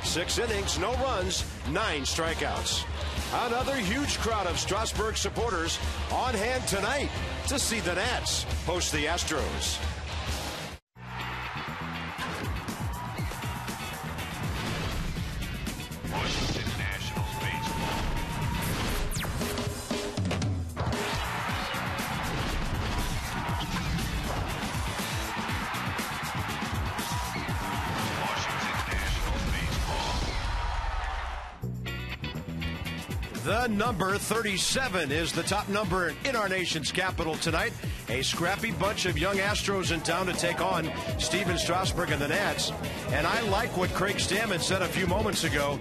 6 innings, no runs, 9 strikeouts. Another huge crowd of Strasburg supporters on hand tonight to see the Nats host the Astros. Washington Nationals baseball. The number 37 is the top number in our nation's capital tonight. A scrappy bunch of young Astros in town to take on Steven Strasburg and the Nats. And I like what Craig Stammen said a few moments ago.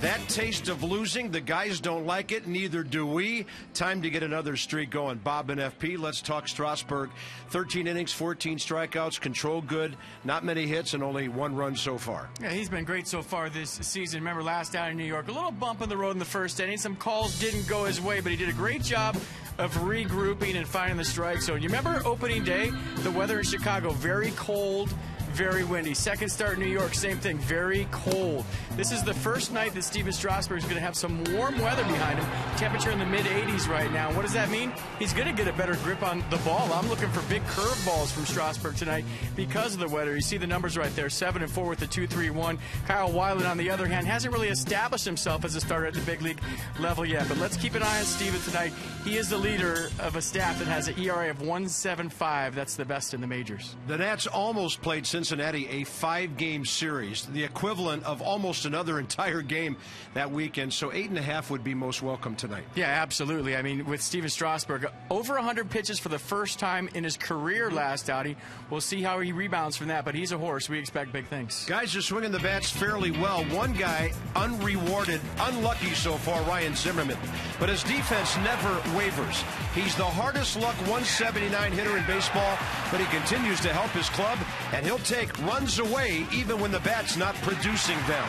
That taste of losing, the guys don't like it, neither do we. Time to get another streak going. Bob and FP, let's talk Strasburg. 13 innings, 14 strikeouts, control good, not many hits, and only 1 run so far. Yeah, he's been great so far this season. Remember last out in New York, a little bump in the road in the first inning. Some calls didn't go his way, but he did a great job of regrouping and finding the strike zone. You remember opening day, the weather in Chicago, very cold, very windy. Second start in New York, same thing, very cold. This is the first night that Steven Strasburg is going to have some warm weather behind him. Temperature in the mid-80s right now. What does that mean? He's going to get a better grip on the ball. I'm looking for big curveballs from Strasburg tonight because of the weather. You see the numbers right there, 7-4 with the 2.31. Kyle Weiland, on the other hand, hasn't really established himself as a starter at the big league level yet. But let's keep an eye on Steven tonight. He is the leader of a staff that has an ERA of 1.75. That's the best in the majors. The Nats almost played Cincinnati a 5-game series, the equivalent of almost another entire game that weekend. So 8.5 would be most welcome tonight. Yeah, absolutely. I mean, with Steven Strasburg, over 100 pitches for the first time in his career last outing. We'll see how he rebounds from that, but he's a horse. We expect big things. Guys are swinging the bats fairly well. One guy, unrewarded, unlucky so far, Ryan Zimmerman. But his defense never wavers. He's the hardest luck 179 hitter in baseball, but he continues to help his club, and he'll take runs away even when the bat's not producing them.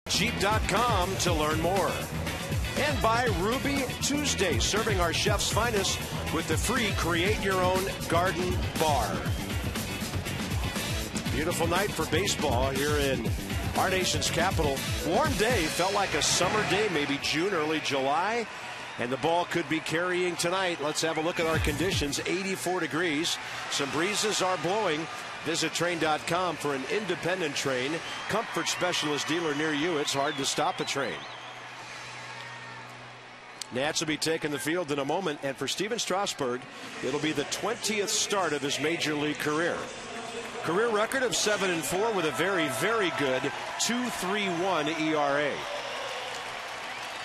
Jeep.com to learn more. And by Ruby Tuesday, serving our chef's finest with the free Create Your Own Garden Bar. Beautiful night for baseball here in our nation's capital. Warm day, felt like a summer day, maybe June, early July. And the ball could be carrying tonight. Let's have a look at our conditions. 84 degrees. Some breezes are blowing. Visit Train.com for an independent Train comfort specialist dealer near you. It's hard to stop a Train. Nats will be taking the field in a moment, and for Steven Strasburg, it'll be the 20th start of his major league career. Career record of 7-4 with a very, very good 2.31 ERA.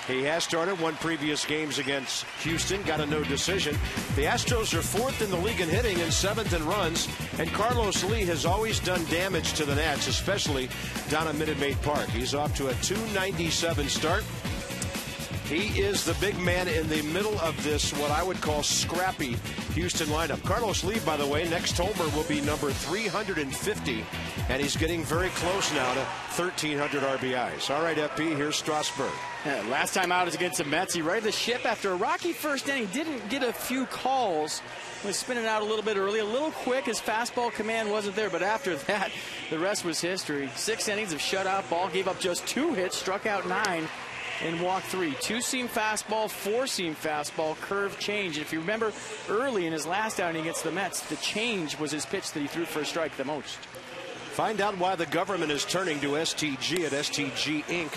He has started one previous games against Houston, got a no decision. The Astros are 4th in the league in hitting and 7th in runs, and Carlos Lee has always done damage to the Nats, especially down at Minute Maid Park. He's off to a 2.97 start. He is the big man in the middle of this, what I would call scrappy Houston lineup. Carlos Lee, by the way, next homer will be number 350, and he's getting very close now to 1,300 RBIs. All right, FP, here's Strasburg. Yeah, last time out is against the Mets. He righted the ship after a rocky first inning. Didn't get a few calls. Was spinning out a little bit early, a little quick. His fastball command wasn't there, but after that, the rest was history. 6 innings of shutout ball. Gave up just 2 hits, struck out 9. And walk 3. 2-seam fastball, 4-seam fastball, curve change. And if you remember early in his last outing against the Mets, the change was his pitch that he threw for a strike the most. Find out why the government is turning to STG at stginc.com.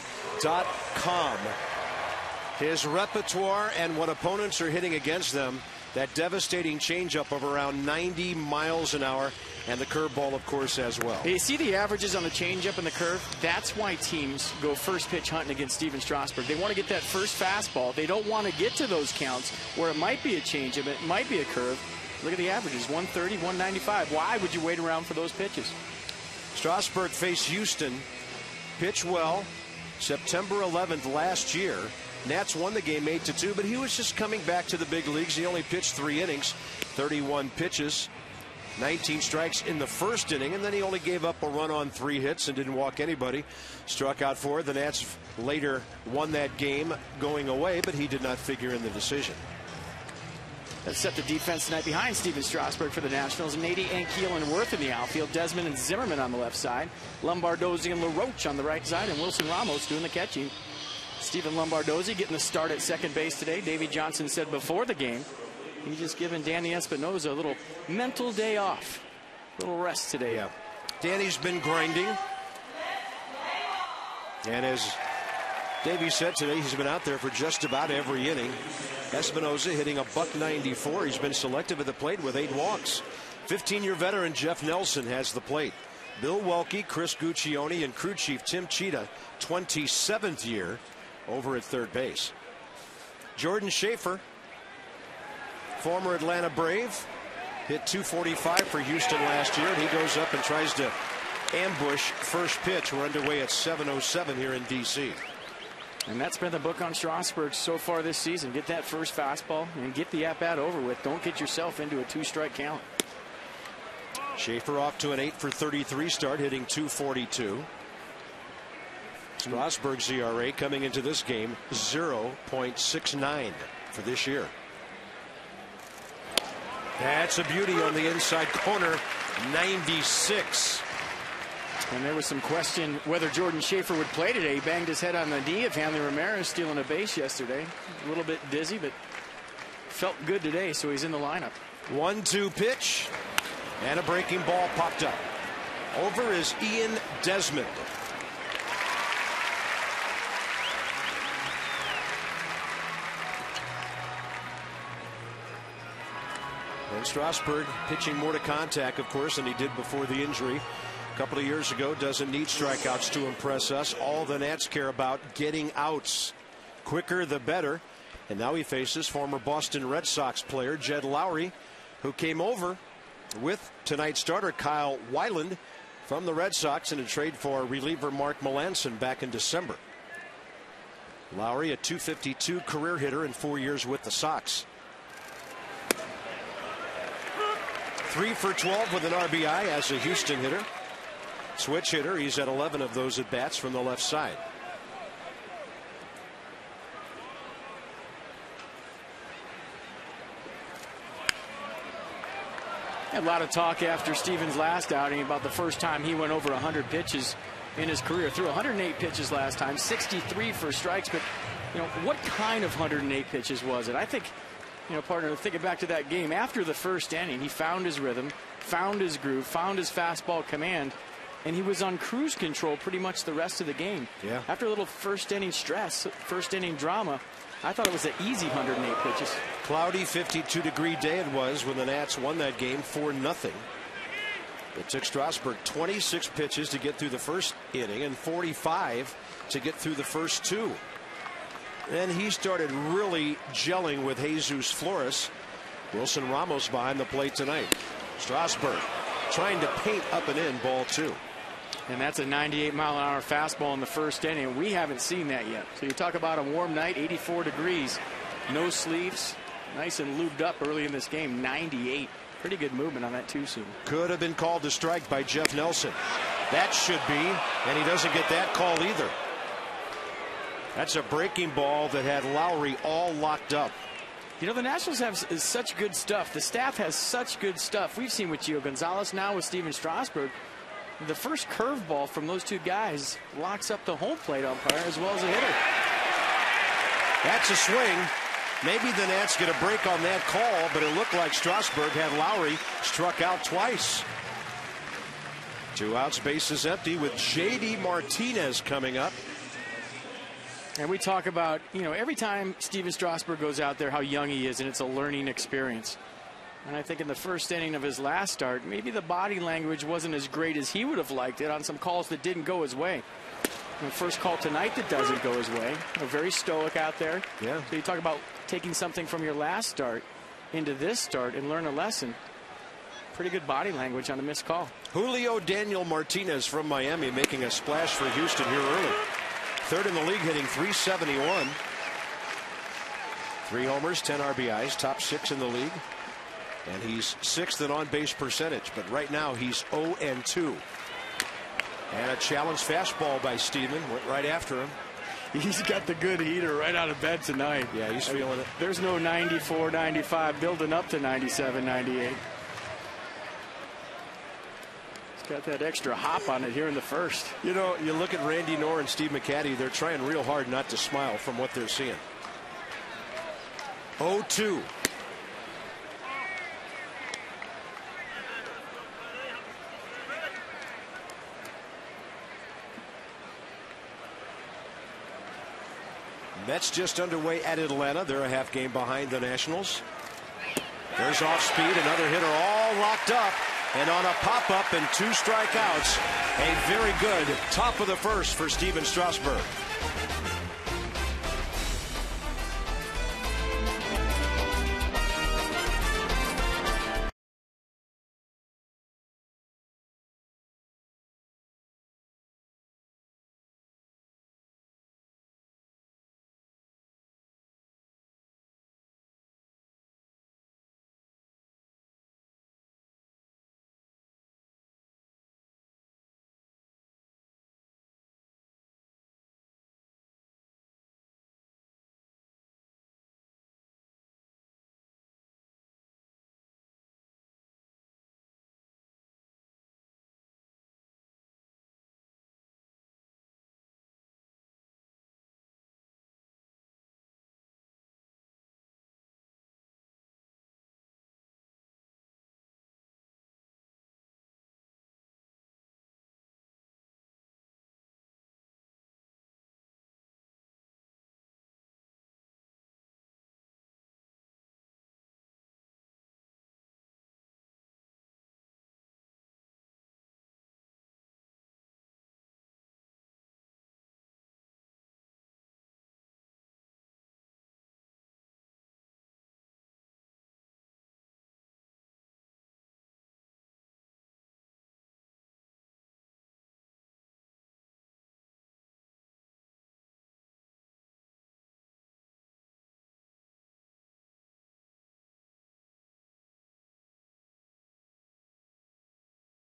His repertoire and what opponents are hitting against them. That devastating changeup of around 90 miles an hour, and the curveball, of course, as well. You see the averages on the changeup and the curve? That's why teams go first pitch hunting against Steven Strasburg. They want to get that first fastball. They don't want to get to those counts where it might be a changeup, it might be a curve. Look at the averages, 130, 195. Why would you wait around for those pitches? Strasburg faced Houston, pitched well, September 11th last year. Nats won the game 8-2, but he was just coming back to the big leagues. He only pitched 3 innings, 31 pitches, 19 strikes in the first inning, and then he only gave up a run on 3 hits and didn't walk anybody. Struck out 4. The Nats later won that game going away, but he did not figure in the decision. That set the defense tonight behind Steven Strasburg for the Nationals. Nady, Ankiel, and Worth in the outfield. Desmond and Zimmerman on the left side. Lombardozzi and LaRoche on the right side, and Wilson Ramos doing the catching. Stephen Lombardozzi getting the start at second base today. Davey Johnson said before the game, he's just giving Danny Espinosa a little mental day off. A little rest today. Yeah. Danny's been grinding. And as Davey said today, he's been out there for just about every inning. Espinosa hitting a .194. He's been selective at the plate with 8 walks. 15-year veteran Jeff Nelson has the plate. Bill Welke, Chris Guccione, and crew chief Tim Cheetah, 27th year, over at third base. Jordan Schaefer, former Atlanta Brave, hit .245 for Houston last year, and he goes up and tries to ambush first pitch. We're underway at 7:07 here in D.C. And that's been the book on Strasburg so far this season. Get that first fastball and get the at-bat over with. Don't get yourself into a 2-strike count. Schaefer off to an 8-for-33 start, hitting .242. Strasburg's ERA coming into this game 0.69 for this year. That's a beauty on the inside corner, 96. And there was some question whether Jordan Schaefer would play today. He banged his head on the knee of Hanley Ramirez stealing a base yesterday. A little bit dizzy, but felt good today, so he's in the lineup. 1-2 pitch, and a breaking ball popped up. Over is Ian Desmond. And Strasburg pitching more to contact, of course, than he did before the injury a couple of years ago. Doesn't need strikeouts to impress us. All the Nats care about getting outs. Quicker the better. And now he faces former Boston Red Sox player Jed Lowry, who came over with tonight's starter Kyle Weiland from the Red Sox in a trade for reliever Mark Melancon back in December. Lowry, a .252 career hitter in 4 years with the Sox. 3 for 12 with an RBI as a Houston hitter. Switch hitter, he's at 11 of those at bats from the left side. A lot of talk after Stevens' last outing about the first time he went over 100 pitches in his career. Threw 108 pitches last time, 63 for strikes. But, you know, what kind of 108 pitches was it? I think, you know, partner, thinking back to that game, after the first inning, he found his rhythm, found his groove, found his fastball command, and he was on cruise control pretty much the rest of the game. Yeah. After a little first inning stress, first inning drama, I thought it was an easy 108 pitches. Cloudy 52-degree day it was when the Nats won that game 4-0. It took Strasburg 26 pitches to get through the first inning and 45 to get through the first two. Then he started really gelling with Jesus Flores. Wilson Ramos behind the plate tonight. Strasburg trying to paint up and in, ball 2. And that's a 98-mile-an-hour fastball in the first inning. We haven't seen that yet. So you talk about a warm night, 84 degrees, no sleeves, nice and lubed up early in this game, 98. Pretty good movement on that 2-seamer. Could have been called a strike by Jeff Nelson. That should be, and he doesn't get that call either. That's a breaking ball that had Lowry all locked up. You know, the Nationals have such good stuff. The staff has such good stuff. We've seen with Gio Gonzalez, now with Steven Strasburg. The first curveball from those two guys locks up the home plate umpire as well as a hitter. That's a swing. Maybe the Nats get a break on that call, but it looked like Strasburg had Lowry struck out twice. 2 outs, bases empty with J.D. Martinez coming up. And we talk about, you know, every time Steven Strasburg goes out there, how young he is, and it's a learning experience. And I think in the first inning of his last start, maybe the body language wasn't as great as he would have liked it on some calls that didn't go his way. And the first call tonight that doesn't go his way, very stoic out there. Yeah. So you talk about taking something from your last start into this start and learn a lesson. Pretty good body language on a missed call. Julio Daniel Martinez from Miami making a splash for Houston here early. Third in the league, hitting .371. 3 homers, 10 RBIs, top 6 in the league. And he's 6th in on-base percentage, but right now he's 0-2. And a challenge fastball by Steven, went right after him. He's got the good heater right out of bed tonight. Yeah, he's feeling it. There's no 94, 95 building up to 97, 98. He's got that extra hop on it here in the first. You know, you look at Randy Knorr and Steve McCatty, they're trying real hard not to smile from what they're seeing. 0-2. Mets just underway at Atlanta. They're a half game behind the Nationals. There's off speed, another hitter all locked up, and on a pop-up and 2 strikeouts. A very good top of the first for Steven Strasburg.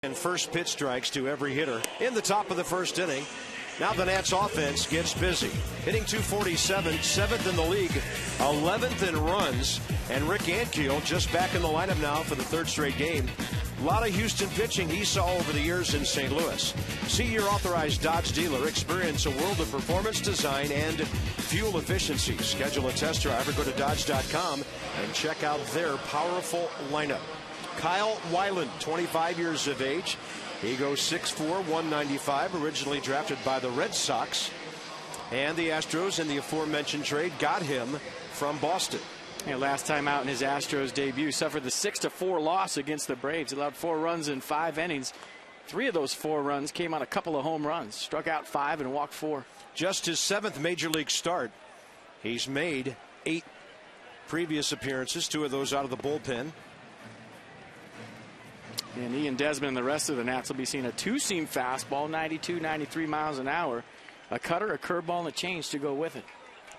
And first pitch strikes to every hitter in the top of the first inning. Now the Nats offense gets busy. Hitting .247, 7th in the league, 11th in runs. And Rick Ankiel just back in the lineup now for the 3rd straight game. A lot of Houston pitching he saw over the years in St. Louis. See your authorized Dodge dealer. Experience a world of performance, design, and fuel efficiency. Schedule a test drive or go to Dodge.com and check out their powerful lineup. Kyle Weiland, 25 years of age. He goes 6'4", 195, originally drafted by the Red Sox. And the Astros, in the aforementioned trade, got him from Boston. Yeah, last time out in his Astros debut, suffered the 6-4 loss against the Braves. Allowed 4 runs in 5 innings. 3 of those 4 runs came on a couple of home runs. Struck out 5 and walked 4. Just his 7th major league start. He's made 8 previous appearances, 2 of those out of the bullpen. And Ian Desmond and the rest of the Nats will be seeing a 2-seam fastball, 92, 93 miles an hour, a cutter, a curveball, and a change to go with it.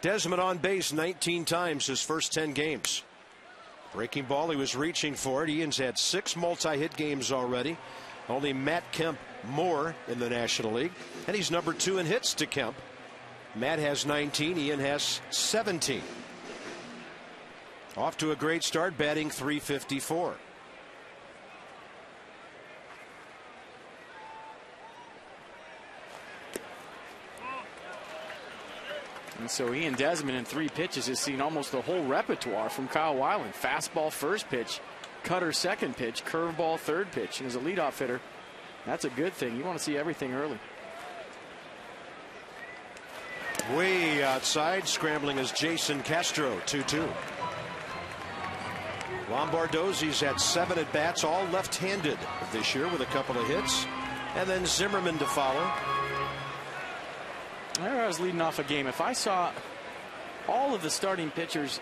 Desmond on base 19 times his first 10 games. Breaking ball, he was reaching for it. Ian's had 6 multi-hit games already. Only Matt Kemp more in the National League. And he's number 2 in hits to Kemp. Matt has 19, Ian has 17. Off to a great start, batting .354. And so Ian Desmond in 3 pitches has seen almost the whole repertoire from Kyle Weiland. Fastball first pitch, cutter second pitch, curveball third pitch. And as a leadoff hitter, that's a good thing. You want to see everything early. Way outside, scrambling is Jason Castro, 2-2. Lombardozzi's had 7 at-bats, all left-handed this year with a couple of hits. And then Zimmerman to follow. I was leading off a game. If I saw all of the starting pitches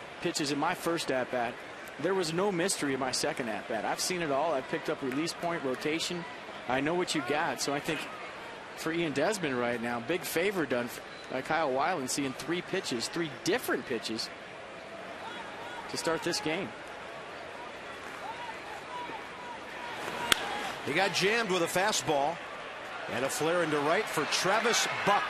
in my first at-bat, there was no mystery in my second at-bat. I've seen it all. I've picked up release point, rotation. I know what you got. So I think for Ian Desmond right now, big favor done by Kyle Weiland, seeing 3 pitches, 3 different pitches to start this game. He got jammed with a fastball and a flare into right for Travis Buck.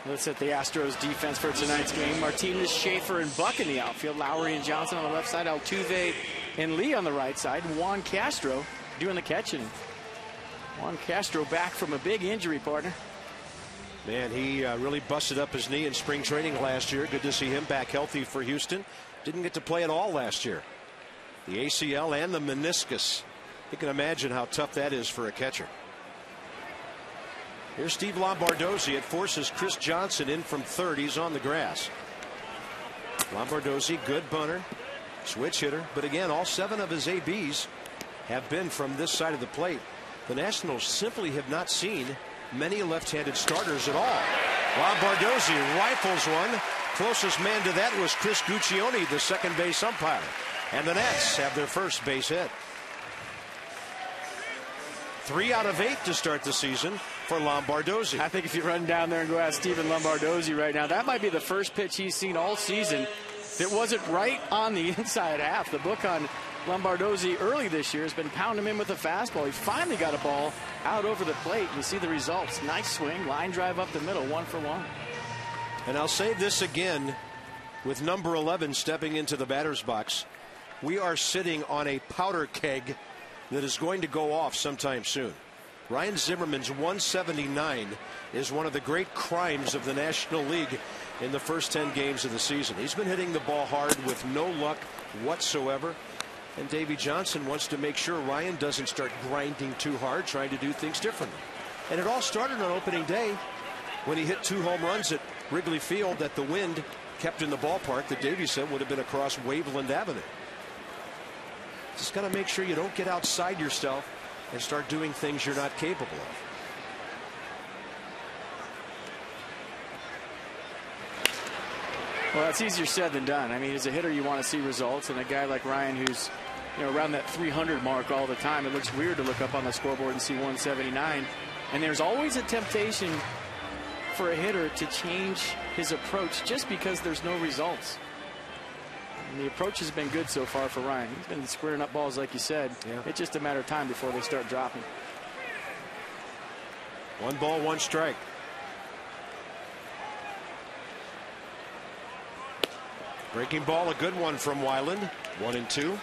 Let's set the Astros defense for tonight's game. Martinez, Schaefer, and Buck in the outfield. Lowry and Johnson on the left side. Altuve and Lee on the right side. And Juan Castro doing the catching. Juan Castro back from a big injury, partner. Man, he really busted up his knee in spring training last year. Good to see him back healthy for Houston. Didn't get to play at all last year. The ACL and the meniscus. You can imagine how tough that is for a catcher. Here's Steve Lombardozzi. It forces Chris Johnson in from third. He's on the grass. Lombardozzi, good bunter, switch hitter. But again, all 7 of his ABs have been from this side of the plate. The Nationals simply have not seen many left-handed starters at all. Lombardozzi rifles one. Closest man to that was Chris Guccione, the second base umpire. And the Nats have their first base hit. 3 out of 8 to start the season for Lombardozzi. I think if you run down there and go ask Steven Lombardozzi right now, that might be the first pitch he's seen all season that wasn't right on the inside half. The book on Lombardozzi early this year has been pounding him in with a fastball. He finally got a ball out over the plate. You see the results. Nice swing, line drive up the middle, 1 for 1. And I'll say this again with number 11 stepping into the batter's box. We are sitting on a powder keg that is going to go off sometime soon. Ryan Zimmerman's 179 is one of the great crimes of the National League in the first 10 games of the season. He's been hitting the ball hard with no luck whatsoever. And Davey Johnson wants to make sure Ryan doesn't start grinding too hard, trying to do things differently. And it all started on opening day when he hit 2 home runs at Wrigley Field that the wind kept in the ballpark that Davey said would have been across Waveland Avenue. Just got to make sure you don't get outside yourself and start doing things you're not capable of. Well, that's easier said than done. I mean, as a hitter, you want to see results, and a guy like Ryan who's around that 300 mark all the time, it looks weird to look up on the scoreboard and see 179. And there's always a temptation for a hitter to change his approach just because there's no results. And the approach has been good so far for Ryan. He's been squaring up balls, like you said. Yeah. It's just a matter of time before they start dropping. 1 ball, 1 strike. Breaking ball, a good one from Weiland. 1-2.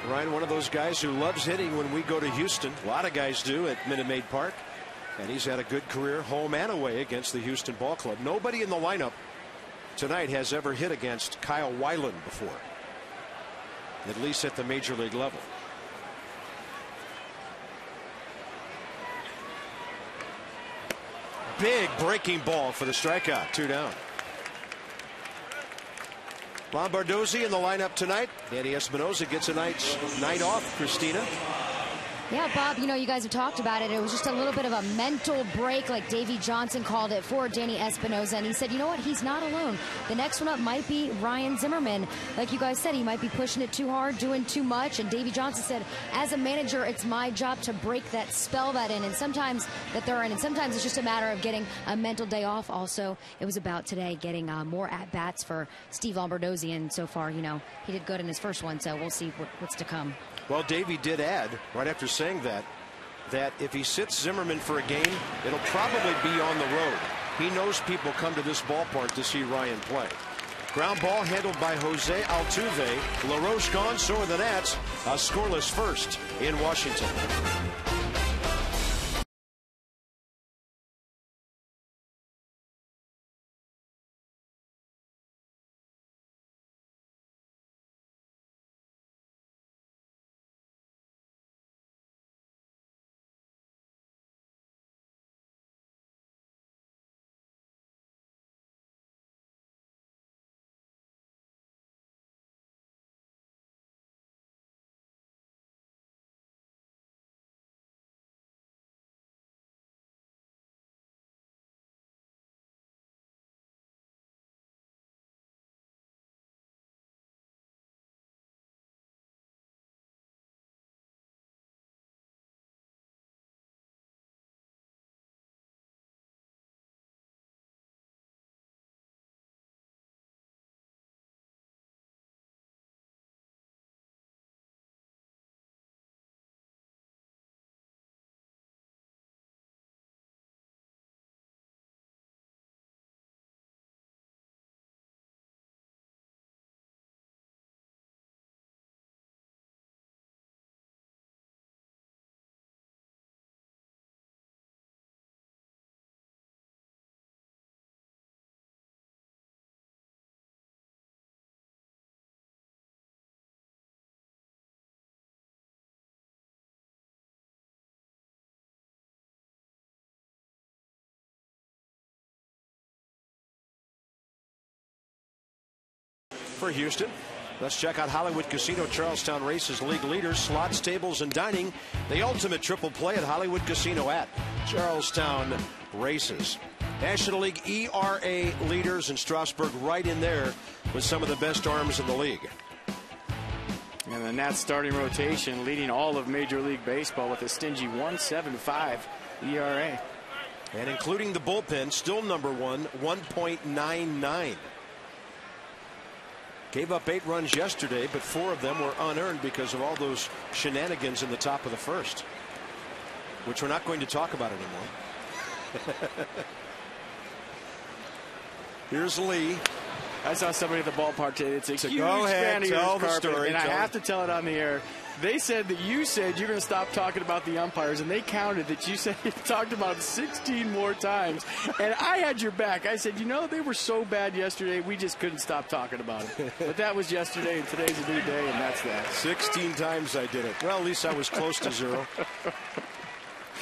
Ryan, one of those guys who loves hitting when we go to Houston. A lot of guys do at Minute Maid Park. And he's had a good career home and away against the Houston Ball Club. Nobody in the lineup tonight has ever hit against Kyle Weiland before. at least at the major league level. Big breaking ball for the strikeout. 2 down. Lombardozzi in the lineup tonight. Danny Espinosa gets a night off. Christina. Yeah, Bob, you know, you guys have talked about it. It was just a little bit of a mental break, like Davey Johnson called it, for Danny Espinosa. And he said, you know what, he's not alone. The next one up might be Ryan Zimmerman. Like you guys said, he might be pushing it too hard, doing too much. And Davey Johnson said, as a manager, it's my job to break that, spell that in. And sometimes that they're in. And sometimes it's just a matter of getting a mental day off. Also, it was about today getting more at-bats for Steve Lombardozzi. And so far, you know, he did good in his first one. So we'll see what's to come. Well, Davey did add, right after saying that if he sits Zimmerman for a game, it'll probably be on the road. He knows people come to this ballpark to see Ryan play. Ground ball handled by Jose Altuve. LaRoche gone, so are the Nats. A scoreless first in Washington. For Houston, let's check out Hollywood Casino Charlestown Races league leaders, slots, tables, and dining. The ultimate triple play at Hollywood Casino at Charlestown Races. National League ERA leaders, and Strasburg right in there with some of the best arms in the league. And the Nats starting rotation leading all of Major League Baseball with a stingy 1.75 ERA. And including the bullpen, still number one, 1.99. Gave up 8 runs yesterday, but 4 of them were unearned because of all those shenanigans in the top of the first, which we're not going to talk about anymore. Here's Lee. I saw somebody at the ballpark today that said, go ahead, tell the story. And I have to tell it on the air. They said that you said you're going to stop talking about the umpires, and they counted that you said you talked about 16 more times. And I had your back. I said, you know, they were so bad yesterday, we just couldn't stop talking about it. But that was yesterday, and today's a new day, and that's that. 16 times I did it. Well, at least I was close to 0.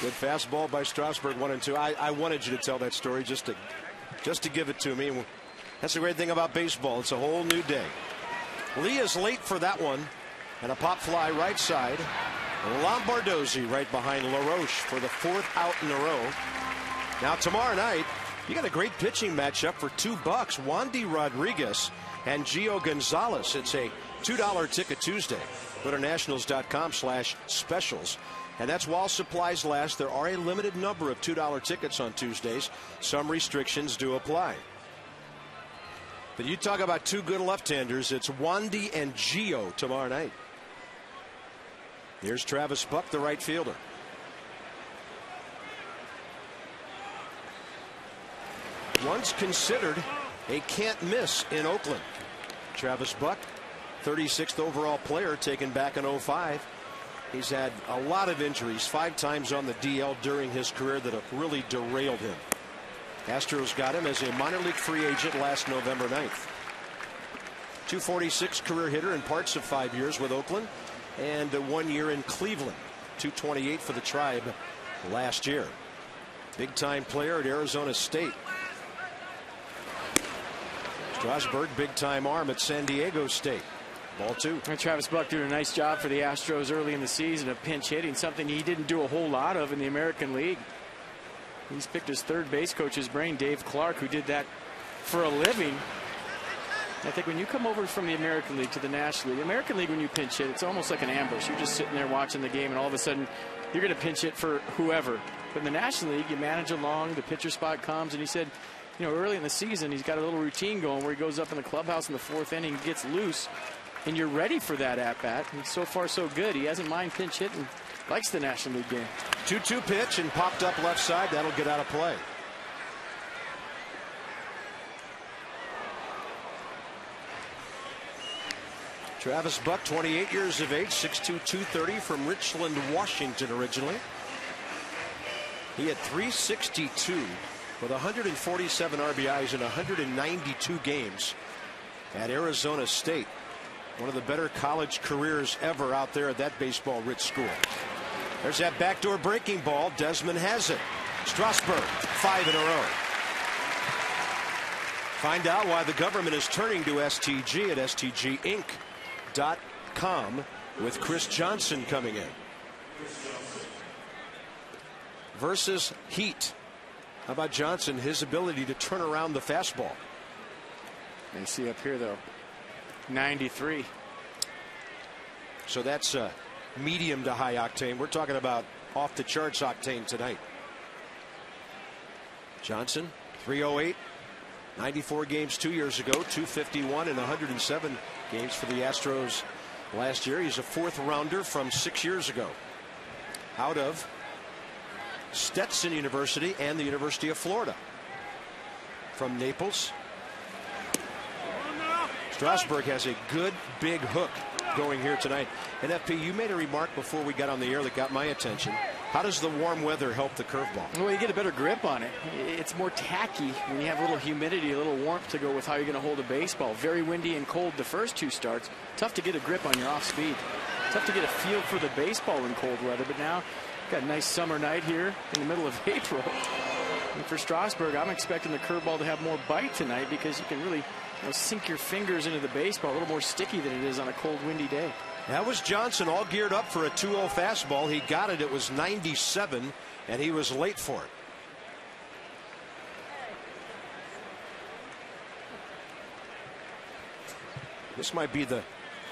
Good fastball by Strasburg, 1-2. I wanted you to tell that story just to give it to me. That's the great thing about baseball. It's a whole new day. Lee is late for that one. And a pop fly right side. Lombardozzi right behind LaRoche for the 4th out in a row. Now tomorrow night, you got a great pitching matchup for $2. Wandy Rodriguez and Gio Gonzalez. It's a $2 ticket Tuesday. Go to nationals.com/specials. And that's while supplies last. There are a limited number of $2 tickets on Tuesdays. Some restrictions do apply. But you talk about 2 good left-handers. It's Wandy and Gio tomorrow night. Here's Travis Buck, the right fielder. Once considered a can't miss in Oakland. Travis Buck, 36th overall player, taken back in 05. He's had a lot of injuries, 5 times on the DL during his career that have really derailed him. Astros got him as a minor league free agent last November 9th. .246 career hitter in parts of 5 years with Oakland and 1 year in Cleveland. .228 for the Tribe last year. Big time player at Arizona State. Strasburg, big time arm at San Diego State. Ball 2. And Travis Buck doing a nice job for the Astros early in the season of pinch hitting, something he didn't do a whole lot of in the American League. He's picked his third base coach's brain, Dave Clark, who did that for a living. I think when you come over from the American League to the National League, the American League, when you pinch hit, it's almost like an ambush. You're just sitting there watching the game, and all of a sudden you're going to pinch hit for whoever. But in the National League, you manage along, the pitcher spot comes, and he said, you know, early in the season, he's got a little routine going where he goes up in the clubhouse in the 4th inning, gets loose, and you're ready for that at-bat. And so far, so good. He hasn't mind pinch hitting, likes the National League game. 2-2 pitch and popped up left side. That'll get out of play. Travis Buck, 28 years of age, 6'2", 230 from Richland, Washington originally. He had .362 with 147 RBIs in 192 games at Arizona State. One of the better college careers ever out there at that baseball-rich school. There's that backdoor breaking ball. Desmond has it. Strasburg, 5 in a row. Find out why the government is turning to STG at STGinc.com with Chris Johnson coming in. Versus Heat. How about Johnson, his ability to turn around the fastball? And see up here, though, 93. So that's medium to high octane. We're talking about off the charts octane tonight. Johnson, 308, 94 games 2 years ago, 251 in 107 games for the Astros last year. He's a 4th rounder from 6 years ago out of Stetson University and the University of Florida. From Naples. Strasburg has a good big hook going here tonight. And FP, you made a remark before we got on the air that got my attention. How does the warm weather help the curveball? Well, you get a better grip on it. It's more tacky when you have a little humidity, a little warmth to go with how you're going to hold a baseball. Very windy and cold the first 2 starts. Tough to get a grip on your off speed. Tough to get a feel for the baseball in cold weather. But now, got a nice summer night here in the middle of April. And for Strasburg, I'm expecting the curveball to have more bite tonight because you can really sink your fingers into the baseball. A little more sticky than it is on a cold, windy day. That was Johnson all geared up for a 2-0 fastball. He got it. It was 97, and he was late for it. This might be the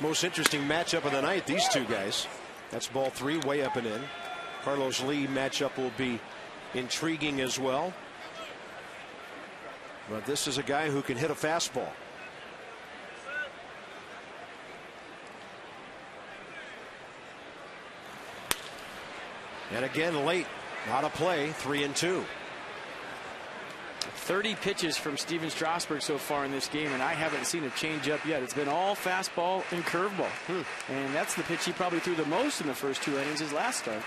most interesting matchup of the night, these two guys. That's ball 3, way up and in. Carlos Lee matchup will be intriguing as well. But this is a guy who can hit a fastball. And again, late, not a play, 3-2. 30 pitches from Steven Strasburg so far in this game, and I haven't seen a changeup yet. It's been all fastball and curveball. And that's the pitch he probably threw the most in the first 2 innings his last start.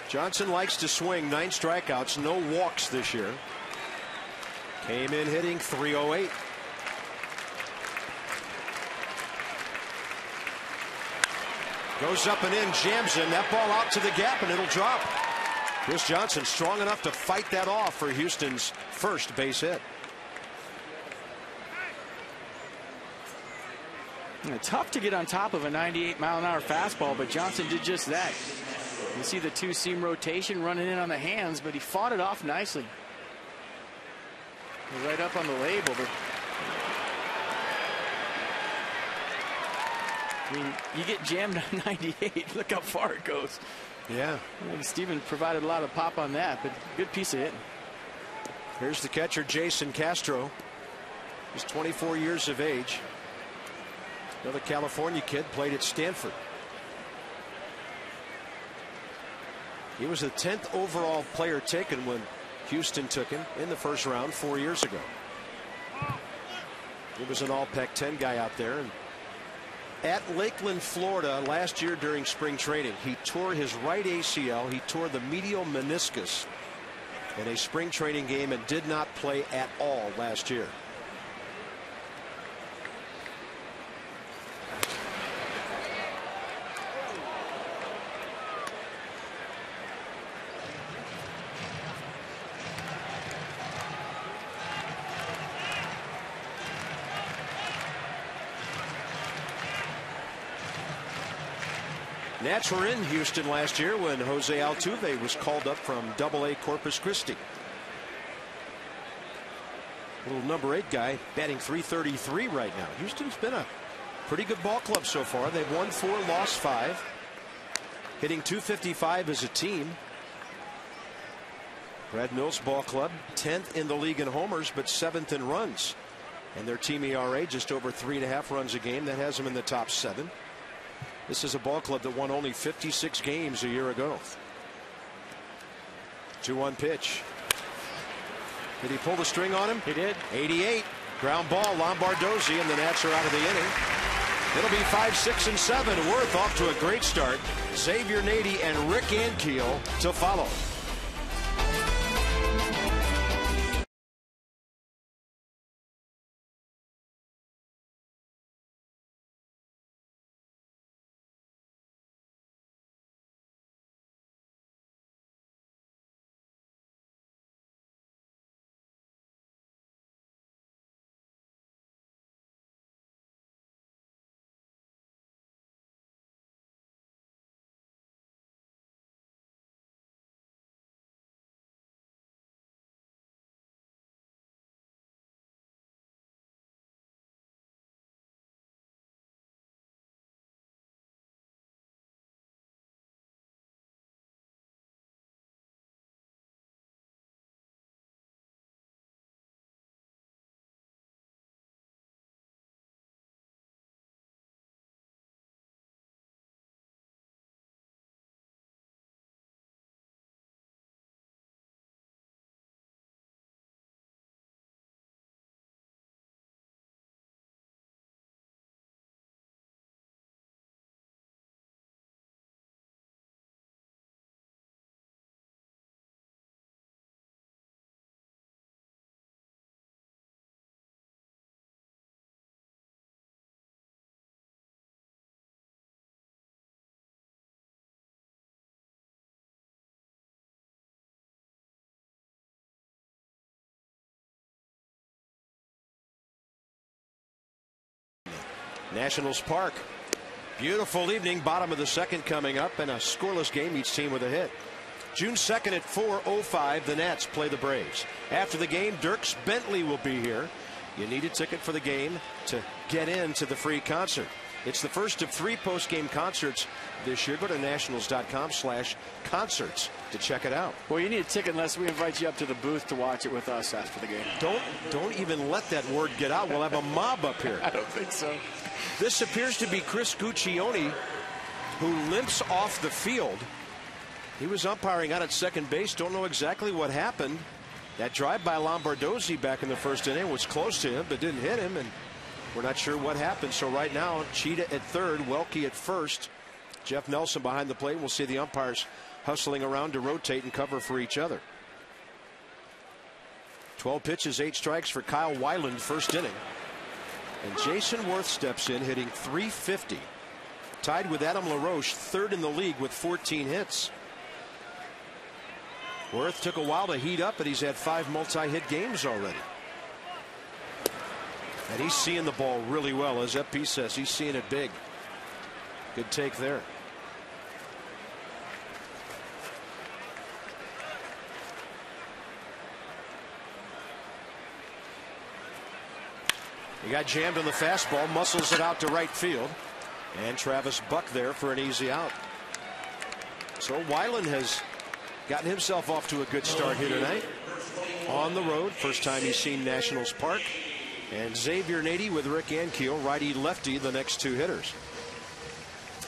Johnson likes to swing. 9 strikeouts, no walks this year. Came in hitting .308. Goes up and in, jams in. That ball out to the gap, and it'll drop. Chris Johnson strong enough to fight that off for Houston's first base hit. Tough to get on top of a 98-mile-an-hour fastball, but Johnson did just that. You see the 2-seam rotation running in on the hands, but he fought it off nicely. Right up on the label. But I mean, you get jammed on 98. Look how far it goes. Yeah. Steven provided a lot of pop on that, but good piece of hitting. Here's the catcher, Jason Castro. He's 24 years of age. Another California kid, played at Stanford. He was the 10th overall player taken when Houston took him in the first round 4 years ago. He was an all Pac-10 guy out there. And at Lakeland, Florida, last year during spring training, he tore his right ACL. He tore the medial meniscus in a spring training game and did not play at all last year. Nats were in Houston last year when Jose Altuve was called up from Double-A Corpus Christi. Little number 8 guy batting .333 right now. Houston's been a pretty good ball club so far. They've won 4, lost 5, hitting .255 as a team. Brad Mills ball club 10th in the league in homers, but 7th in runs, and their team ERA just over 3.5 runs a game. That has them in the top 7. This is a ball club that won only 56 games a year ago. 2-1 pitch. Did he pull the string on him? He did. 88. Ground ball, Lombardozzi, and the Nats are out of the inning. It'll be 5, 6, and 7. Worth off to a great start. Xavier Nady and Rick Ankiel to follow. Nationals Park. Beautiful evening, bottom of the second coming up, and a scoreless game, each team with a hit. June 2nd at 4:05, the Nats play the Braves. After the game, Dierks Bentley will be here. You need a ticket for the game to get into the free concert. It's the first of 3 post-game concerts this year. Go to nationals.com/concerts to check it out. Well, you need a ticket unless we invite you up to the booth to watch it with us after the game. Don't even let that word get out. We'll have a mob up here. I don't think so. This appears to be Chris Guccione, who limps off the field. He was umpiring out at second base. Don't know exactly what happened. That drive by Lombardozzi back in the first inning was close to him, but didn't hit him, and we're not sure what happened. So right now, Cheetah at third, Welke at first, Jeff Nelson behind the plate. We'll see the umpires hustling around to rotate and cover for each other. 12 pitches, 8 strikes for Kyle Weiland, first inning. And Jason Worth steps in, hitting .350. Tied with Adam LaRoche, third in the league with 14 hits. Worth took a while to heat up, but he's had 5 multi-hit games already. And he's seeing the ball really well, as FP says. He's seeing it big. Good take there. He got jammed on the fastball, muscles it out to right field. And Travis Buck there for an easy out. So Weiland has gotten himself off to a good start here tonight. On the road, first time he's seen Nationals Park. And Xavier Nady with Rick Ankiel, righty-lefty, the next 2 hitters.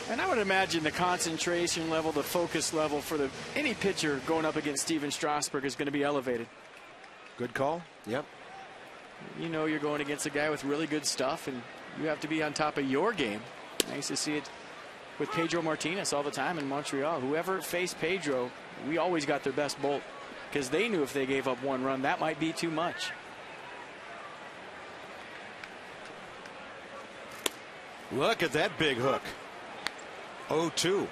And I would imagine the concentration level, the focus level for any pitcher going up against Steven Strasburg is going to be elevated. Good call. Yep. You know you're going against a guy with really good stuff, and you have to be on top of your game. Nice to see it with Pedro Martinez all the time in Montreal. Whoever faced Pedro, we always got their best bolt. because they knew if they gave up 1 run, that might be too much. Look at that big hook. 0-2. You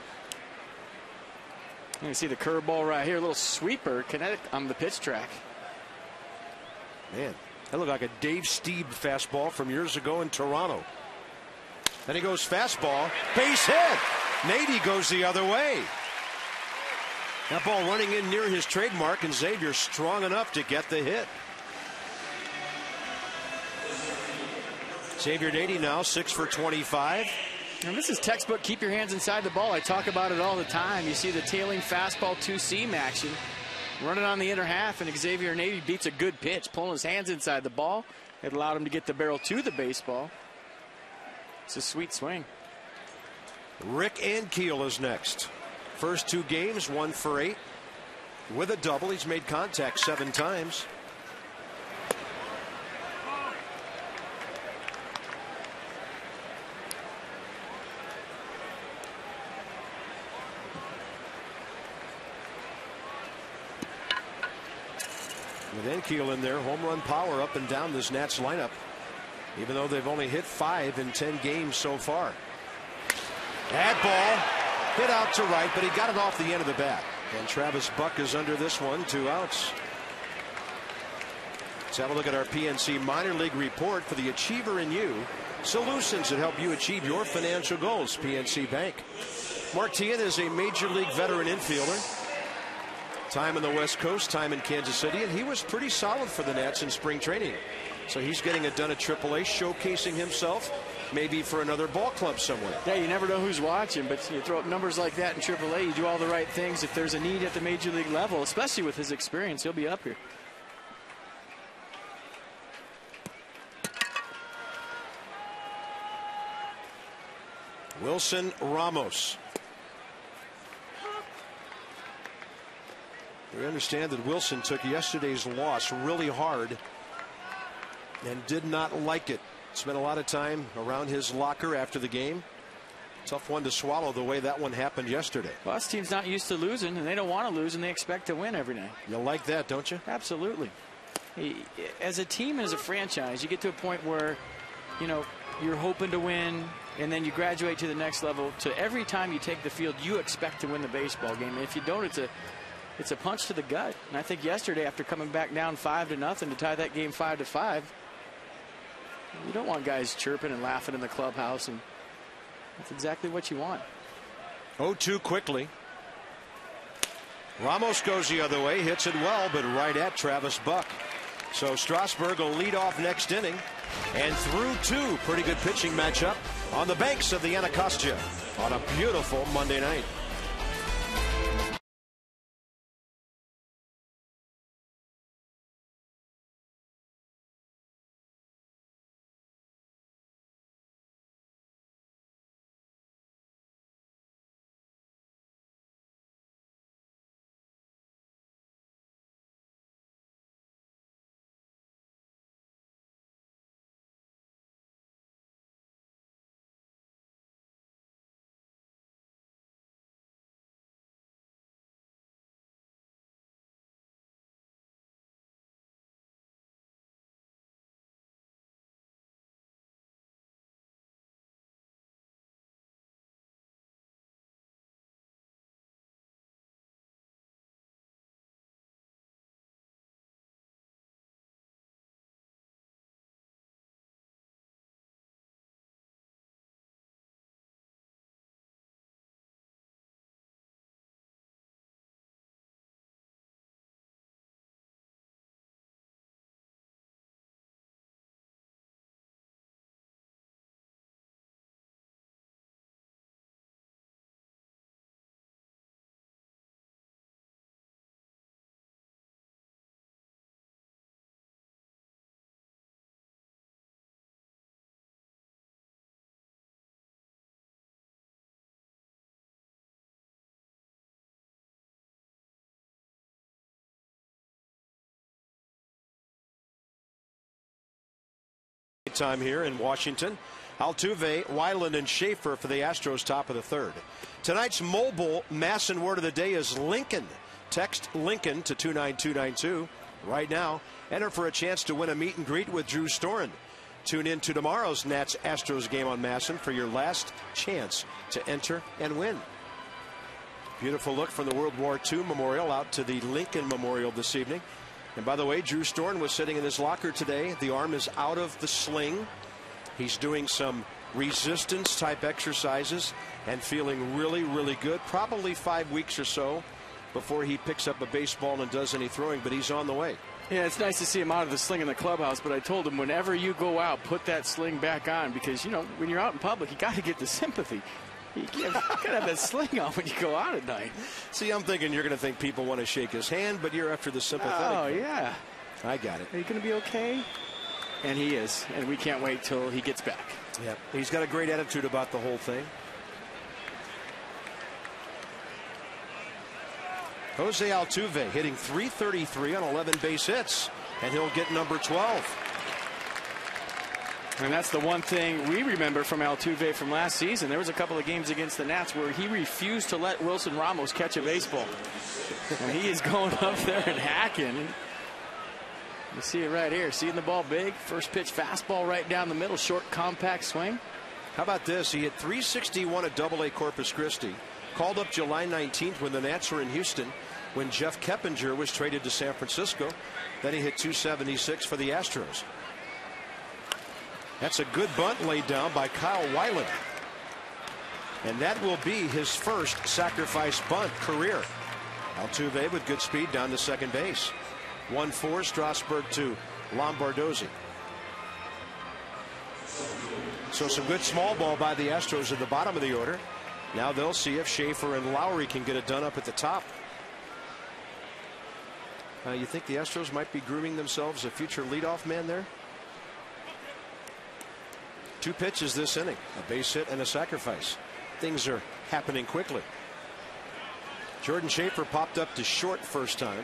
can see the curveball right here, a little sweeper, kinetic on the pitch track. Man, that looked like a Dave Stieb fastball from years ago in Toronto. Then he goes fastball, base hit. Nady goes the other way. That ball running in near his trademark, and Xavier strong enough to get the hit. Xavier Nady now 6 for 25. And this is textbook, keep your hands inside the ball. I talk about it all the time. You see the tailing fastball 2-seam action. Running on the inner half, and Xavier Nady beats a good pitch, pulling his hands inside the ball. It allowed him to get the barrel to the baseball. It's a sweet swing. Rick Ankiel is next. First 2 games, 1 for 8. With a double, he's made contact 7 times. With Ankiel in there, home run power up and down this Nats lineup, even though they've only hit 5 in 10 games so far. That ball hit out to right, but he got it off the end of the bat. And Travis Buck is under this one, 2 outs. Let's have a look at our PNC minor league report for the Achiever in You. Solutions that help you achieve your financial goals. PNC Bank. Mark Teahan is a major league veteran infielder. Time in the West Coast, time in Kansas City, and he was pretty solid for the Nats in spring training. So he's getting it done at AAA, showcasing himself, maybe for another ball club somewhere. Yeah, you never know who's watching, but you throw up numbers like that in AAA, you do all the right things. If there's a need at the major league level, especially with his experience, he'll be up here. Wilson Ramos. We understand that Wilson took yesterday's loss really hard and did not like it. Spent a lot of time around his locker after the game. Tough one to swallow the way that one happened yesterday. Well, this team's not used to losing, and they don't want to lose, and they expect to win every night. You like that, don't you? Absolutely. As a team, as a franchise, you get to a point where, you know, you're hoping to win, and then you graduate to the next level. To every time you take the field, you expect to win the baseball game. And if you don't, it's a punch to the gut. And I think yesterday, after coming back down 5-0 to tie that game 5-5, you don't want guys chirping and laughing in the clubhouse, and that's exactly what you want. 0-2 quickly. Ramos goes the other way, hits it well, but right at Travis Buck. So Strasburg will lead off next inning, and through 2. Pretty good pitching matchup on the banks of the Anacostia on a beautiful Monday night. Time here in Washington. Altuve, Weiland, and Schaefer for the Astros top of the 3rd. Tonight's mobile Masson word of the day is Lincoln. Text Lincoln to 29292 right now. Enter for a chance to win a meet and greet with Drew Storen. Tune in to tomorrow's Nats-Astros game on MASN for your last chance to enter and win. Beautiful look from the World War II Memorial out to the Lincoln Memorial this evening. And by the way, Drew Storen was sitting in his locker today. The arm is out of the sling. He's doing some resistance type exercises and feeling really, really good. Probably 5 weeks or so before he picks up a baseball and does any throwing, but he's on the way. Yeah, it's nice to see him out of the sling in the clubhouse, but I told him whenever you go out, put that sling back on because, you know, when you're out in public, you got to get the sympathy. You got to have that sling on when you go out at night. See, I'm thinking you're going to think people want to shake his hand, but you're after the sympathetic. Oh, yeah. I got it. Are you going to be okay? And he is, and we can't wait till he gets back. Yeah, he's got a great attitude about the whole thing. Jose Altuve hitting .333 on 11 base hits, and he'll get number 12. And that's the one thing we remember from Altuve from last season. There was a couple of games against the Nats where he refused to let Wilson Ramos catch a baseball. And he is going up there and hacking. You see it right here. Seeing the ball big. First pitch fastball right down the middle. Short, compact swing. How about this? He hit .361 at AA Corpus Christi. Called up July 19th when the Nats were in Houston when Jeff Keppinger was traded to San Francisco. Then he hit .276 for the Astros. That's a good bunt laid down by Kyle Weiland. And that will be his first sacrifice bunt career. Altuve with good speed down to second base. 1-4 Strasburg to Lombardozzi. So some good small ball by the Astros at the bottom of the order. Now they'll see if Schaefer and Lowry can get it done up at the top. You think the Astros might be grooming themselves a future leadoff man there? 2 pitches this inning, a base hit and a sacrifice. Things are happening quickly. Jordan Schaefer popped up to short first time.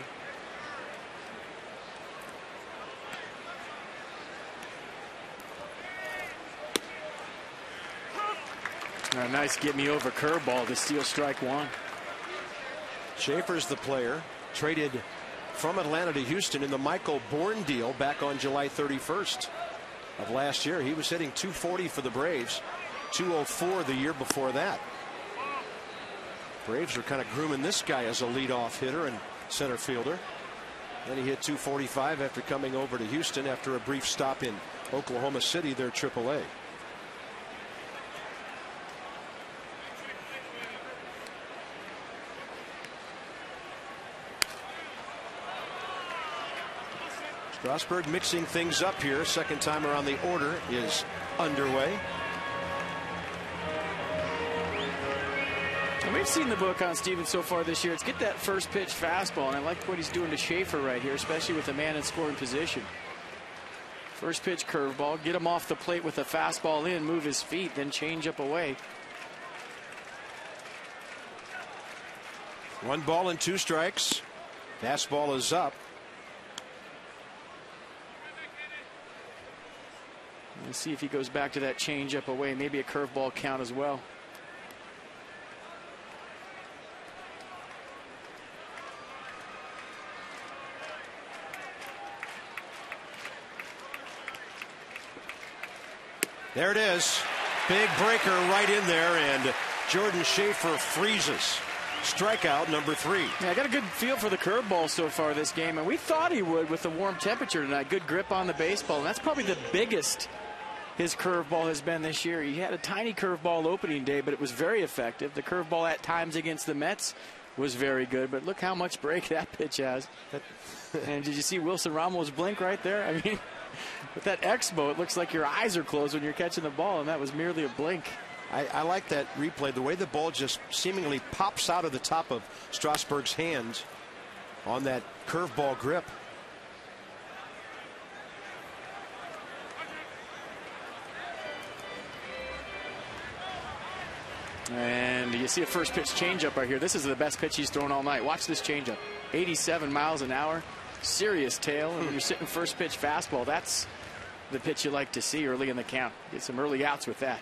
A nice get me over curveball to steal strike one. Schaefer's the player traded from Atlanta to Houston in the Michael Bourne deal back on July 31st of last year. He was hitting .240 for the Braves, .204 the year before that. Braves are kind of grooming this guy as a leadoff hitter and center fielder. Then he hit .245 after coming over to Houston after a brief stop in Oklahoma City, their AAA. Strasburg mixing things up here. Second time around the order is underway. And we've seen the book on Steven so far this year. It's get that first pitch fastball, and I like what he's doing to Schaefer right here, especially with a man in scoring position. First pitch curveball, get him off the plate with a fastball in, move his feet, then change up away. 1 ball and 2 strikes. Fastball is up. Let's see if he goes back to that change up away. Maybe a curveball count as well. There it is. Big breaker right in there, and Jordan Schaefer freezes. Strikeout number 3. Yeah, I got a good feel for the curveball so far this game, and we thought he would with the warm temperature tonight. Good grip on the baseball, and that's probably the biggest his curveball has been this year. He had a tiny curveball opening day, but it was very effective. The curveball at times against the Mets was very good, but look how much break that pitch has. And did you see Wilson Ramos blink right there? I mean, with that Expo, it looks like your eyes are closed when you're catching the ball, and that was merely a blink. I like that replay, the way the ball just seemingly pops out of the top of Strasburg's hands on that curveball grip. And you see a first pitch changeup right here. This is the best pitch he's thrown all night. Watch this changeup. 87 miles an hour. Serious tail. And when you're sitting first pitch fastball, that's the pitch you like to see early in the count. Get some early outs with that.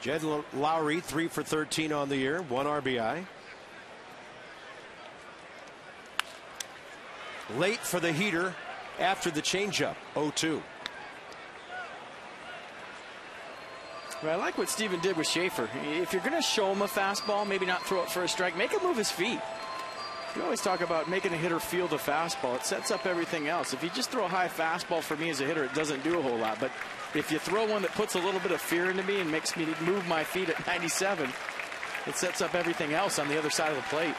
Jed Lowry 3 for 13 on the year, 1 RBI. Late for the heater after the changeup, 0-2. Well, I like what Steven did with Schaefer. If you're going to show him a fastball, maybe not throw it for a strike, make him move his feet. You always talk about making a hitter field a fastball. It sets up everything else. If you just throw a high fastball for me as a hitter, it doesn't do a whole lot. But if you throw one that puts a little bit of fear into me and makes me move my feet at 97, it sets up everything else on the other side of the plate.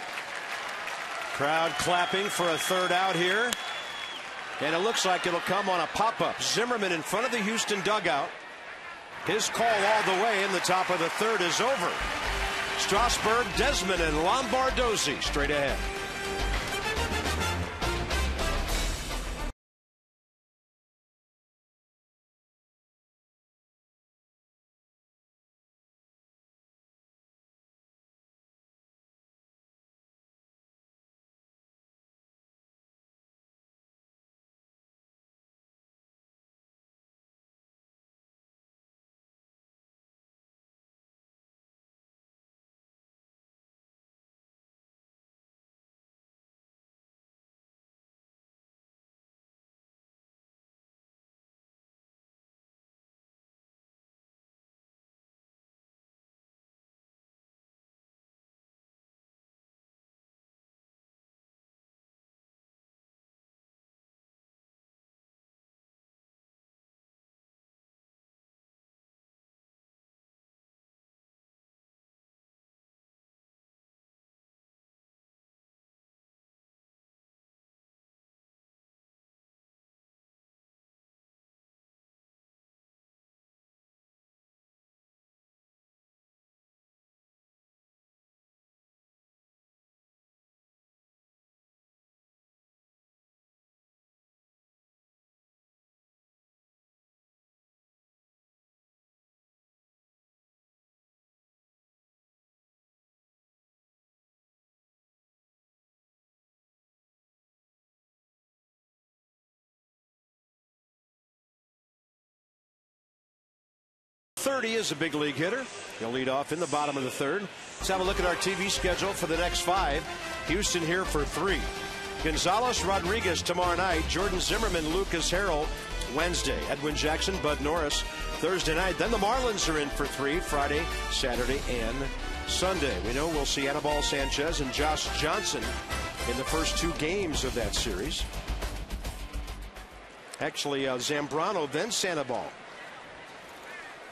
Crowd clapping for a third out here. And it looks like it'll come on a pop-up. Zimmerman in front of the Houston dugout. His call all the way, and the top of the third is over. Strasburg, Desmond, and Lombardozzi straight ahead. .30 is a big league hitter. He'll lead off in the bottom of the third. Let's have a look at our TV schedule for the next 5. Houston here for 3. Gonzalez Rodriguez tomorrow night. Jordan Zimmerman, Lucas Harrell Wednesday. Edwin Jackson, Bud Norris Thursday night. Then the Marlins are in for 3 Friday, Saturday, and Sunday. We know we'll see Anibal Sanchez and Josh Johnson in the first 2 games of that series. Actually, Zambrano, then Sandoval.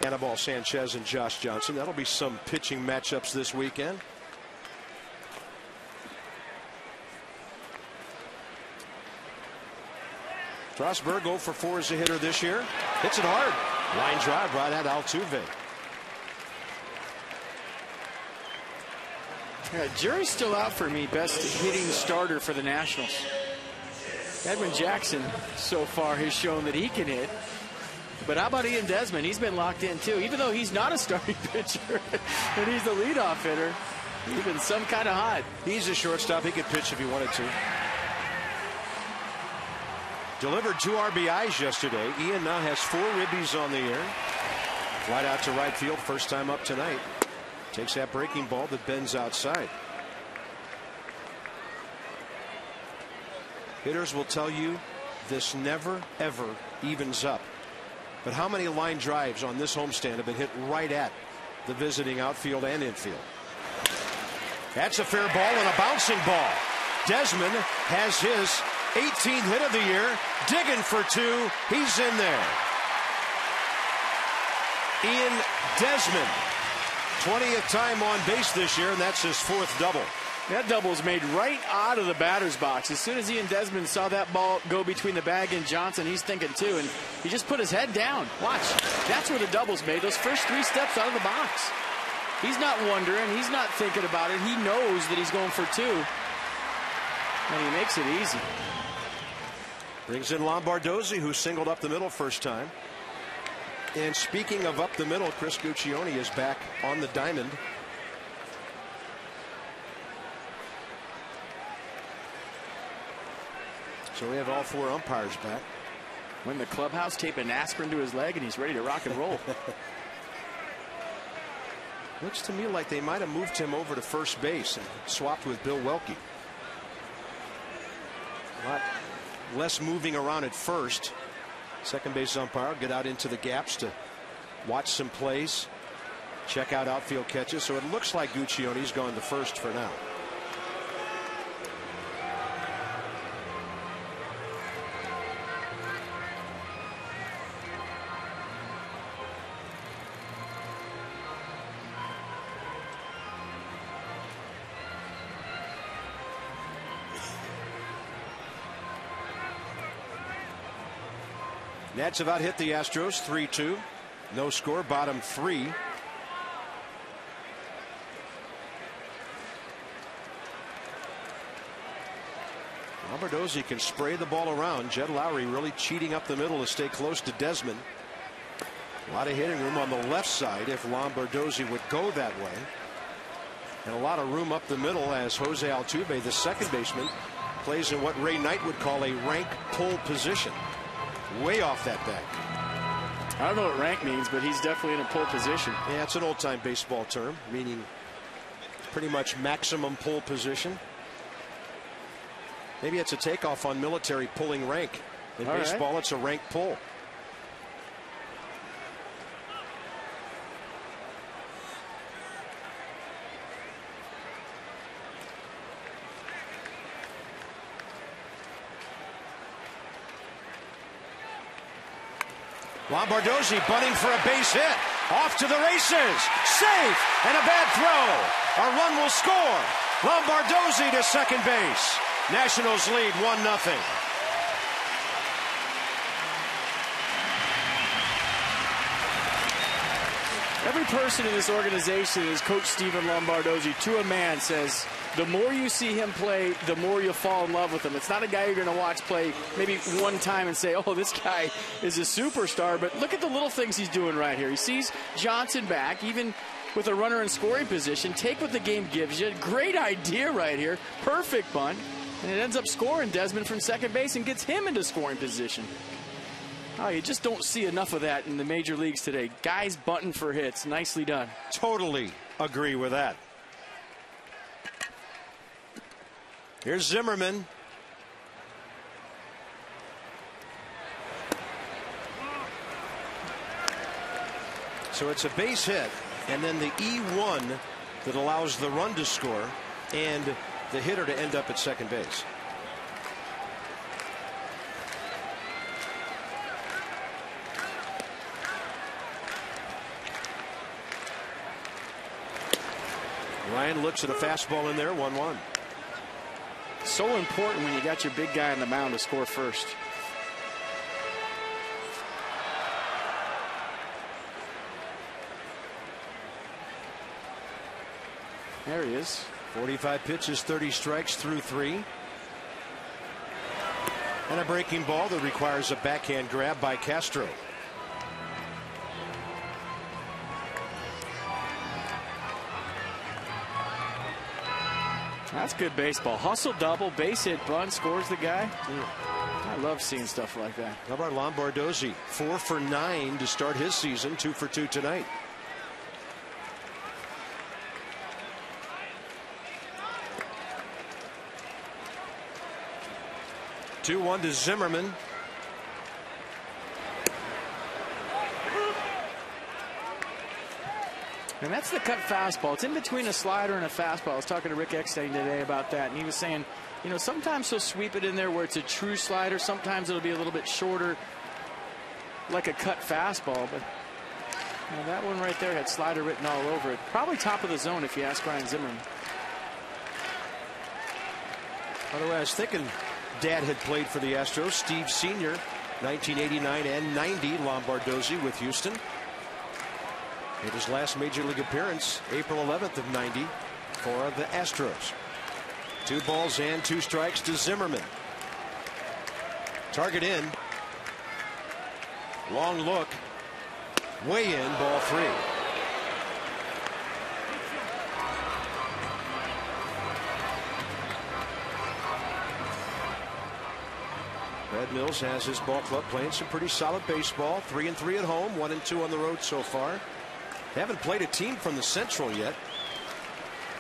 Anibal Sanchez and Josh Johnson. That'll be some pitching matchups this weekend. Strasburg 0 for 4 as a hitter this year. Hits it hard. Line drive right at Altuve. Yeah, jury's still out for me. Best hitting starter for the Nationals. Edwin Jackson so far has shown that he can hit. But how about Ian Desmond? He's been locked in too. Even though he's not a starting pitcher and he's the leadoff hitter, he's been some kind of hot. He's a shortstop. He could pitch if he wanted to. Delivered 2 RBIs yesterday. Ian now has 4 ribbies on the year. Flight out to right field, first time up tonight. Takes that breaking ball that bends outside. Hitters will tell you this never, ever evens up. But how many line drives on this homestand have been hit right at the visiting outfield and infield? That's a fair ball and a bouncing ball. Desmond has his 18th hit of the year. Digging for 2. He's in there. Ian Desmond, 20th time on base this year, and that's his 4th double. That double was made right out of the batter's box. As soon as Ian Desmond saw that ball go between the bag and Johnson, he's thinking too, and he just put his head down. Watch. That's where the double's made. Those first 3 steps out of the box. He's not wondering. He's not thinking about it. He knows that he's going for 2. And he makes it easy. Brings in Lombardozzi, who singled up the middle first time. And speaking of up the middle, Chris Guccione is back on the diamond. So we have all 4 umpires back. When the clubhouse, tape an aspirin to his leg, and he's ready to rock and roll. Looks to me like they might have moved him over to first base and swapped with Bill Welke. A lot less moving around at first. Second base umpire get out into the gaps to watch some plays, check out outfield catches. So it looks like Guccione's going to first for now. Nats have out hit the Astros 3-2. No score, bottom 3. Lombardozzi can spray the ball around. Jed Lowry really cheating up the middle to stay close to Desmond. A lot of hitting room on the left side if Lombardozzi would go that way. And a lot of room up the middle as Jose Altuve, the second baseman, plays in what Ray Knight would call a rank pull position. Way off that back. I don't know what rank means, but he's definitely in a pull position. Yeah, it's an old-time baseball term, meaning pretty much maximum pull position. Maybe it's a takeoff on military pulling rank. In baseball, it's a rank pull. Lombardozzi bunting for a base hit. Off to the races. Safe. And a bad throw. A run will score. Lombardozzi to second base. Nationals lead 1-0. Every person in this organization, as Coach Steven Lombardozzi, to a man, says the more you see him play, the more you'll fall in love with him. It's not a guy you're going to watch play maybe one time and say, oh, this guy is a superstar. But look at the little things he's doing right here. He sees Johnson back, even with a runner in scoring position. Take what the game gives you. Great idea right here. Perfect bunt. And it ends up scoring Desmond from second base and gets him into scoring position. Oh, you just don't see enough of that in the major leagues today. Guys bunting for hits. Nicely done. Totally agree with that. Here's Zimmerman. So it's a base hit, and then the E1 that allows the run to score and the hitter to end up at second base. Ryan looks at a fastball in there, 1-1. So important when you got your big guy on the mound to score first. There he is. 45 pitches, 30 strikes through 3. And a breaking ball that requires a backhand grab by Castro. That's good baseball. Hustle double, base hit, bunt, scores the guy. I love seeing stuff like that. How about Lombardozzi? 4 for 9 to start his season, 2 for 2 tonight. Two-one to Zimmerman. And that's the cut fastball. It's in between a slider and a fastball. I was talking to Rick Eckstein today about that, and he was saying, you know, sometimes he'll sweep it in there where it's a true slider. Sometimes it'll be a little bit shorter, like a cut fastball. But you know, that one right there had slider written all over it. Probably top of the zone if you ask Ryan Zimmerman. By the way, I was thinking Dad had played for the Astros. Steve Sr., 1989 and 90, Lombardozzi with Houston. Made his last major league appearance April 11th of 90 for the Astros. 2 balls and 2 strikes to Zimmerman. Target in. Long look. Way in, ball 3. Brad Mills has his ball club playing some pretty solid baseball. 3-3 at home, 1-2 on the road so far. They haven't played a team from the Central yet.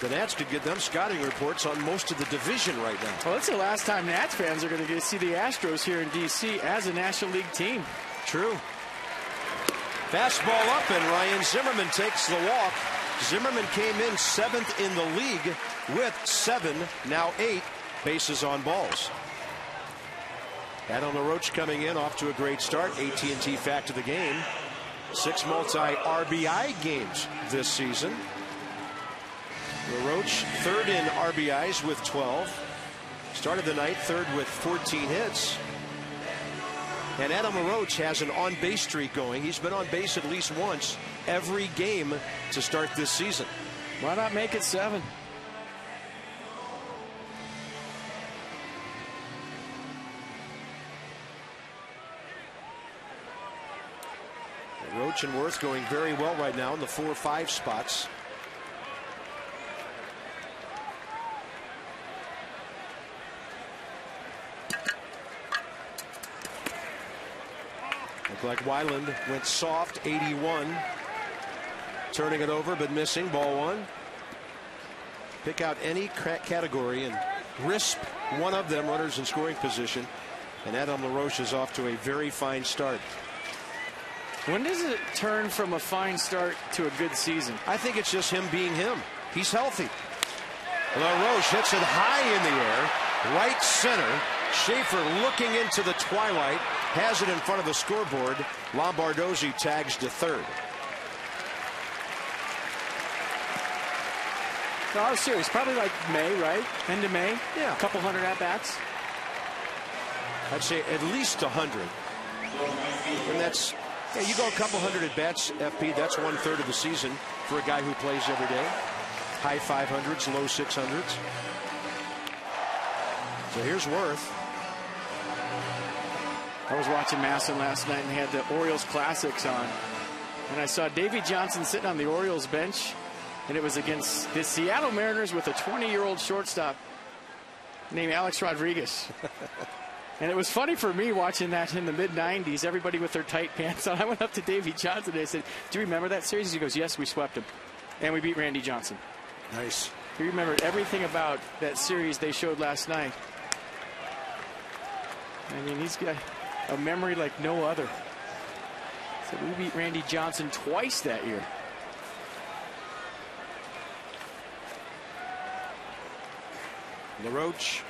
The Nats could get them scouting reports on most of the division right now. Well, it's the last time Nats fans are going to get to see the Astros here in D.C. as a National League team. True. Fastball up, and Ryan Zimmerman takes the walk. Zimmerman came in 7th in the league with 7, now 8 bases on balls. Adam LaRoche coming in off to a great start. AT&T fact of the game. 6 multi-RBI games this season. LaRoche 3rd in RBIs with 12. Started the night 3rd with 14 hits. And Adam LaRoche has an on-base streak going. He's been on base at least once every game to start this season. Why not make it 7? Roach and Worth going very well right now in the 4-5 spots. Looked like Weiland went soft, 81. Turning it over, but missing, ball 1. Pick out any category and risk one of them, runners in scoring position. And Adam LaRoche is off to a very fine start. When does it turn from a fine start to a good season? I think it's just him being him. He's healthy. LaRoche hits it high in the air, right center. Schaefer looking into the twilight, has it in front of the scoreboard. Lombardozzi tags to 3rd. No, I was serious. Probably like May, right? End of May? Yeah. A couple hundred at-bats? I'd say at least 100. And that's, yeah, you go a couple hundred at-bats, FP, that's 1/3 of the season for a guy who plays every day. High 500s, low 600s. So here's Worth. I was watching Masson last night and they had the Orioles Classics on. And I saw Davey Johnson sitting on the Orioles bench. And it was against the Seattle Mariners with a 20-year-old shortstop named Alex Rodriguez. And it was funny for me watching that in the mid-90s, everybody with their tight pants on. I went up to Davey Johnson and I said, do you remember that series? He goes, yes, we swept him. And we beat Randy Johnson. Nice. He remembered everything about that series they showed last night. I mean, he's got a memory like no other. So we beat Randy Johnson twice that year. LaRoche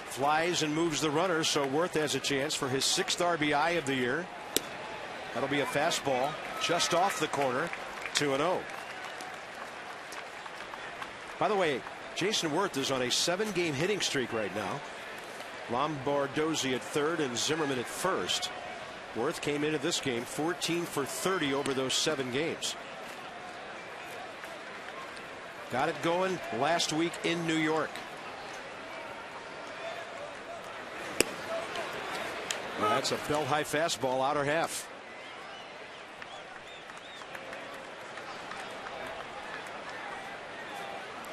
flies and moves the runner, so Worth has a chance for his 6th RBI of the year. That'll be a fastball just off the corner, 2-0. By the way, Jason Worth is on a 7-game hitting streak right now. Lombardozzi at 3rd and Zimmerman at 1st. Worth came into this game 14 for 30 over those 7 games. Got it going last week in New York. Well, that's a belt high fastball, outer half.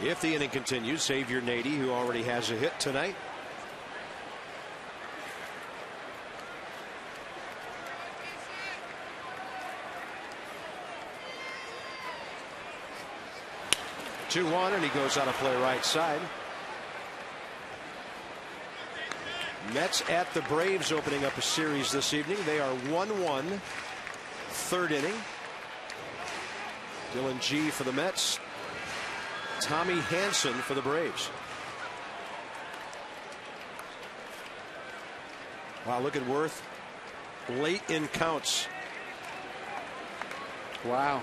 If the inning continues, Xavier Nady, who already has a hit tonight. Two-one, and he goes out of play right side. Mets at the Braves opening up a series this evening. They are 1-1, 3rd inning. Dylan G for the Mets. Tommy Hanson for the Braves. Wow, look at Worth late in counts. Wow.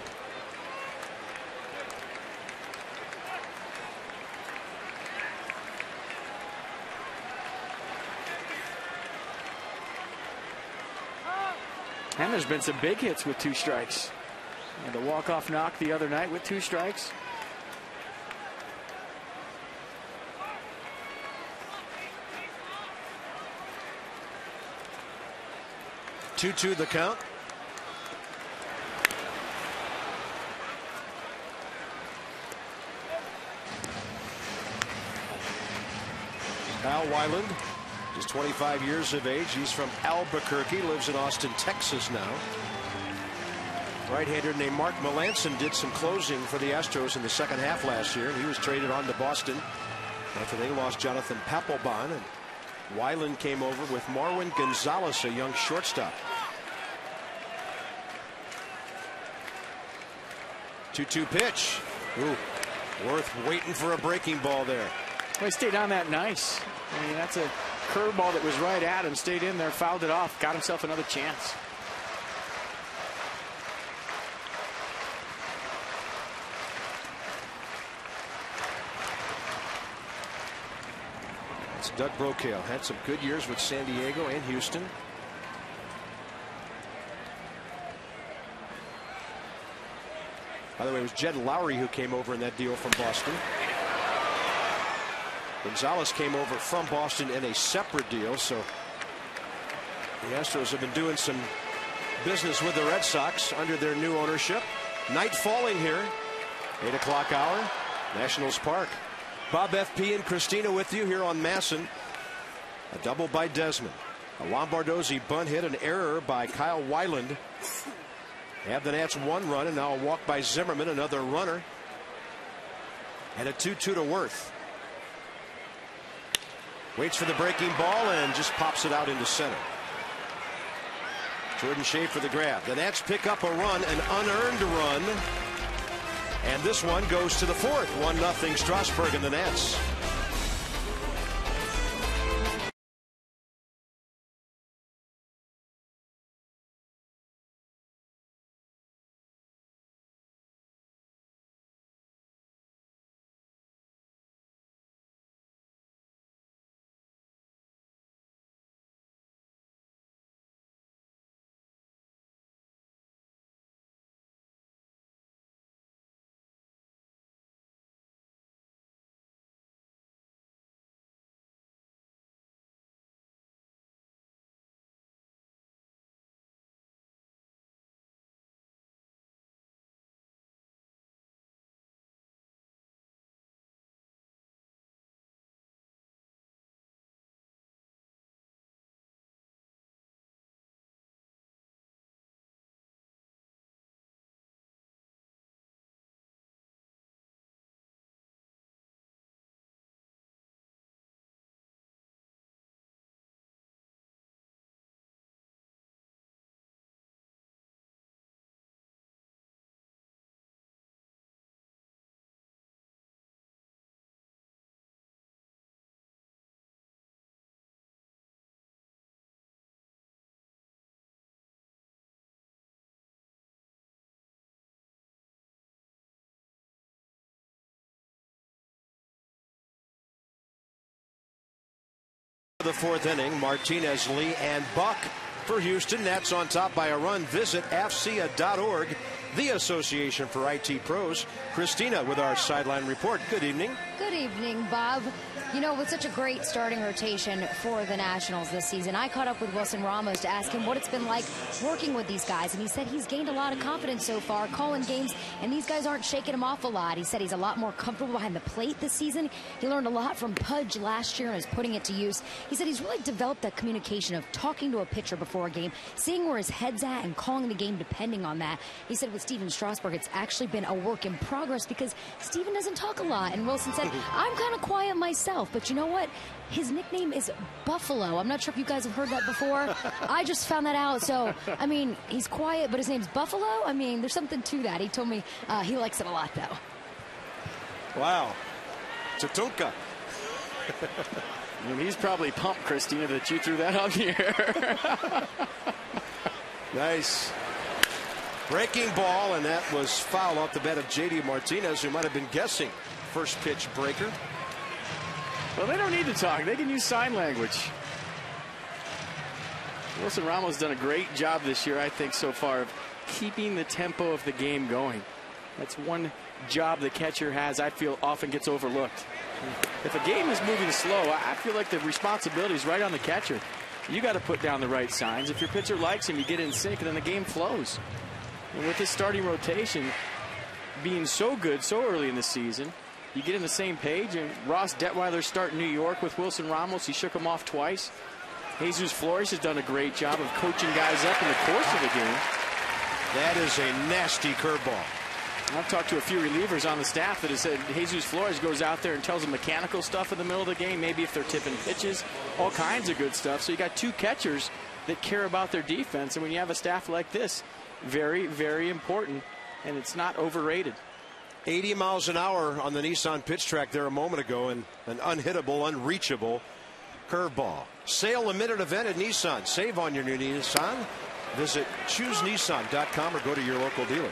And there's been some big hits with 2 strikes. And the walk-off knock the other night with 2 strikes. Two the count. Al Weiland is 25 years of age. He's from Albuquerque, lives in Austin, Texas now. Right-hander named Mark Melanson did some closing for the Astros in the second half last year, and he was traded on to Boston after they lost Jonathan Papelbon, and Weiland came over with Marwin Gonzalez, a young shortstop. 2-2 pitch. Ooh, Worth waiting for a breaking ball there. Well, he stayed on that nice. I mean, that's a curveball that was right at him. Stayed in there, fouled it off, got himself another chance. It's Doug Brocail. Had some good years with San Diego and Houston. By the way, it was Jed Lowry who came over in that deal from Boston. Gonzalez came over from Boston in a separate deal, so the Astros have been doing some business with the Red Sox under their new ownership. Night falling here, 8 o'clock hour, Nationals Park. Bob FP and Christina with you here on Masson. A double by Desmond. A Lombardozzi bunt hit, an error by Kyle Weiland. Have the Nats 1 run, and now a walk by Zimmerman, another runner. And a 2-2 to Worth. Waits for the breaking ball and just pops it out into center. Jordan Shea for the grab. The Nats pick up a run, an unearned run. And this one goes to the fourth. 1-0 Strasburg and the Nats. The fourth inning, Martinez, Lee, and Buck for Houston. Nats on top by a run. Visit AFCEA.org, the Association for IT Pros. Christina with our sideline report. Good evening. Good evening, Bob. You know, with such a great starting rotation for the Nationals this season, I caught up with Wilson Ramos to ask him what it's been like working with these guys. And he said he's gained a lot of confidence so far, calling games, and these guys aren't shaking him off a lot. He said he's a lot more comfortable behind the plate this season. He learned a lot from Pudge last year and is putting it to use. He said he's really developed that communication of talking to a pitcher before a game, seeing where his head's at, and calling the game depending on that. He said with Steven Strasburg, it's actually been a work in progress because Steven doesn't talk a lot. And Wilson said, I'm kind of quiet myself, but you know what? His nickname is Buffalo. I'm not sure if you guys have heard that before. I just found that out. So, I mean, he's quiet, but his name's Buffalo. I mean, there's something to that. He told me he likes it a lot, though. Wow. Tatunka. I mean, he's probably pumped, Christina, that you threw that on the air. Nice. Breaking ball, and that was foul off the bat of J.D. Martinez, who might have been guessing first pitch breaker. Well, they don't need to talk. They can use sign language. Wilson Ramos done a great job this year, I think, so far, of keeping the tempo of the game going. That's one job the catcher has, I feel, often gets overlooked. If a game is moving slow, I feel like the responsibility is right on the catcher. You got to put down the right signs. If your pitcher likes him, you get in sync, and then the game flows. And with this starting rotation being so good so early in the season, you get in the same page. And Ross Detweiler starting New York with Wilson Ramos. He shook him off twice. Jesus Flores has done a great job of coaching guys up in the course of the game. That is a nasty curveball. I've talked to a few relievers on the staff that have said Jesus Flores goes out there and tells them mechanical stuff in the middle of the game, maybe if they're tipping pitches, all kinds of good stuff. So you got two catchers that care about their defense, and when you have a staff like this, very, very important, and it's not overrated. 80 miles an hour on the Nissan pitch track there a moment ago, and an unhittable, unreachable curveball. Sale limited event at Nissan. Save on your new Nissan. Visit choosenissan.com or go to your local dealer.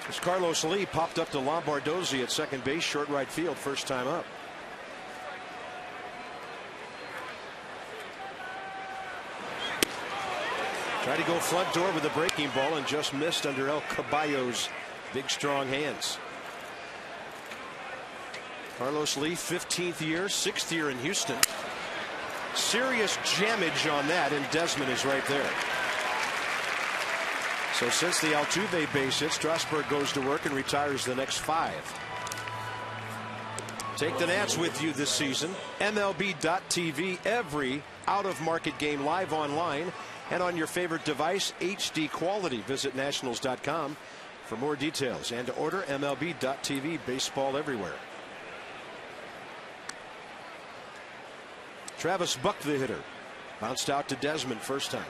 As Carlos Lee popped up to Lombardozzi at second base, short right field, first time up. Tried to go front door with a breaking ball and just missed under El Caballo's big strong hands. Carlos Lee, 15th year, 6th year in Houston. Serious jammage on that, and Desmond is right there. So since the Altuve base hit, Strasburg goes to work and retires the next 5. Take the Nats with you this season. MLB.tv, every out-of-market game live online and on your favorite device, HD quality. Visit nationals.com for more details and to order MLB.tv, baseball everywhere. Travis Buck, the hitter, bounced out to Desmond first time.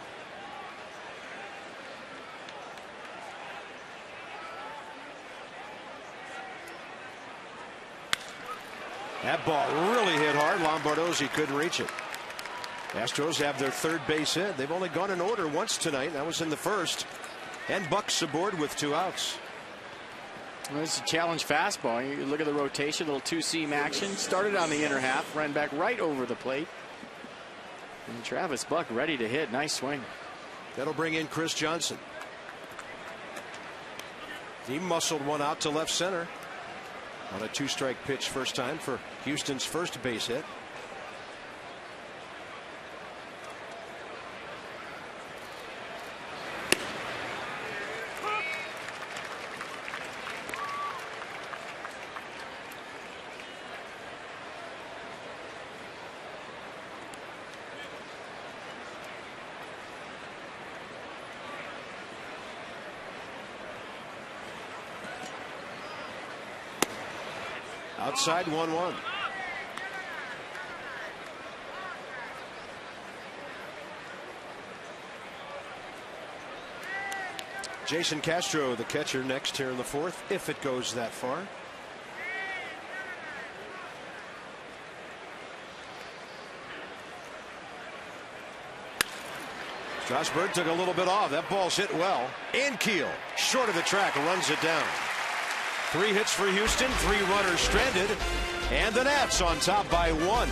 That ball really hit hard. Lombardozzi couldn't reach it. Astros have their third base hit. They've only gone in order once tonight. That was in the first. And Buck's aboard with 2 outs. Well, this is a challenge fastball. You look at the rotation, little two-seam action. Started on the inner half, ran back right over the plate. And Travis Buck ready to hit. Nice swing. That'll bring in Chris Johnson. He muscled one out to left center on a 2-strike pitch first time for Houston's first base hit. Outside 1-1. Jason Castro, the catcher, next here in the 4th, if it goes that far. Strasburg took a little bit off. That ball's hit well. Keel, short of the track, runs it down. 3 hits for Houston, 3 runners stranded, and the Nats on top by 1.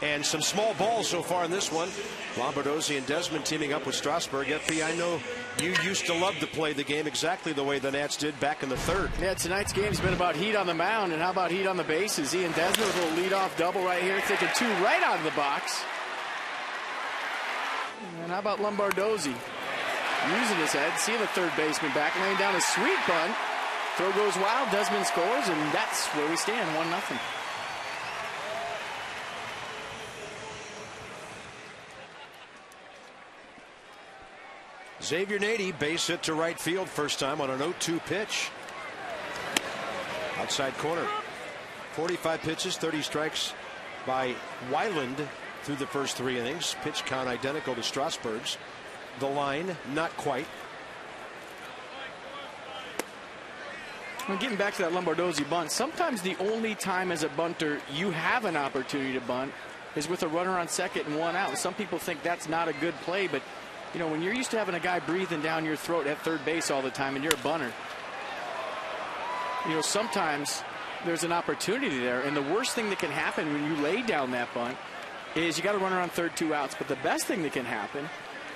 And some small balls so far in this one. Lombardozzi and Desmond teaming up with Strasburg. FP, I know you used to love to play the game exactly the way the Nats did back in the third. Yeah, tonight's game's been about heat on the mound, and how about heat on the bases? He and Desmond with a little leadoff double right here, thinking 2 right out of the box. And how about Lombardozzi using his head, seeing the third baseman back, laying down a sweet bunt. Throw goes wild, Desmond scores, and that's where we stand, 1-0. Xavier Nady, base hit to right field first time on an 0-2 pitch. Outside corner. 45 pitches, 30 strikes by Weiland through the first 3 innings. Pitch count identical to Strasburg's. The line, not quite. Well, getting back to that Lombardozzi bunt, sometimes the only time as a bunter you have an opportunity to bunt is with a runner on second and 1 out. Some people think that's not a good play, but you know, when you're used to having a guy breathing down your throat at third base all the time and you're a bunter, you know, sometimes there's an opportunity there. And the worst thing that can happen when you lay down that bunt is you got to run around third, 2 outs. But the best thing that can happen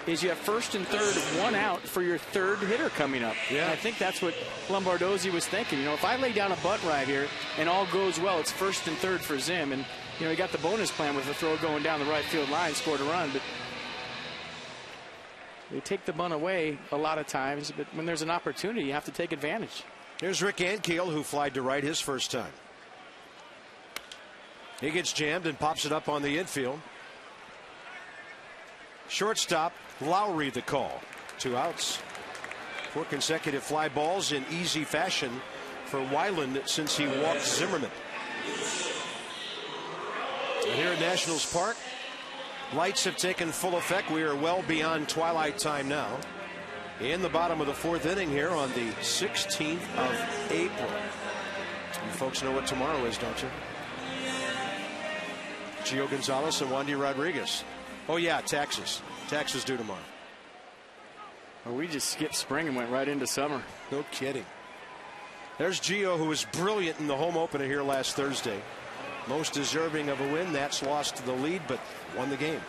is you have first and third, 1 out for your third hitter coming up. Yeah. And I think that's what Lombardozzi was thinking. You know, if I lay down a bunt right here and all goes well, it's first and third for Zim. And, you know, he got the bonus plan with the throw going down the right field line, scored a run. But they take the bunt away a lot of times, but when there's an opportunity, you have to take advantage. Here's Rick Ankiel, who flied to right his first time. He gets jammed and pops it up on the infield. Shortstop, Lowry the call. 2 outs. 4 consecutive fly balls in easy fashion for Weiland since he walked Zimmerman. And here at Nationals Park, lights have taken full effect. We are well beyond twilight time now. In the bottom of the 4th inning here on the 16th of April. You folks know what tomorrow is, don't you? Gio Gonzalez and Wandy Rodriguez. Oh, yeah, taxes. Taxes due tomorrow. Well, we just skipped spring and went right into summer. No kidding. There's Gio, who was brilliant in the home opener here last Thursday. Most deserving of a win. Nats lost the lead, but won the game.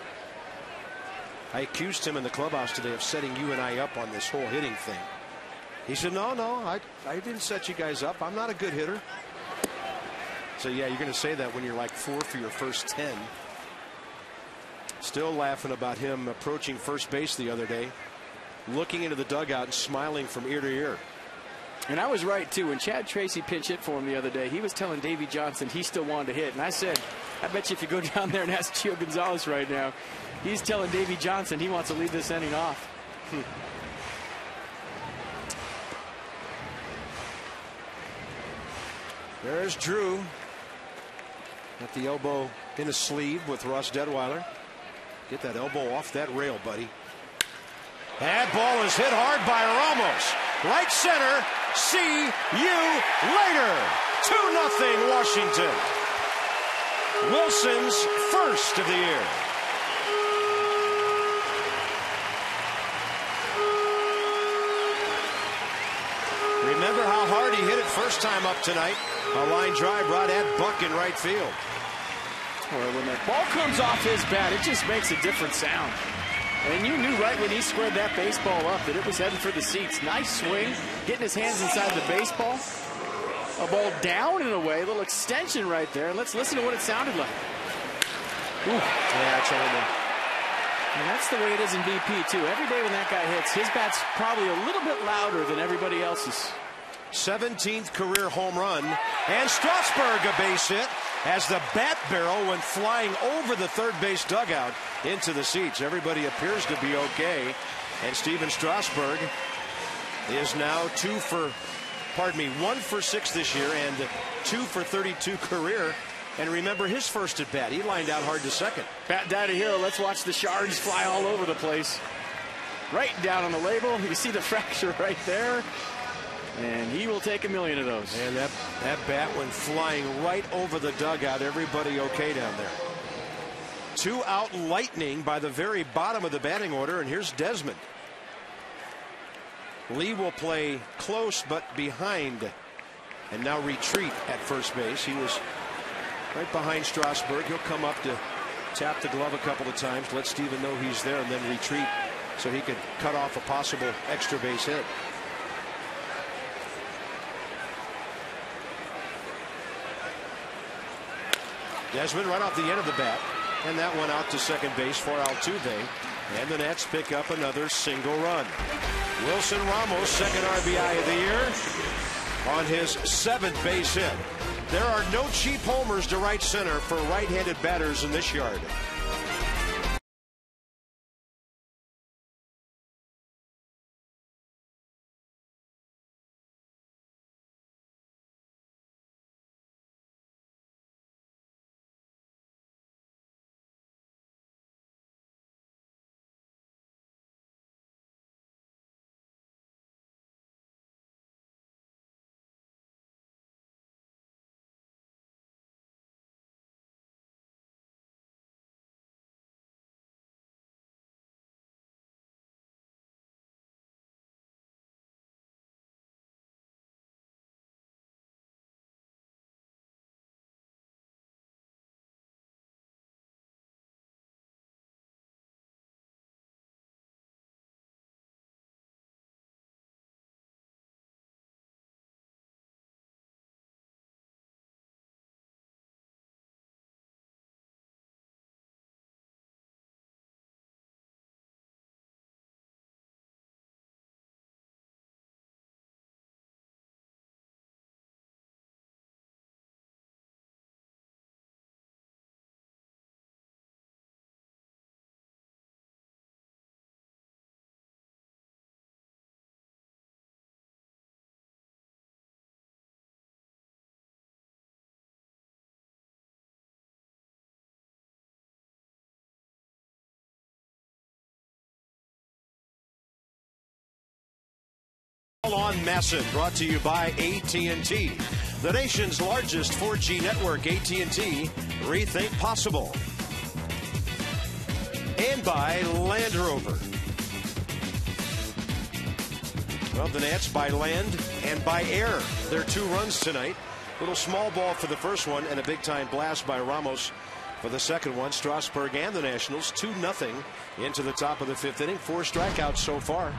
I accused him in the clubhouse today of setting you and I up on this whole hitting thing. He said, no, I didn't set you guys up. I'm not a good hitter. So, yeah, you're going to say that when you're like 4 for your first 10. Still laughing about him approaching first base the other day, looking into the dugout and smiling from ear to ear. And I was right, too. When Chad Tracy pinch hit for him the other day, he was telling Davey Johnson he still wanted to hit. And I said, I bet you if you go down there and ask Gio Gonzalez right now, he's telling Davey Johnson he wants to lead this inning off. There's Drew at the elbow in a sleeve with Ross Detweiler. Get that elbow off that rail, buddy. That ball is hit hard by Ramos. Right center. See you later. 2-0 Washington. Wilson's first of the year. Remember how hard he hit it first time up tonight. A line drive right at Buck in right field. Well, when that ball comes off his bat, it just makes a different sound. And you knew right when he squared that baseball up that it was heading for the seats. Nice swing, getting his hands inside the baseball. A ball down and away, a little extension right there. Let's listen to what it sounded like. Ooh. Yeah, that's horrible. And that's the way it is in BP, too. Every day when that guy hits, his bat's probably a little bit louder than everybody else's. 17th career home run. And Strasburg a base hit as the bat barrel went flying over the third base dugout into the seats. Everybody appears to be okay. And Steven Strasburg is now 1 for 6 this year and 2 for 32 career. And remember his first at bat. He lined out hard to second. Bat died a hero. Let's watch the shards fly all over the place. Right down on the label. You see the fracture right there. And he will take 1 million of those. And that bat went flying right over the dugout. Everybody okay down there. 2 out lightning by the very bottom of the batting order. And here's Desmond. Lee will play close but behind. And now retreat at first base. He was right behind Strasburg. He'll come up to tap the glove a couple of times, let Steven know he's there, and then retreat so he could cut off a possible extra base hit. Desmond right off the end of the bat, and that one out to second base for Altuve, and the Nats pick up another single run. Wilson Ramos, second RBI of the year on his 7th base hit. There are no cheap homers to right center for right-handed batters in this yard. On Masson, brought to you by AT&T, the nation's largest 4G network. AT&T, rethink possible. And by Land Rover. Well, the Nats by land and by air. Their 2 runs tonight. Little small ball for the first one and a big time blast by Ramos for the second one. Strasburg and the Nationals 2-0 into the top of the 5th inning. 4 strikeouts so far.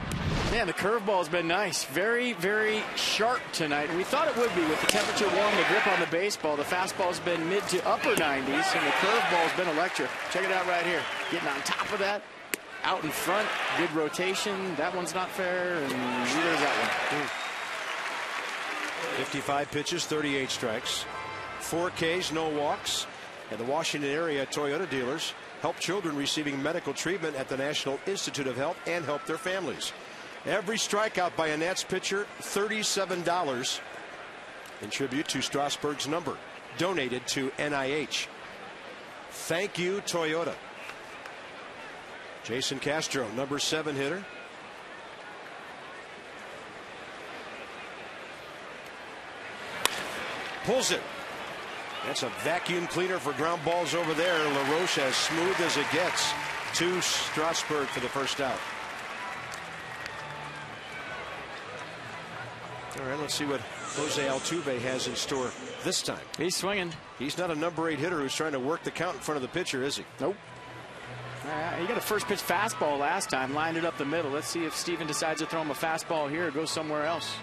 Man, the curveball has been nice. Very, very sharp tonight. And we thought it would be with the temperature warm, the grip on the baseball. The fastball's been mid to upper 90s, and the curveball's been electric. Check it out right here. Getting on top of that. Out in front. Good rotation. That one's not fair, and neither is that one. 55 pitches, 38 strikes. 4 Ks, no walks. And the Washington area Toyota dealers help children receiving medical treatment at the National Institute of Health and help their families. Every strikeout by a Nats pitcher, $37 in tribute to Strasburg's number, donated to NIH. Thank you, Toyota. Jason Castro, number 7 hitter. Pulls it. That's a vacuum cleaner for ground balls over there. LaRoche as smooth as it gets to Strasburg for the first out. All right, let's see what Jose Altuve has in store this time. He's swinging. He's not a number 8 hitter who's trying to work the count in front of the pitcher, is he? Nope. He got a first pitch fastball last time, lined it up the middle. Let's see if Steven decides to throw him a fastball here or go somewhere else.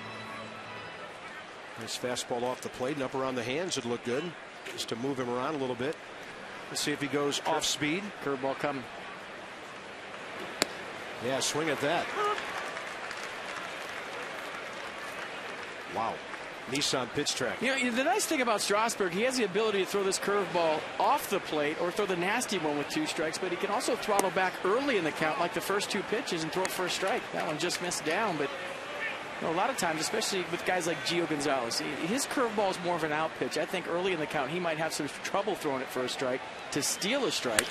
Nice fastball off the plate and up around the hands would look good, just to move him around a little bit. Let's see if he goes off speed. Curveball coming. Yeah, swing at that. Wow. Nissan pitch track. You know, the nice thing about Strasburg, he has the ability to throw this curveball off the plate or throw the nasty one with 2 strikes, but he can also throttle back early in the count like the first 2 pitches and throw it for a strike. That one just missed down, but you know, a lot of times, especially with guys like Gio Gonzalez, his curveball is more of an out pitch. I think early in the count he might have some trouble throwing it for a strike to steal a strike.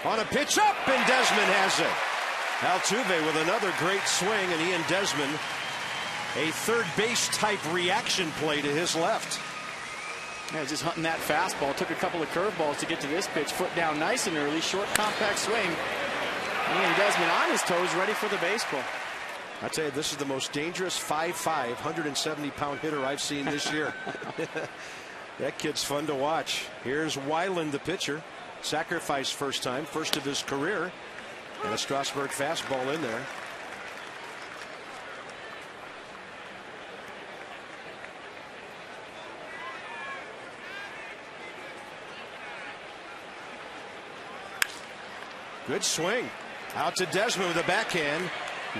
On a pitch up, and Desmond has it. Altuve with another great swing, and Ian Desmond, a third base type reaction play to his left. Yeah, just hunting that fastball. Took a couple of curveballs to get to this pitch. Foot down nice and early. Short, compact swing. Ian Desmond on his toes, ready for the baseball. I tell you, this is the most dangerous 5'5", 170-pound hitter I've seen this year. That kid's fun to watch. Here's Weiland, the pitcher. Sacrifice first time, first of his career. And a Strasburg fastball in there. Good swing. Out to Desmond with a backhand.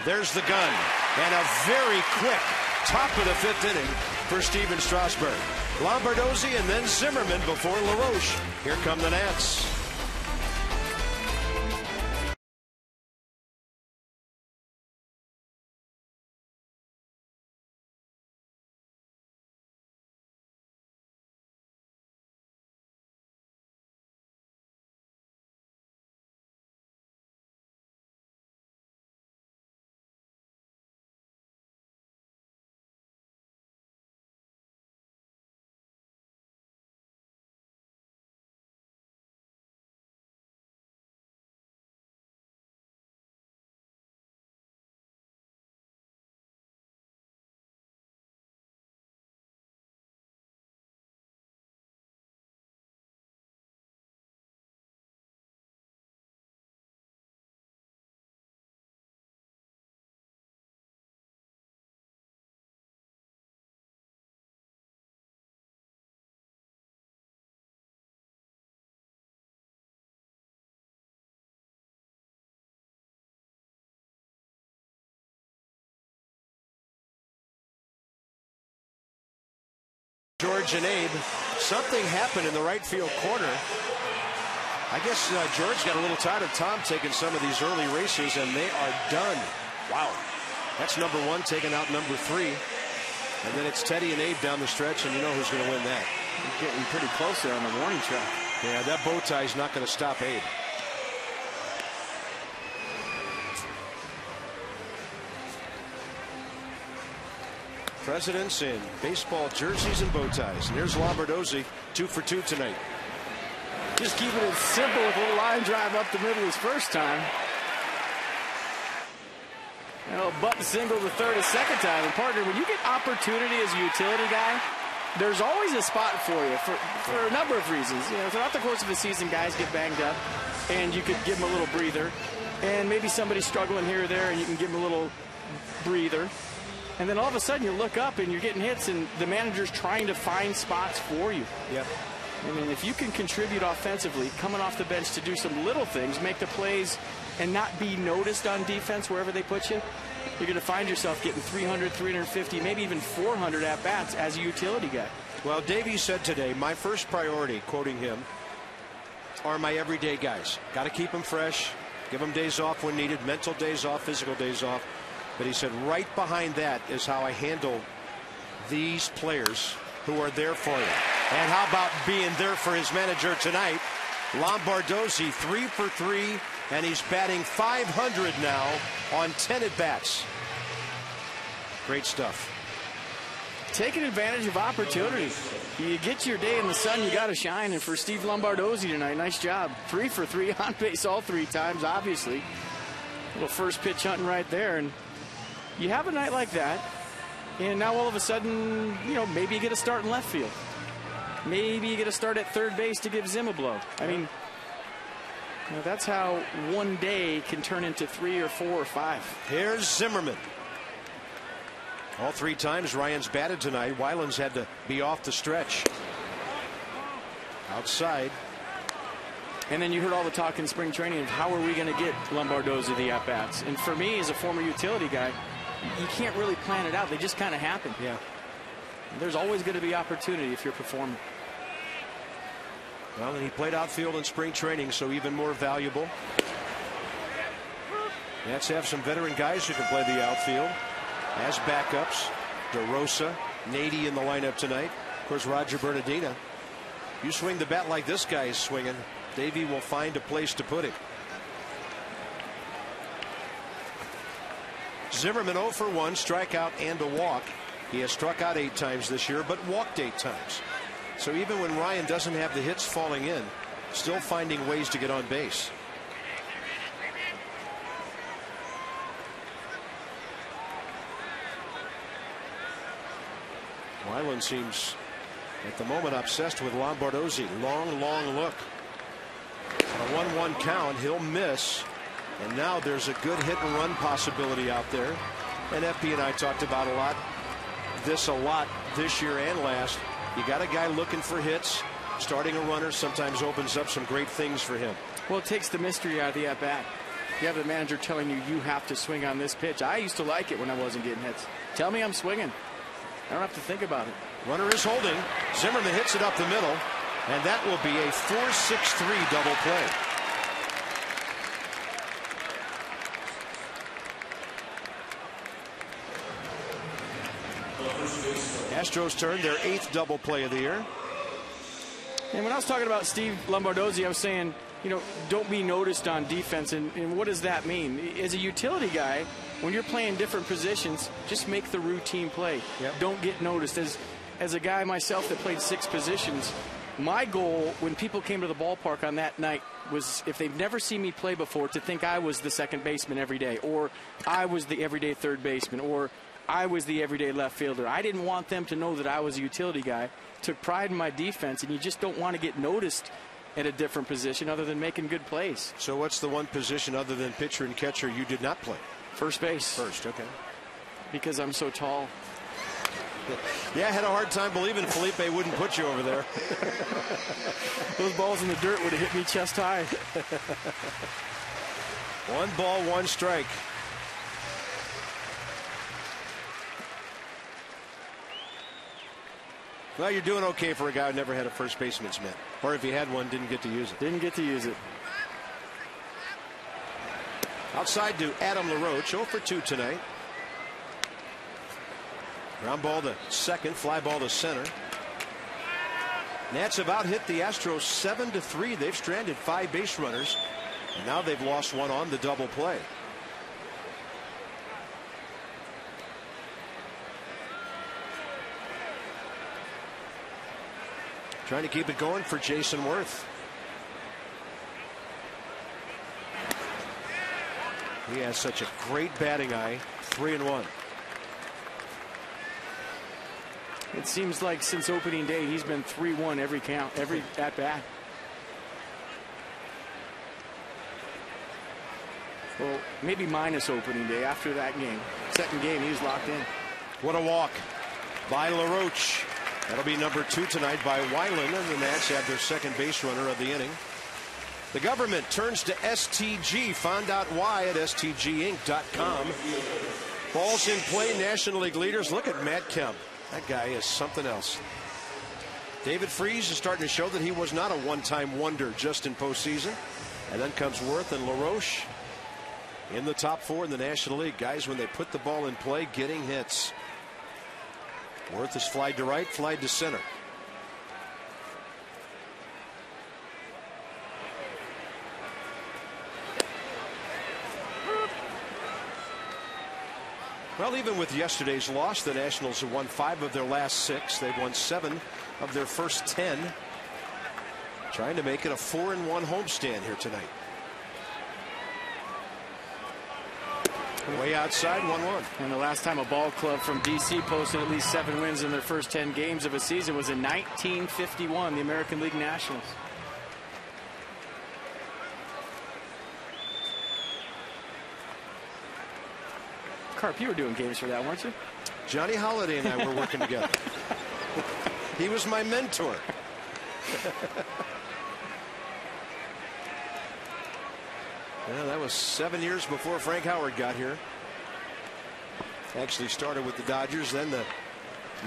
There's the gun. And a very quick top of the 5th inning for Steven Strasburg. Lombardozzi and then Zimmerman before LaRoche. Here come the Nats. George and Abe, something happened in the right field corner. I guess George got a little tired of Tom taking some of these early races, and they are done. Wow. That's number 1 taking out number 3. And then it's Teddy and Abe down the stretch, and you know who's going to win that. He's getting pretty close there on the warning track. Yeah, that bow tie is not going to stop Abe. Presidents in baseball jerseys and bow ties. And here's Lombardozzi, 2 for 2 tonight. Just keeping it simple with a little line drive up the middle his first time. And a button single the third, his second time. And partner, when you get opportunity as a utility guy, there's always a spot for you for a number of reasons. You know, throughout the course of the season, guys get banged up, and you could give them a little breather. And maybe somebody's struggling here or there, and you can give them a little breather. And then all of a sudden you look up and you're getting hits, and the manager's trying to find spots for you. Yep. I mean, if you can contribute offensively, coming off the bench to do some little things, make the plays, and not be noticed on defense wherever they put you, you're going to find yourself getting 300, 350, maybe even 400 at-bats as a utility guy. Well, Davey said today, my first priority, quoting him, are my everyday guys. Got to keep them fresh, give them days off when needed, mental days off, physical days off. But he said right behind that is how I handle these players who are there for you. And how about being there for his manager tonight? Lombardozzi 3 for 3, and he's batting .500 now on 10 at-bats. Great stuff. Taking advantage of opportunity. You get your day in the sun, you got to shine. And for Steve Lombardozzi tonight, nice job. 3 for 3 on base all 3 times, obviously. Little first pitch hunting right there. And you have a night like that, and now all of a sudden, you know, maybe you get a start in left field. Maybe you get a start at third base to give Zim a blow. I mean, you know, that's how one day can turn into 3 or 4 or 5. Here's Zimmerman. All 3 times Ryan's batted tonight. Weiland's had to be off the stretch. Outside. And then you heard all the talk in spring training of how are we going to get Lombardozzi the at-bats. And for me, as a former utility guy, you can't really plan it out. They just kind of happen. Yeah. There's always going to be opportunity if you're performing. Well, and he played outfield in spring training, so even more valuable. Nats have some veteran guys who can play the outfield as backups. DeRosa, Nady in the lineup tonight. Of course, Roger Bernardina. You swing the bat like this guy is swinging, Davey will find a place to put it. Zimmerman 0 for 1, strikeout and a walk. He has struck out 8 times this year, but walked 8 times. So even when Ryan doesn't have the hits falling in, still finding ways to get on base. Weiland seems at the moment obsessed with Lombardozzi. Long look. On a 1-1 count, he'll miss. And now there's a good hit and run possibility out there. And FP and I talked about a lot this year and last. You got a guy looking for hits. Starting a runner sometimes opens up some great things for him. Well, it takes the mystery out of the at-bat. You have the manager telling you you have to swing on this pitch. I used to like it when I wasn't getting hits. Tell me I'm swinging. I don't have to think about it. Runner is holding. Zimmerman hits it up the middle. And that will be a 4-6-3 double play. Astros turn, their 8th double play of the year. And when I was talking about Steve Lombardozzi, I was saying, you know, don't be noticed on defense. And what does that mean? As a utility guy, when you're playing different positions, just make the routine play. Yep. Don't get noticed. As a guy myself that played 6 positions, my goal when people came to the ballpark on that night was, if they've never seen me play before, to think I was the second baseman every day, or I was the everyday third baseman, or I was the everyday left fielder. I didn't want them to know that I was a utility guy. Took pride in my defense, and you just don't want to get noticed at a different position other than making good plays. So what's the one position other than pitcher and catcher you did not play? First base. First, okay. Because I'm so tall. Yeah, I had a hard time believing Felipe wouldn't put you over there. Those balls in the dirt would have hit me chest high. 1 ball, 1 strike. Well, you're doing okay for a guy who never had a first baseman's mitt. Or if he had one, didn't get to use it. Didn't get to use it. Outside to Adam LaRoche, 0 for 2 tonight. Ground ball to second, fly ball to center. Nats have out hit the Astros 7-3. They've stranded 5 base runners. And now they've lost 1 on the double play. Trying to keep it going for Jason Worth. He has such a great batting eye. 3-1. It seems like since opening day he's been 3-1 every count, every at bat. Well, maybe minus opening day. After that game, second game, he was locked in. What a walk by LaRoche. That'll be number 2 tonight by Weiland, and the Nats have their second base runner of the inning. The government turns to STG. Find out why at stginc.com. Balls in play, National League leaders. Look at Matt Kemp. That guy is something else. David Freese is starting to show that he was not a one-time wonder just in postseason. And then comes Worth and LaRoche in the top 4 in the National League. Guys, when they put the ball in play, getting hits. Worth is flied to right, flied to center. Well, even with yesterday's loss, the Nationals have won 5 of their last 6. They've won 7 of their first 10. Trying to make it a 4-1 homestand here tonight. Way outside, 1-1. And the last time a ball club from D.C. posted at least 7 wins in their first 10 games of a season was in 1951, the American League Nationals. Carp, you were doing games for that, weren't you? Johnny Holiday and I were working together. He was my mentor. Yeah, that was 7 years before Frank Howard got here. Actually started with the Dodgers, then the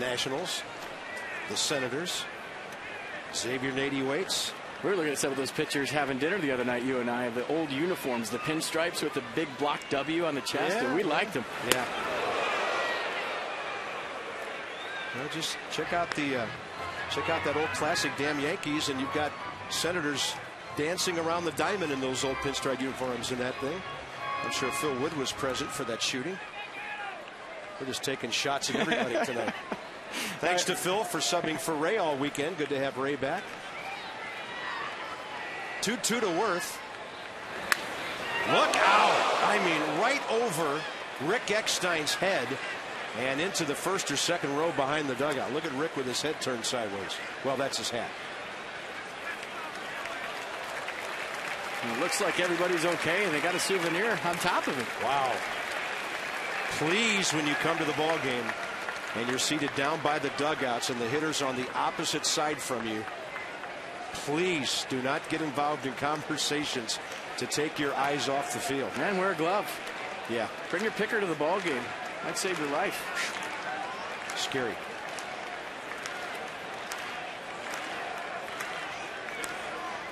Nationals, the Senators. Xavier Nady waits. We were looking at some of those pictures having dinner the other night, you and I, of the old uniforms, the pinstripes with the big block W on the chest, and we liked them. Yeah. Well, just check out that old classic damn Yankees, and you've got Senators dancing around the diamond in those old pinstripe uniforms in that thing. I'm sure Phil Wood was present for that shooting. We're just taking shots at everybody tonight. Thanks to Phil for subbing for Ray all weekend. Good to have Ray back. 2-2 to Worth. Look out. I mean, right over Rick Eckstein's head and into the first or second row behind the dugout. Look at Rick with his head turned sideways. Well, that's his hat. It looks like everybody's okay, and they got a souvenir on top of it. Wow. Please, when you come to the ball game and you're seated down by the dugouts and the hitter's on the opposite side from you, please do not get involved in conversations to take your eyes off the field. And wear a glove. Yeah. Bring your picker to the ball game. Might save your life. Scary.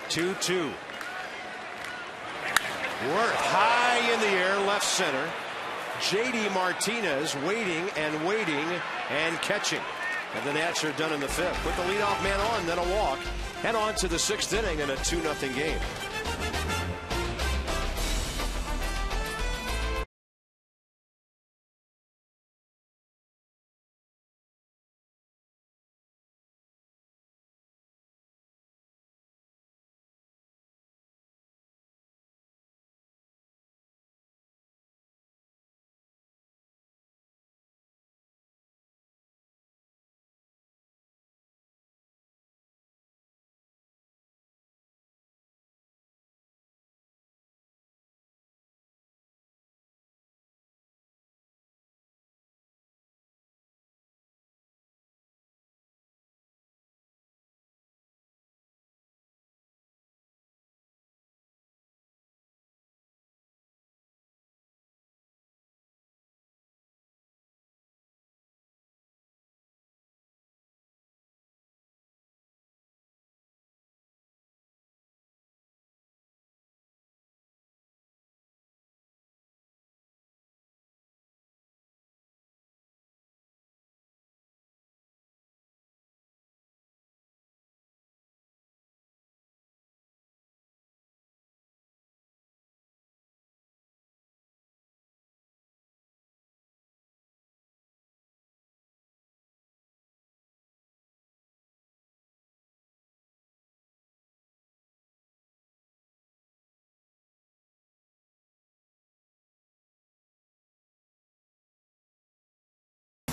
Two-two. Work high in the air, left center. J.D. Martinez waiting and waiting and catching. And the Nats are done in the fifth. Put the leadoff man on, then a walk. Head on to the sixth inning in a 2-0 game.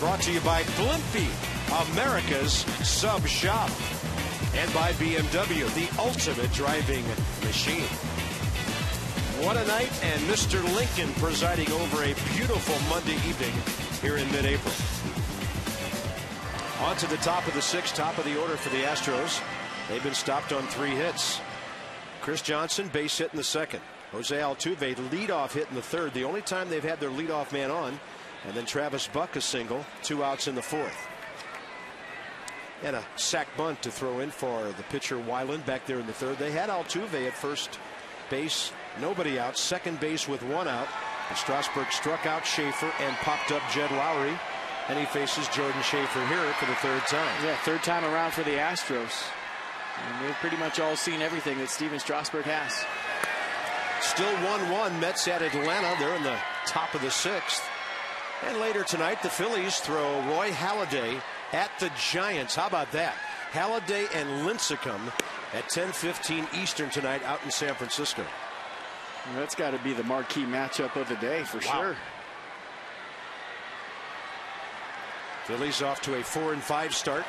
Brought to you by Blimpie, America's sub shop, and by BMW, the ultimate driving machine. What a night, and Mr. Lincoln presiding over a beautiful Monday evening here in mid-April. On to the top of the sixth, top of the order for the Astros. They've been stopped on 3 hits. Chris Johnson, base hit in the second. Jose Altuve, leadoff hit in the third. The only time they've had their leadoff man on. And then Travis Buck a single, 2 outs in the fourth. And a sac bunt to throw in for the pitcher Weiland back there in the third. They had Altuve at first base, nobody out. Second base with 1 out. And Strasburg struck out Schaefer and popped up Jed Lowry. And he faces Jordan Schaefer here for the third time. Yeah, third time around for the Astros. And they've pretty much all seen everything that Steven Strasburg has. Still 1-1 Mets at Atlanta. They're in the top of the sixth. And later tonight, the Phillies throw Roy Halladay at the Giants. How about that? Halladay and Lincecum at 10:15 Eastern tonight out in San Francisco. Well, that's got to be the marquee matchup of the day for sure. Phillies off to a 4-5 start.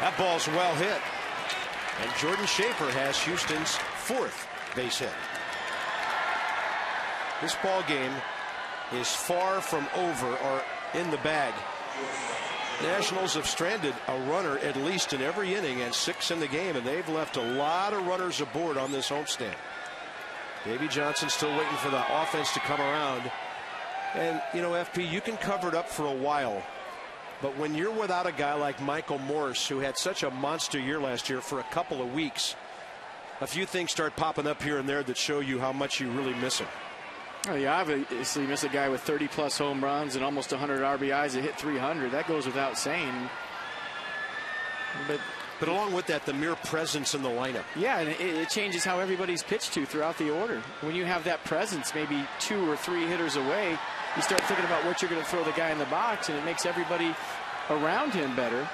That ball's well hit. And Jordan Schaefer has Houston's 4th base hit. This ball game is far from over or in the bag. Nationals have stranded a runner at least in every inning and 6 in the game, and they've left a lot of runners aboard on this homestand. Davey Johnson still waiting for the offense to come around. And, you know, FP, you can cover it up for a while, but when you're without a guy like Michael Morse, who had such a monster year last year, for a couple of weeks, a few things start popping up here and there that show you how much you really miss him. Oh, you obviously miss a guy with 30-plus home runs and almost 100 RBIs that hit 300. That goes without saying. But along with that, the mere presence in the lineup. Yeah, and it changes how everybody's pitched to throughout the order. When you have that presence, maybe 2 or 3 hitters away, you start thinking about what you're going to throw the guy in the box, and it makes everybody around him better.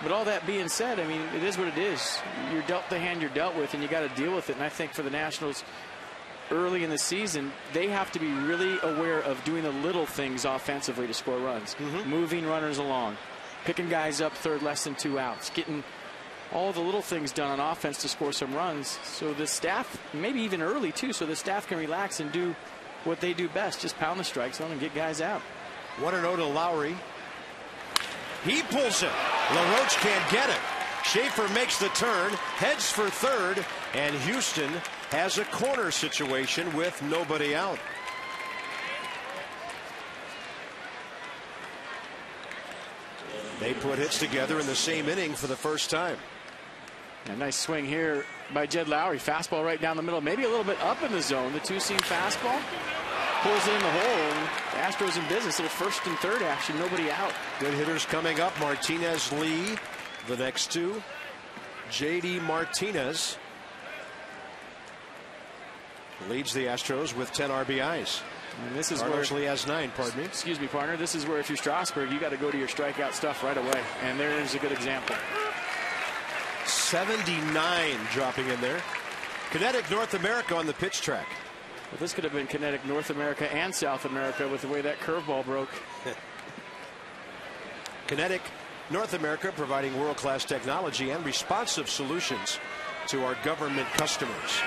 But all that being said, I mean, it is what it is. You're dealt the hand you're dealt with, and you got to deal with it. And I think for the Nationals, early in the season, they have to be really aware of doing the little things offensively to score runs. Moving runners along, picking guys up third, less than 2 outs, getting all the little things done on offense to score some runs. So the staff, maybe even early too, so the staff can relax and do what they do best, just pound the strike zone and get guys out. 1-0 to Lowry. He pulls it. LaRoche can't get it. Schaefer makes the turn, heads for third, and Houston has a corner situation with nobody out. They put hits together in the same inning for the first time. A nice swing here by Jed Lowry. Fastball right down the middle, maybe a little bit up in the zone. The two-seam fastball pulls it in the hole. And the Astros in business. Little first and third action, nobody out. Good hitters coming up. Martinez, Lee, the next two. J.D. Martinez leads the Astros with 10 RBIs. And this is Carlos where Lee has 9, pardon me. Excuse me, partner. This is where if you're Strasburg, you got to go to your strikeout stuff right away. And there's a good example. 79 dropping in there. Kinetic North America on the pitch track. Well, this could have been Kinetic North America and South America with the way that curveball broke. Kinetic North America providing world-class technology and responsive solutions to our government customers.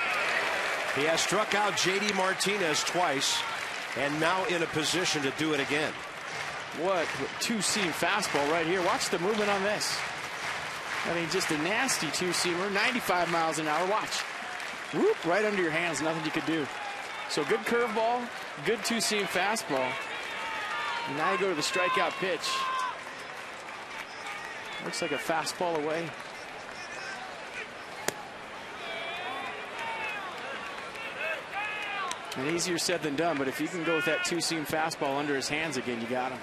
He has struck out J.D. Martinez twice and now in a position to do it again. What two-seam fastball right here. Watch the movement on this. I mean, just a nasty two-seamer, 95 miles an hour. Watch. Whoop, right under your hands, nothing you could do. So good curveball, good two-seam fastball. And now you go to the strikeout pitch. Looks like a fastball away. And easier said than done, but if you can go with that two-seam fastball under his hands again, you got him.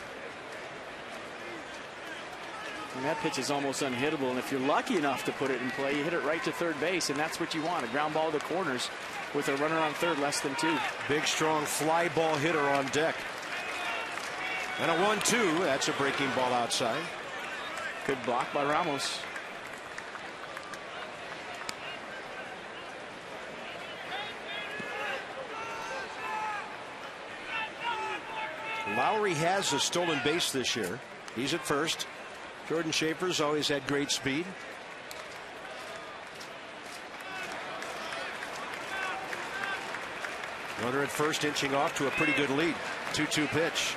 And that pitch is almost unhittable, and if you're lucky enough to put it in play, you hit it right to third base, and that's what you want, a ground ball to the corners with a runner on third, less than 2. Big, strong fly ball hitter on deck. And a 1-2, that's a breaking ball outside. Good block by Ramos. Lowry has a stolen base this year. He's at first. Jordan Schaefer's always had great speed. Runner at first inching off to a pretty good lead. 2-2 pitch.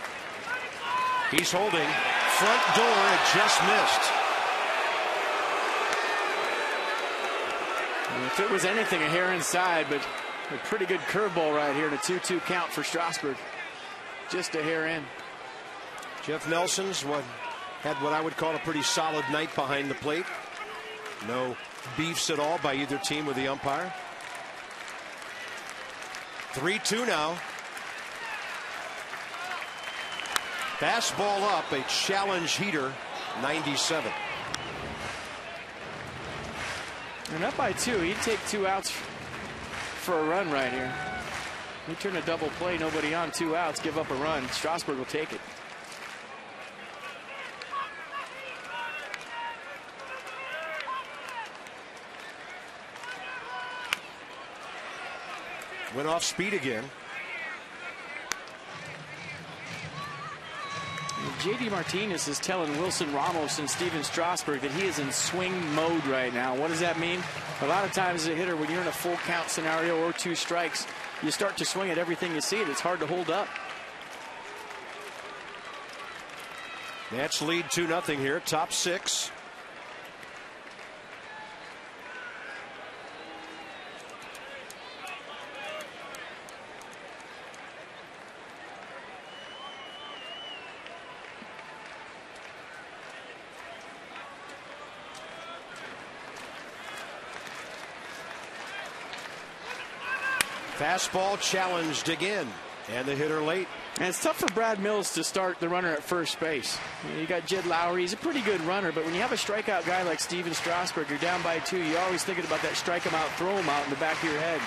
He's holding. Front door, it just missed. And if it was anything, a hair inside, but a pretty good curveball right here in a 2-2 count for Strasburg. Just a hair in. Jeff Nelson's had what I would call a pretty solid night behind the plate. No beefs at all by either team with the umpire. 3-2 now. Fastball up, a challenge heater, 97. And up by 2, he'd take 2 outs for a run right here. He turned a double play, nobody on, 2 outs, give up a run. Strasburg will take it. Went off speed again. J.D. Martinez is telling Wilson Ramos and Steven Strasburg that he is in swing mode right now. What does that mean? A lot of times as a hitter, when you're in a full count scenario or 2 strikes, you start to swing at everything you see, and it's hard to hold up. Nats lead 2-0 here, top 6. Fastball challenged again, and the hitter late. And it's tough for Brad Mills to start the runner at first base. You got Jed Lowry. He's a pretty good runner, but when you have a strikeout guy like Steven Strasburg, you're down by 2. You're always thinking about that strike him out, throw him out in the back of your head.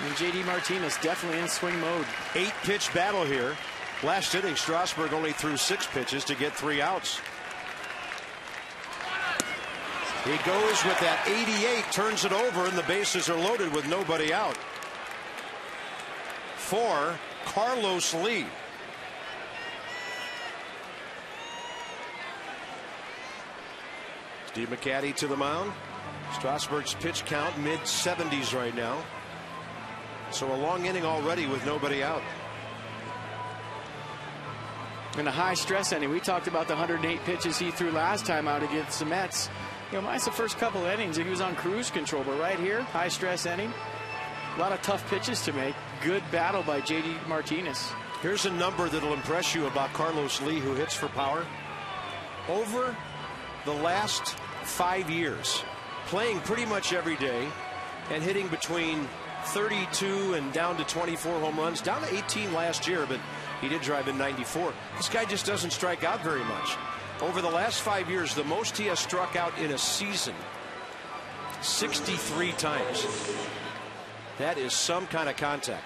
And J.D. Martinez definitely in swing mode. 8-pitch battle here. Last inning, Strasburg only threw 6 pitches to get 3 outs. He goes with that 88, turns it over, and the bases are loaded with nobody out. For Carlos Lee. Steve McCaddy to the mound. Strasburg's pitch count mid-70s right now. So a long inning already with nobody out. In a high stress inning, we talked about the 108 pitches he threw last time out against the Mets. You know, minus the first couple of innings, he was on cruise control. But right here, high stress inning, a lot of tough pitches to make. Good battle by J.D. Martinez. Here's a number that'll impress you about Carlos Lee, who hits for power. Over the last 5 years, playing pretty much every day and hitting between 32 and down to 24 home runs, down to 18 last year, but he did drive in 94. This guy just doesn't strike out very much. Over the last 5 years, the most he has struck out in a season, 63 times. That is some kind of contact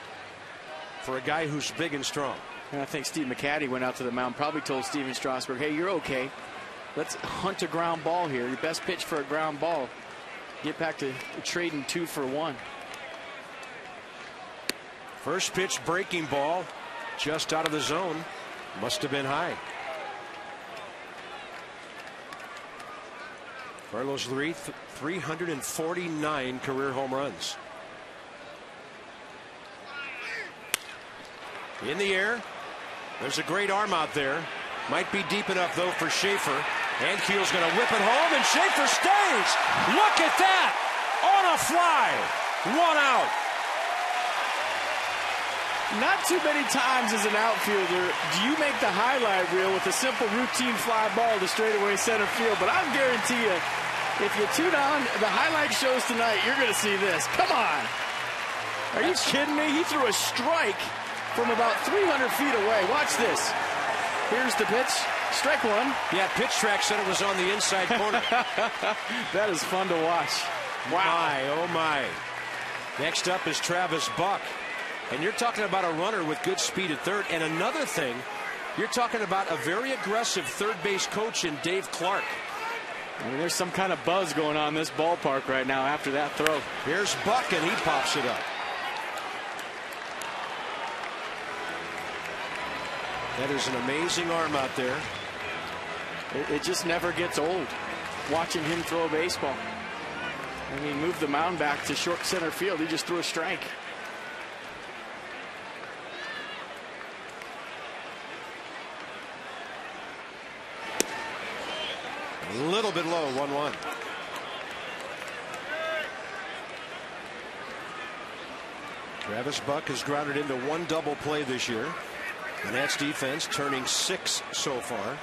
for a guy who's big and strong. And I think Steve McCaddy went out to the mound, probably told Steven Strasburg, hey, you're okay. Let's hunt a ground ball here. Your best pitch for a ground ball. Get back to trading 2 for 1. First pitch breaking ball just out of the zone. Must have been high. Carlos Lee, 349 career home runs. In the air. There's a great arm out there. Might be deep enough, though, for Schaefer. Ankiel's going to whip it home, and Schaefer stays. Look at that. On a fly. 1 out. Not too many times as an outfielder do you make the highlight reel with a simple routine fly ball to straightaway center field. But I'll guarantee you, if you tune on the highlight shows tonight, you're going to see this. Come on. Are you kidding me? He threw a strike from about 300 feet away. Watch this. Here's the pitch. Strike 1. Yeah, Pitch Track said it was on the inside corner. That is fun to watch. Wow. My, oh my. Next up is Travis Buck. And you're talking about a runner with good speed at third. And another thing, you're talking about a very aggressive third base coach in Dave Clark. I mean, there's some kind of buzz going on in this ballpark right now after that throw. Here's Buck, and he pops it up. That is an amazing arm out there. It just never gets old watching him throw a baseball. I mean, moved the mound back to short center field. He just threw a strike. A little bit low, 1-1. Travis Buck has grounded into 1 double play this year. The Nats defense turning 6 so far.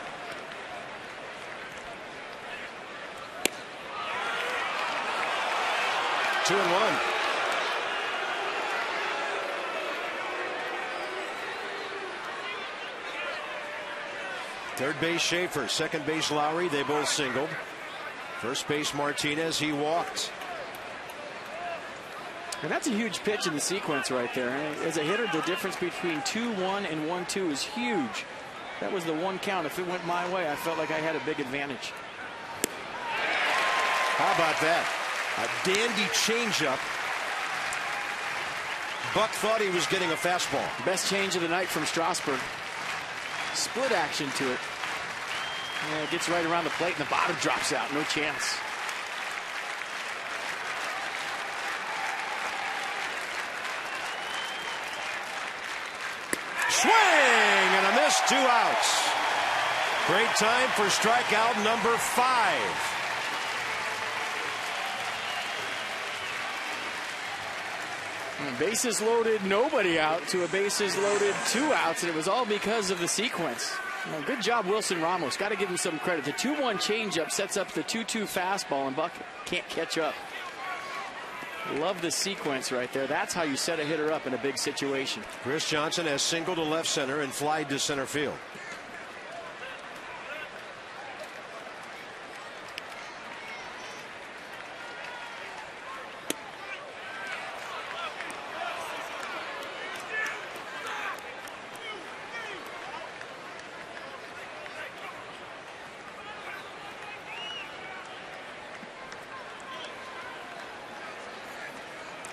Two and 1. Third base Schaefer, second base Lowry. They both singled. First base Martinez, he walked. And that's a huge pitch in the sequence right there. As a hitter, the difference between 2-1 and 1-2 is huge. That was the 1 count. If it went my way, I felt like I had a big advantage. How about that? A dandy changeup. Buck thought he was getting a fastball. Best change of the night from Strasburg. Split action to it. Yeah, it gets right around the plate and the bottom drops out. No chance. Swing and a miss, 2 outs. Great time for strikeout number 5. Bases loaded, nobody out, to a bases loaded, 2 outs, and it was all because of the sequence. Good job, Wilson Ramos. Got to give him some credit. The 2-1 changeup sets up the 2-2 fastball, and Buck can't catch up. Love the sequence right there. That's how you set a hitter up in a big situation. Chris Johnson has singled to left center and flied to center field.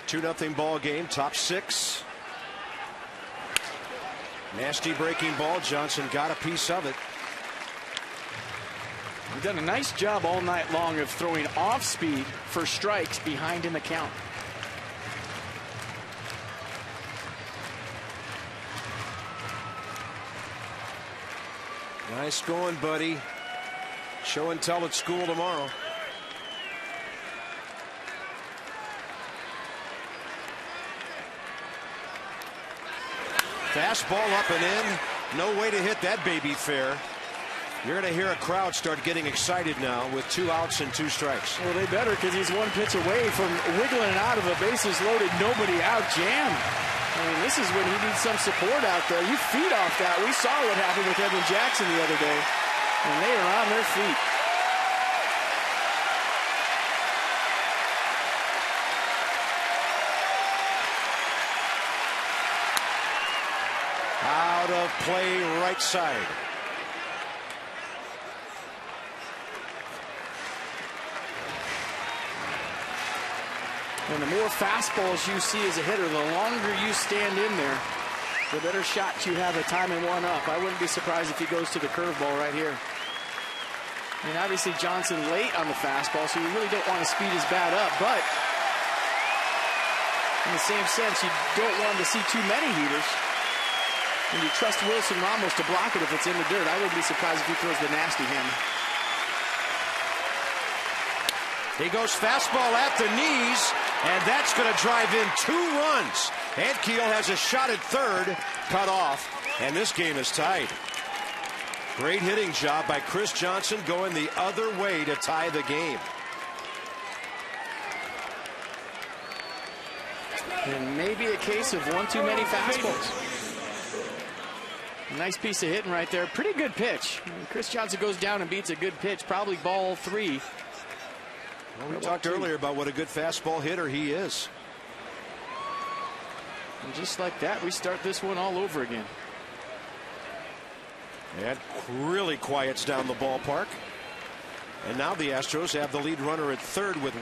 Two-0 ball game, top 6. Nasty breaking ball. Johnson got a piece of it. He's done a nice job all night long of throwing off speed for strikes behind in the count. Nice going, buddy. Show and tell at school tomorrow. Fastball up and in. No way to hit that baby fair. You're going to hear a crowd start getting excited now with 2 outs and 2 strikes. Well, they better, because he's 1 pitch away from wiggling out of a bases loaded, nobody out jam. I mean, this is when he needs some support out there. You feed off that. We saw what happened with Evan Jackson the other day, and they are on their feet. Out of play, right side. And the more fastballs you see as a hitter, the longer you stand in there, the better shot you have at timing one up. I wouldn't be surprised if he goes to the curveball right here. I mean, obviously Johnson late on the fastball, so you really don't want to speed his bat up, but in the same sense, you don't want to see too many heaters. And you trust Wilson Ramos to block it if it's in the dirt. I wouldn't be surprised if he throws the nasty hammer. He goes fastball at the knees, and that's going to drive in 2 runs. Antkiel has a shot at third, cut off, and this game is tied. Great hitting job by Chris Johnson, going the other way to tie the game. And maybe a case of 1 too many fastballs. Nice piece of hitting right there. Pretty good pitch. Chris Johnson goes down and beats a good pitch. Probably ball 3. Well, we talked earlier about what a good fastball hitter he is. And just like that, we start this one all over again. And really quiets down the ballpark. And now the Astros have the lead runner at third with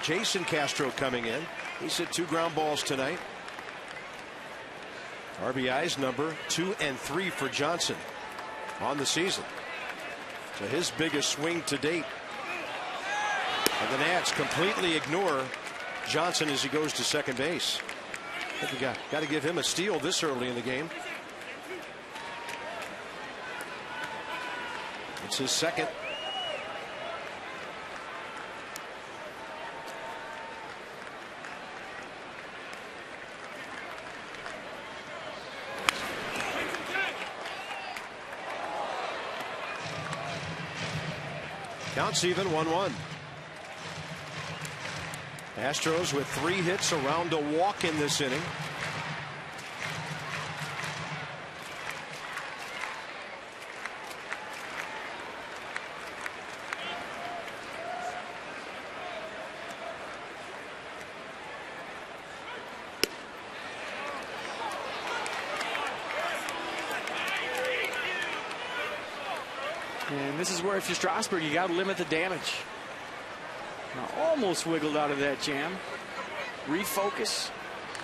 Jason Castro coming in. He's hit 2 ground balls tonight. RBIs number 2 and 3 for Johnson on the season. So his biggest swing to date. And the Nats completely ignore Johnson as he goes to second base. I think we got to give him a steal this early in the game. It's his second. Counts even, 1-1. Astros with 3 hits, around a walk in this inning. And this is where, if you're Strasburg, you got to limit the damage. Now, almost wiggled out of that jam. Refocus,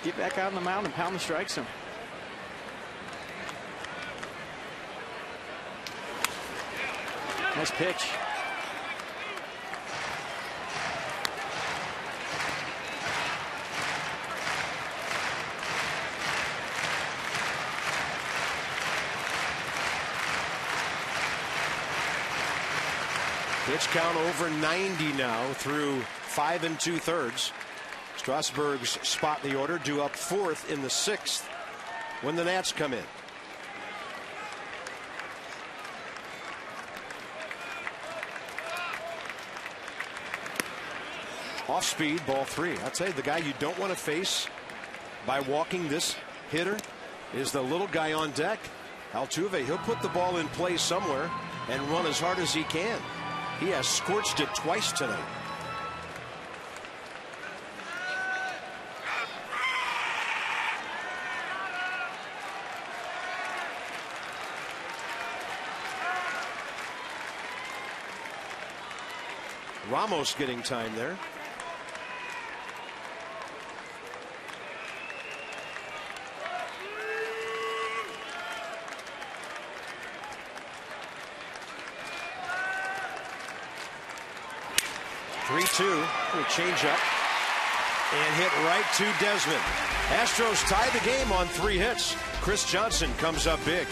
get back out on the mound and pound the strike zone. Nice pitch. Pitch count over 90 now through 5 2/3. Strasburg's spot in the order, due up 4th in the 6th when the Nats come in. Off speed, ball 3. I'll tell you, the guy you don't want to face by walking this hitter is the little guy on deck, Altuve. He'll put the ball in play somewhere and run as hard as he can. He has scorched it twice tonight. Ramos getting time there. 3-2. Little change up. And hit right to Desmond. Astros tie the game on 3 hits. Chris Johnson comes up big.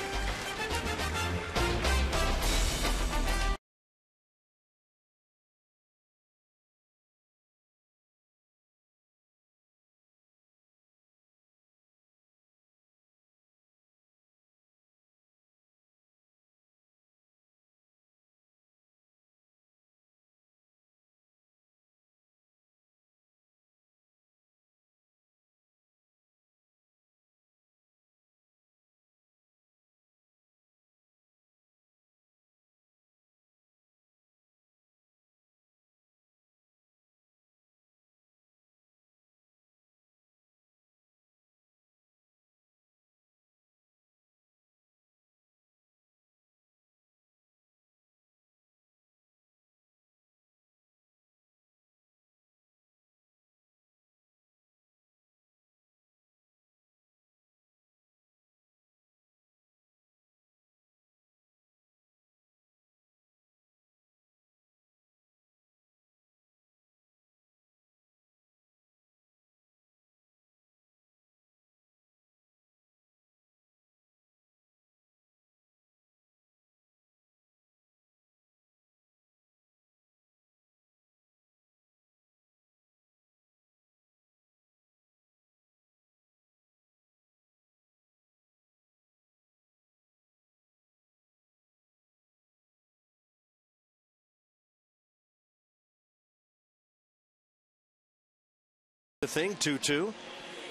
The thing, 2-2.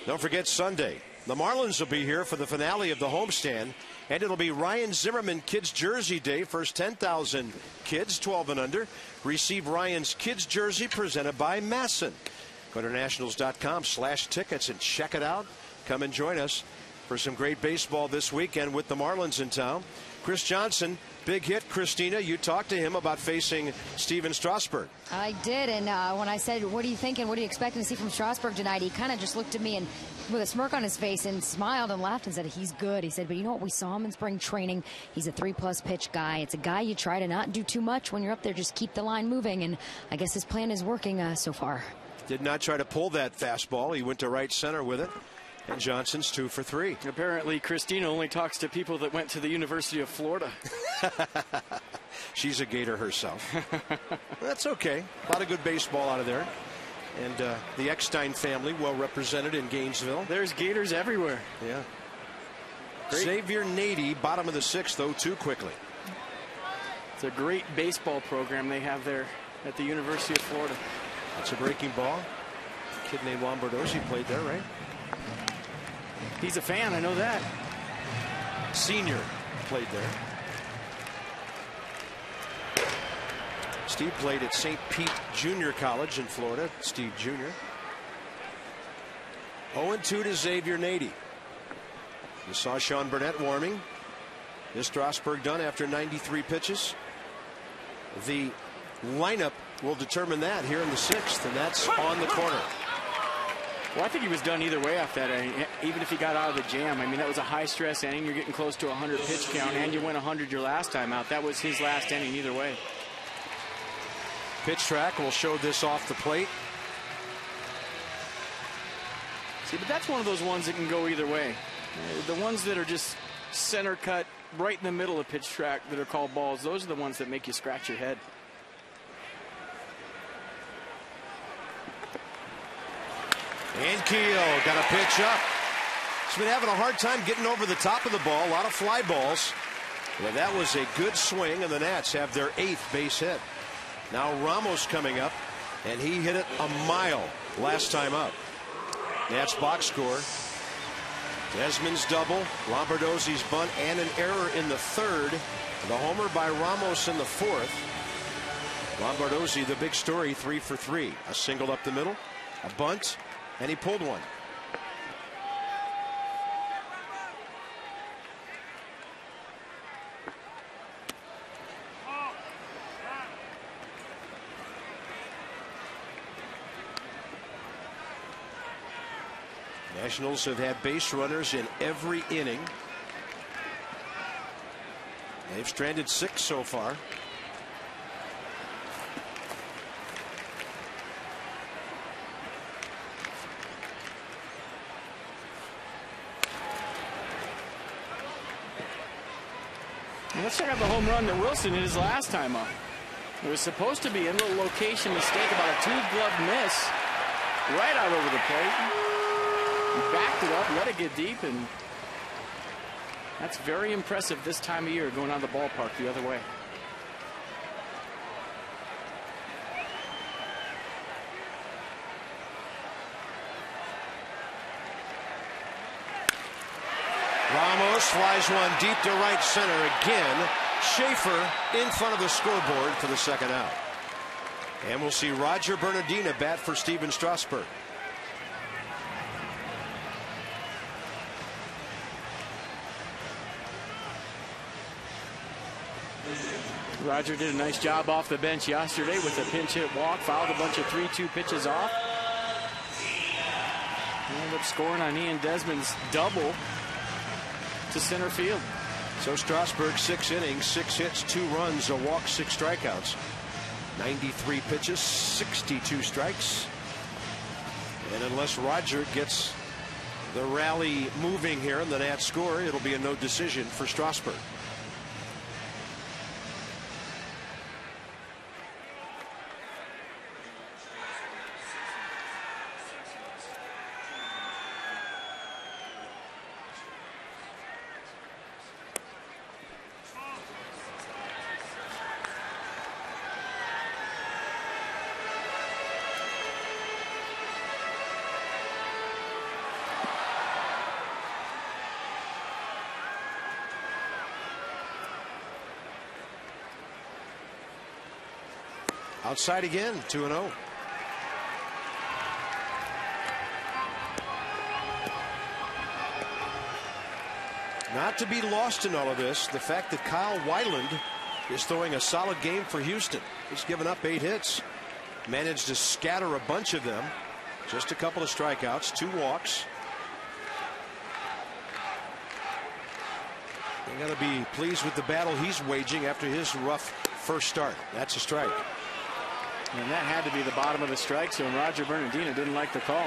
Don't forget Sunday. The Marlins will be here for the finale of the homestand, and it'll be Ryan Zimmerman Kids Jersey Day. First 10,000 kids, 12 and under, receive Ryan's Kids Jersey presented by Masson. Go to nationals.com/tickets and check it out. Come and join us for some great baseball this weekend with the Marlins in town. Chris Johnson, big hit. Christina, you talked to him about facing Steven Strasburg. I did, and when I said, what are you thinking, what are you expecting to see from Strasburg tonight, he kind of just looked at me and with a smirk on his face and smiled and laughed and said, he's good. He said, but you know what, we saw him in spring training. He's a 3+ pitch guy. It's a guy you try to not do too much when you're up there, just keep the line moving, and I guess his plan is working so far. Did not try to pull that fastball. He went to right center with it. And Johnson's 2 for 3. Apparently, Christina only talks to people that went to the University of Florida. She's a Gator herself. That's okay. A lot of good baseball out of there. And the Eckstein family well represented in Gainesville. There's Gators everywhere. Yeah. Great. Xavier Nady, bottom of the 6th, 0-2 quickly. It's a great baseball program they have there at the University of Florida. That's a breaking ball. A kid named Lombardozzi played there, right? He's a fan, I know that. Senior played there. Steve played at St. Pete Junior College in Florida. Steve Jr. 0-2 to Xavier Nady. You saw Sean Burnett warming. Is Strasburg done after 93 pitches? The lineup will determine that here in the 6th, and that's on the corner. Well, I think he was done either way after that inning, even if he got out of the jam. I mean, that was a high-stress inning. You're getting close to a 100-pitch count, and you went 100 your last time out. That was his last inning either way. Pitch track will show this off the plate. See, but that's one of those ones that can go either way. The ones that are just center cut right in the middle of pitch track that are called balls, those are the ones that make you scratch your head. And Keel got a pitch up. He's been having a hard time getting over the top of the ball. A lot of fly balls. But that was a good swing, and the Nats have their 8th base hit. Now Ramos coming up, and he hit it a mile last time up. Nats box score. Desmond's double, Lombardozzi's bunt, and an error in the 3rd. The homer by Ramos in the 4th. Lombardozzi, the big story, 3 for 3. A single up the middle, a bunt, and he pulled one. Nationals have had base runners in every inning. They've stranded 6 so far. And let's check out the home run that Wilson hit his last time up. It was supposed to be a little location mistake, about a 2-glove miss. Right out over the plate. He backed it up, let it get deep, and that's very impressive this time of year, going out of the ballpark the other way. Ramos flies one deep to right center again. Schaefer in front of the scoreboard for the second out. And we'll see Roger Bernardina bat for Steven Strasburg. Roger did a nice job off the bench yesterday with a pinch hit walk, fouled a bunch of 3-2 pitches off. He ended up scoring on Ian Desmond's double to center field. So Strasburg, 6 innings, 6 hits, 2 runs, a walk, 6 strikeouts. 93 pitches, 62 strikes. And unless Roger gets the rally moving here in the Nats score, it'll be a no decision for Strasburg. Outside again, 2-0. Not to be lost in all of this, the fact that Kyle Weiland is throwing a solid game for Houston. He's given up 8 hits, managed to scatter a bunch of them. Just a couple of strikeouts, 2 walks. They got to be pleased with the battle he's waging after his rough first start. That's a strike. And that had to be the bottom of the strike zone. Roger Bernardina didn't like the call.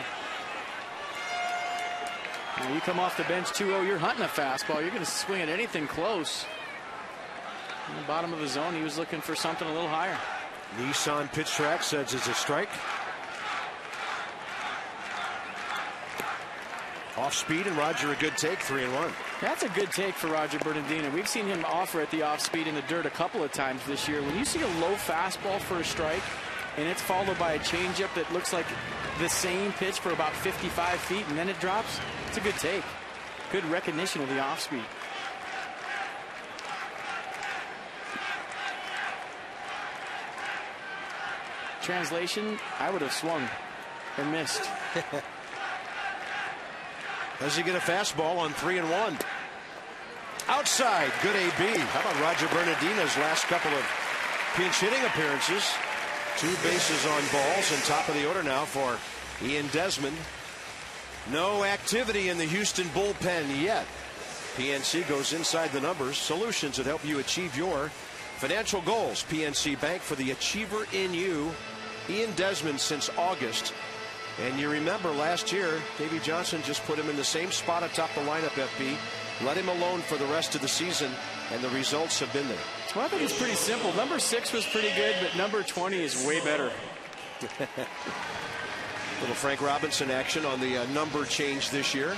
Now you come off the bench 2-0, you're hunting a fastball. You're going to swing at anything close. In the bottom of the zone, he was looking for something a little higher. Nissan pitch track says it's a strike. Off speed, and Roger a good take, 3-1. That's a good take for Roger Bernardina. We've seen him offer at the off speed in the dirt a couple of times this year. When you see a low fastball for a strike, and it's followed by a changeup that looks like the same pitch for about 55 feet, and then it drops, it's a good take. Good recognition of the off speed. Translation, I would have swung and missed. Does he get a fastball on 3-1? Outside, good AB. How about Roger Bernardina's last couple of pinch hitting appearances? 2 bases on balls, and top of the order now for Ian Desmond. No activity in the Houston bullpen yet. PNC goes inside the numbers. Solutions that help you achieve your financial goals. PNC Bank, for the achiever in you. Ian Desmond since August. And you remember last year, Davey Johnson just put him in the same spot atop the lineup, FB. Let him alone for the rest of the season, and the results have been there. Well, I think it's pretty simple. Number 6 was pretty good, but number 20 is way better. Little Frank Robinson action on the number change this year.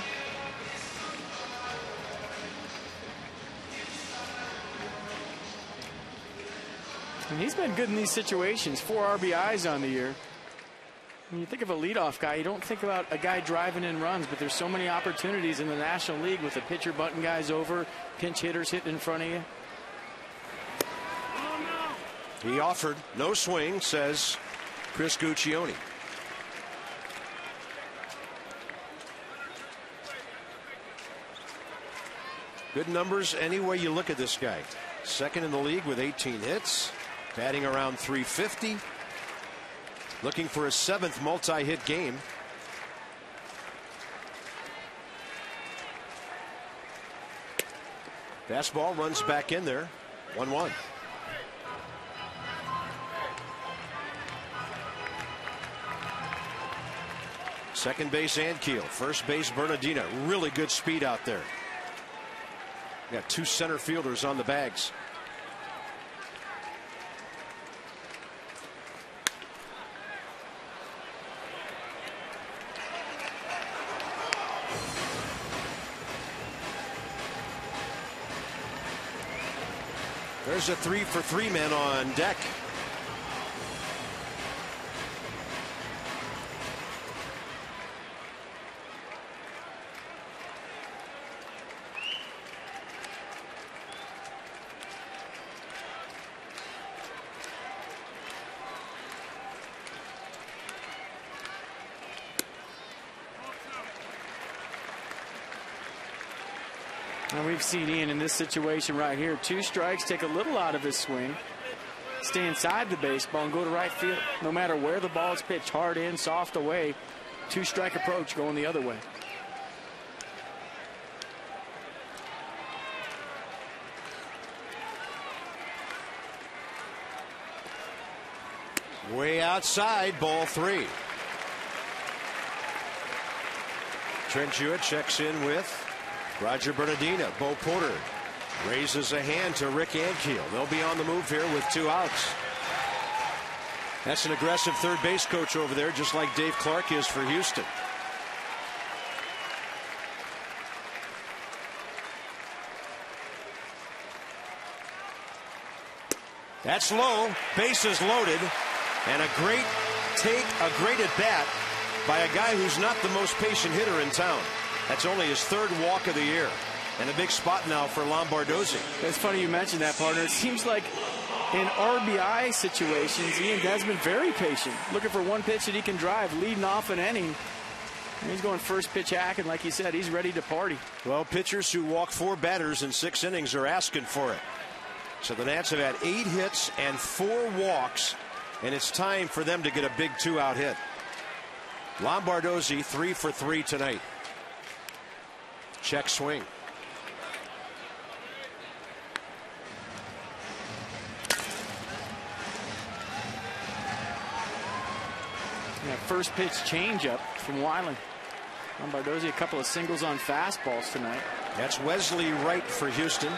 And he's been good in these situations. 4 RBIs on the year. When you think of a leadoff guy, you don't think about a guy driving in runs, but there's so many opportunities in the National League with the pitcher butting guys over, pinch hitters hitting in front of you. He offered, no swing, says Chris Guccione. Good numbers any way you look at this guy. Second in the league with 18 hits, batting around 350. Looking for a 7th multi-hit game. Fastball runs back in there. 1-1. Second base Ankiel. First base Bernardina. Really good speed out there. Got 2 center fielders on the bags. There's a 3-for-3 man on deck. And we've seen Ian in this situation right here. 2 strikes, take a little out of his swing, stay inside the baseball and go to right field. No matter where the ball is pitched, hard in, soft away, 2-strike approach going the other way. Way outside, ball 3. Trent Jewett checks in with Roger Bernardina. Bo Porter raises a hand to Rick Ankiel. They'll be on the move here with 2 outs. That's an aggressive third base coach over there, just like Dave Clark is for Houston. That's low. Bases loaded. And a great take, a great at bat by a guy who's not the most patient hitter in town. That's only his 3rd walk of the year. And a big spot now for Lombardozzi. It's funny you mentioned that, partner. It seems like in RBI situations, Ian has been very patient, looking for one pitch that he can drive, leading off an inning. And he's going first pitch hacking, like you said. He's ready to party. Well, pitchers who walk 4 batters in 6 innings are asking for it. So the Nats have had 8 hits and 4 walks, and it's time for them to get a big 2-out hit. Lombardozzi 3-for-3 tonight. Check swing. Yeah, first pitch changeup from Weiland. Lombardozzi, a couple of singles on fastballs tonight. That's Wesley Wright for Houston.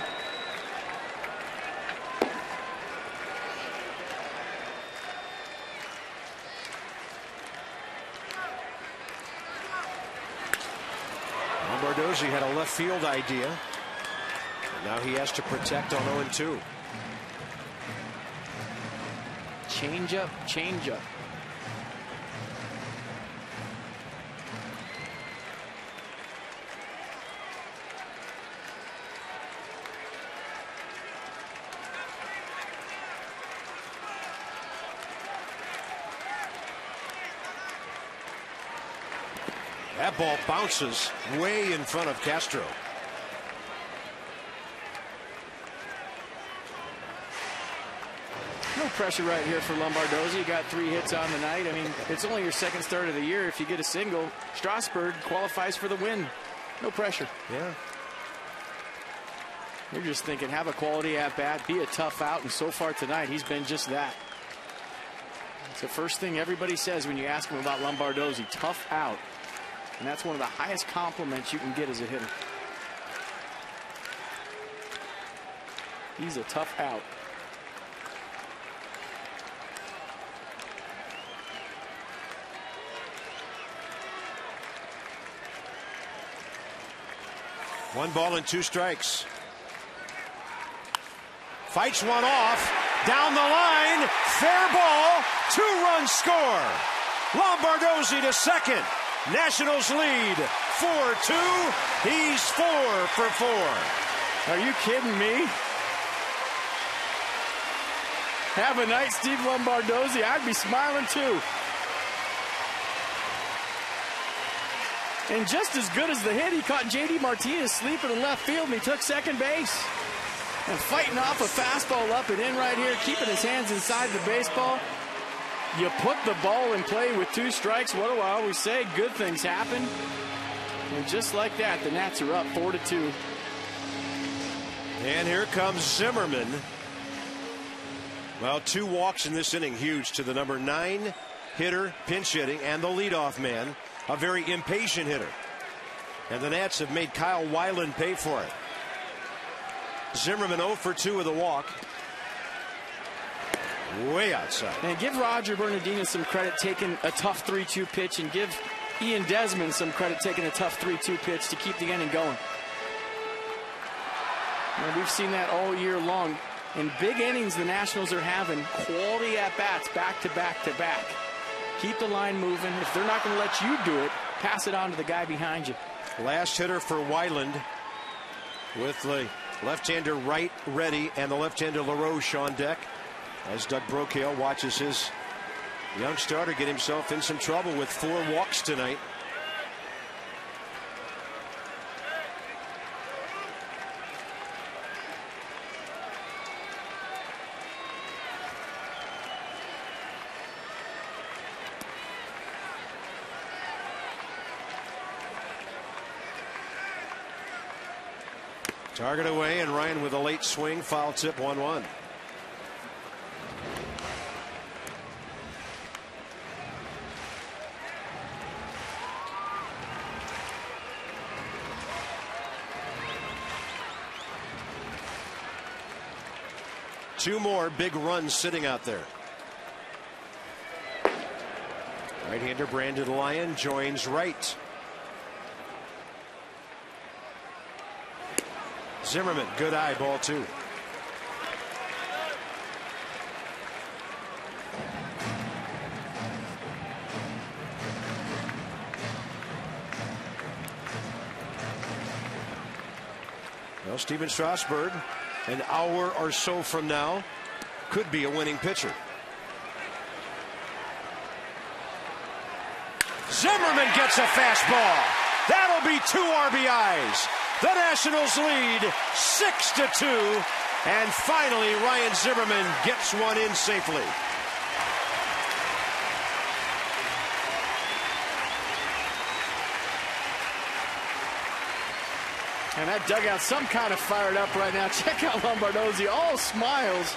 Lombardozzi had a left field idea. And now he has to protect on 0-2. Changeup, changeup. That ball bounces way in front of Castro. No pressure right here for Lombardozzi. You got 3 hits on the night. I mean, it's only your 2nd start of the year. If you get a single, Strasburg qualifies for the win. No pressure. Yeah. You're just thinking, have a quality at bat, be a tough out, and so far tonight, he's been just that. It's the first thing everybody says when you ask him about Lombardozzi, tough out. And that's one of the highest compliments you can get as a hitter. He's a tough out. One ball and 2 strikes. Fights one off. Down the line. Fair ball. 2-run score. Lombardozzi to second. Nationals lead 4-2. He's 4 for 4. Are you kidding me? Have a night, Steve Lombardozzi. I'd be smiling too. And just as good as the hit, he caught J.D. Martinez sleeping in left field, and he took second base. And fighting off a fastball up and in right here, keeping his hands inside the baseball. You put the ball in play with 2 strikes. What do I always say? Good things happen. And just like that, the Nats are up 4-2. And here comes Zimmerman. Well, 2 walks in this inning, huge to the number 9 hitter, pinch hitting, and the leadoff man, a very impatient hitter. And the Nats have made Kyle Weiland pay for it. Zimmerman 0 for 2 with a walk. Way outside. And give Roger Bernardino some credit taking a tough 3-2 pitch, and give Ian Desmond some credit taking a tough 3-2 pitch to keep the inning going. And we've seen that all year long. In big innings, the Nationals are having quality at-bats back to back to back. Keep the line moving. If they're not going to let you do it, pass it on to the guy behind you. Last hitter for Weiland, with the left-hander Wright ready and the left-hander LaRoche on deck, as Doug Brocail watches his young starter get himself in some trouble with 4 walks tonight. Target away, and Ryan with a late swing, foul tip, 1-1. Two more big runs sitting out there. Right-hander Brandon Lyon joins Wright. Zimmerman, good eye, ball 2. Well, Steven Strasburg, an hour or so from now, could be a winning pitcher. Zimmerman gets a fastball. That'll be 2 RBIs. The Nationals lead 6-2, and finally Ryan Zimmerman gets one in safely. And that dugout some kind of fired up right now. Check out Lombardozzi, all smiles.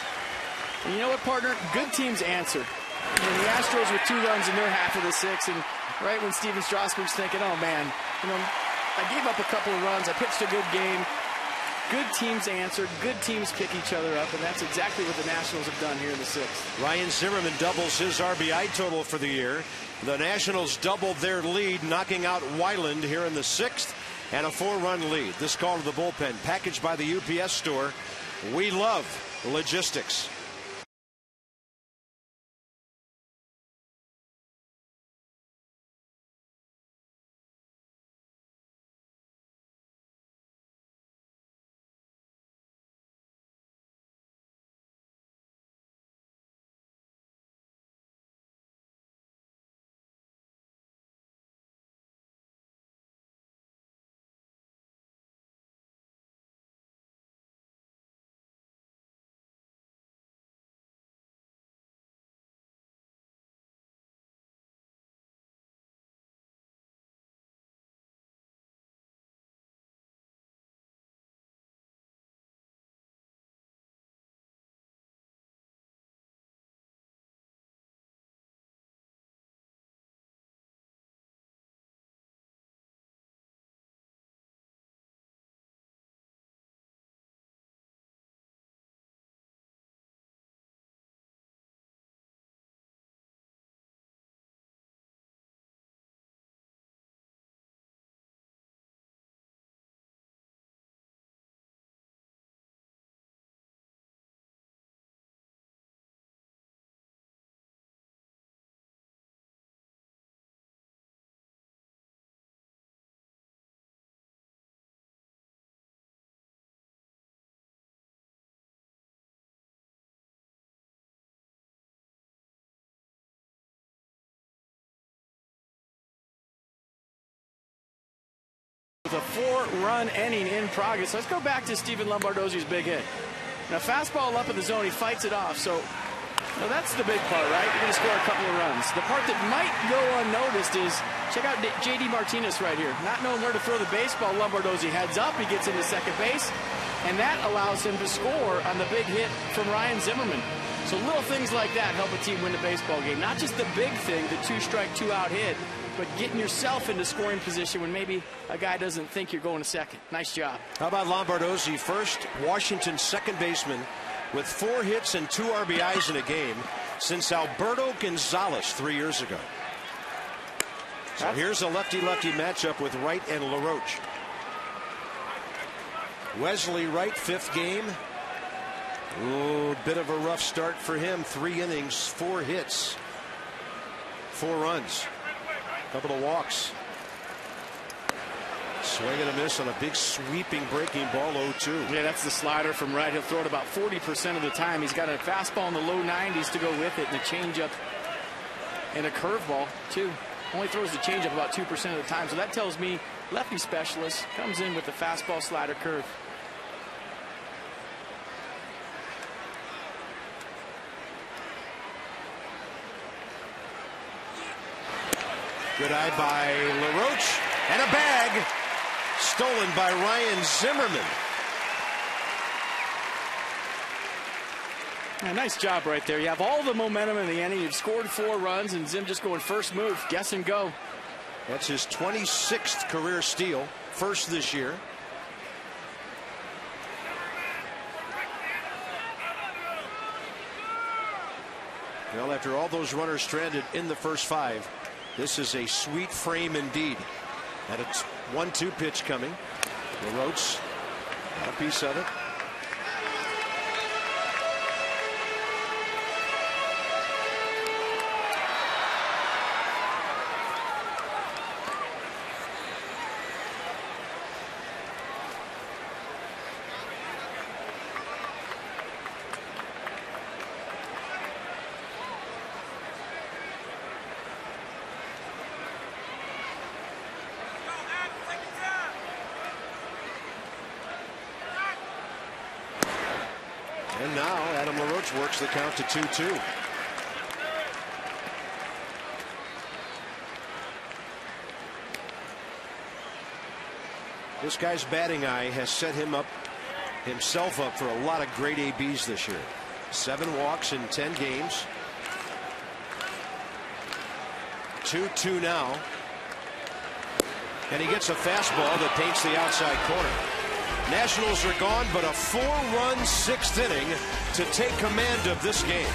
And you know what, partner? Good teams answer. And the Astros with 2 runs in their half of the 6th, and right when Steven Strasburg's thinking, oh man, you know, I gave up a couple of runs, I pitched a good game. Good teams answered, good teams pick each other up, and that's exactly what the Nationals have done here in the 6th. Ryan Zimmerman doubles his RBI total for the year. The Nationals doubled their lead, knocking out Weiland here in the 6th, and a 4-run lead. This call to the bullpen, packaged by the UPS store. We love logistics. With a 4-run inning in progress. Let's go back to Steven Lombardozzi's big hit. Now, fastball up in the zone, he fights it off. So, well, that's the big part, right? You're going to score a couple of runs. The part that might go unnoticed is, check out J.D. Martinez right here. Not knowing where to throw the baseball, Lombardozzi heads up, he gets into second base, and that allows him to score on the big hit from Ryan Zimmerman. So little things like that help a team win the baseball game. Not just the big thing, the 2-strike, 2-out hit, but getting yourself into scoring position when maybe a guy doesn't think you're going to second. Nice job. How about Lombardozzi, first Washington second baseman with 4 hits and 2 RBIs in a game since Alberto Gonzalez 3 years ago. So here's a lefty-lefty matchup with Wright and LaRoche. Wesley Wright, 5th game. Ooh, bit of a rough start for him. 3 innings, 4 hits, 4 runs, couple of walks. Swing and a miss on a big sweeping breaking ball 0-2. Yeah, that's the slider from Wright. He'll throw it about 40% of the time. He's got a fastball in the low 90s to go with it, and a changeup and a curveball too. Only throws the changeup about 2% of the time. So that tells me lefty specialist comes in with the fastball, slider, curve. Good eye by LaRoche, and a bag stolen by Ryan Zimmerman. Yeah, nice job right there. You have all the momentum in the inning. You've scored 4 runs, and Zim just going first move, guess and go. That's his 26th career steal, first this year. Well, after all those runners stranded in the first 5, this is a sweet frame indeed. And it's 1-2 pitch coming. LaRoche got a piece of it. And now Adam LaRoche works the count to 2-2. This guy's batting eye has set himself up for a lot of great ABs this year. 7 walks in 10 games. 2-2 now. And he gets a fastball that paints the outside corner. Nationals are gone, but a 4-run 6th inning to take command of this game.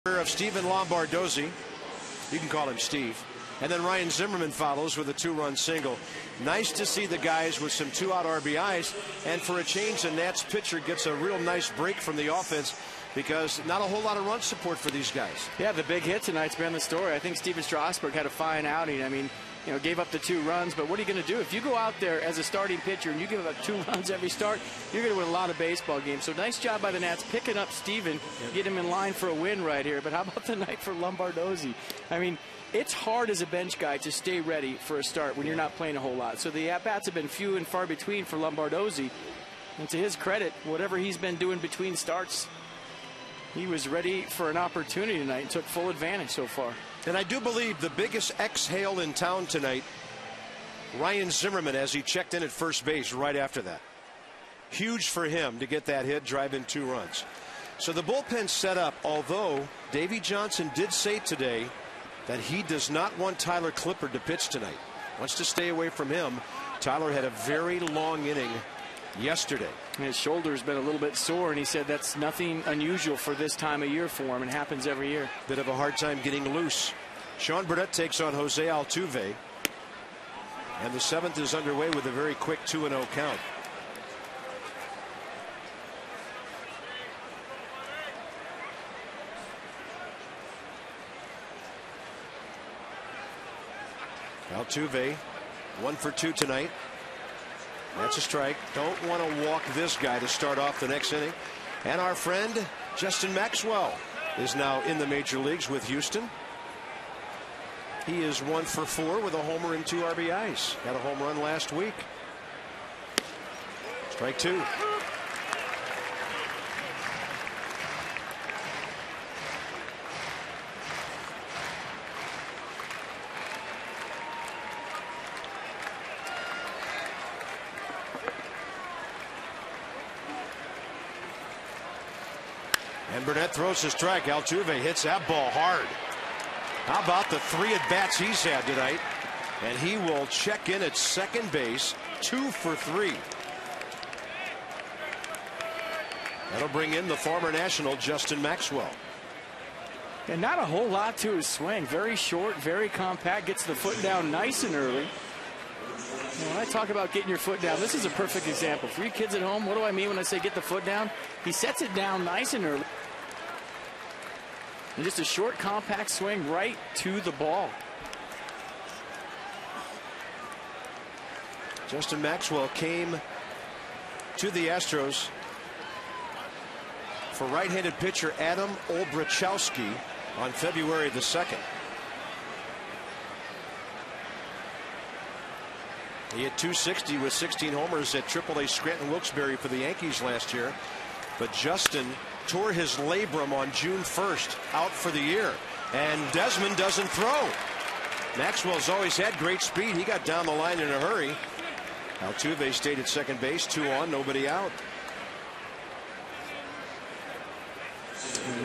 Of Stephen Lombardozzi, you can call him Steve, and then Ryan Zimmerman follows with a 2-run single. Nice to see the guys with some 2-out RBIs, and for a change, the Nats pitcher gets a real nice break from the offense because not a whole lot of run support for these guys. Yeah, the big hit tonight's been the story. I think Steven Strasburg had a fine outing. I mean, you know, gave up the 2 runs, but what are you going to do? If you go out there as a starting pitcher and you give up 2 runs every start, you're going to win a lot of baseball games. So nice job by the Nats picking up Steven, get him in line for a win right here. But how about the night for Lombardozzi? I mean, it's hard as a bench guy to stay ready for a start when you're not playing a whole lot. So the at-bats have been few and far between for Lombardozzi. And to his credit, whatever he's been doing between starts, he was ready for an opportunity tonight and took full advantage so far. And I do believe the biggest exhale in town tonight, Ryan Zimmerman, as he checked in at first base right after that. Huge for him to get that hit, drive in 2 runs. So the bullpen set up, although Davey Johnson did say today that he does not want Tyler Clippard to pitch tonight. Wants to stay away from him. Tyler had a very long inning yesterday. His shoulder's been a little bit sore, and he said that's nothing unusual for this time of year for him. It happens every year. Bit of a hard time getting loose. Sean Burnett takes on Jose Altuve. And the 7th is underway with a very quick 2-0 count. Altuve 1 for 2 tonight. That's a strike. Don't want to walk this guy to start off the next inning. And our friend Justin Maxwell is now in the major leagues with Houston. He is 1 for 4 with a homer and 2 RBIs. Got a home run last week. Strike 2. And Burnett throws a strike. Altuve hits that ball hard. How about the 3 at-bats he's had tonight? And he will check in at second base, 2 for 3. That'll bring in the former National Justin Maxwell. And not a whole lot to his swing. Very short, very compact. Gets the foot down nice and early. When I talk about getting your foot down, this is a perfect example. For you kids at home, what do I mean when I say get the foot down? He sets it down nice and early. And just a short, compact swing right to the ball. Justin Maxwell came to the Astros for right-handed pitcher Adam Olbrachowski on February the 2nd. He hit .260 with 16 homers at AAA Scranton Wilkes-Barre for the Yankees last year. But Justin tore his labrum on June 1st, out for the year. And Desmond doesn't throw. Maxwell's always had great speed. He got down the line in a hurry. Altuve stayed at second base, 2 on, nobody out.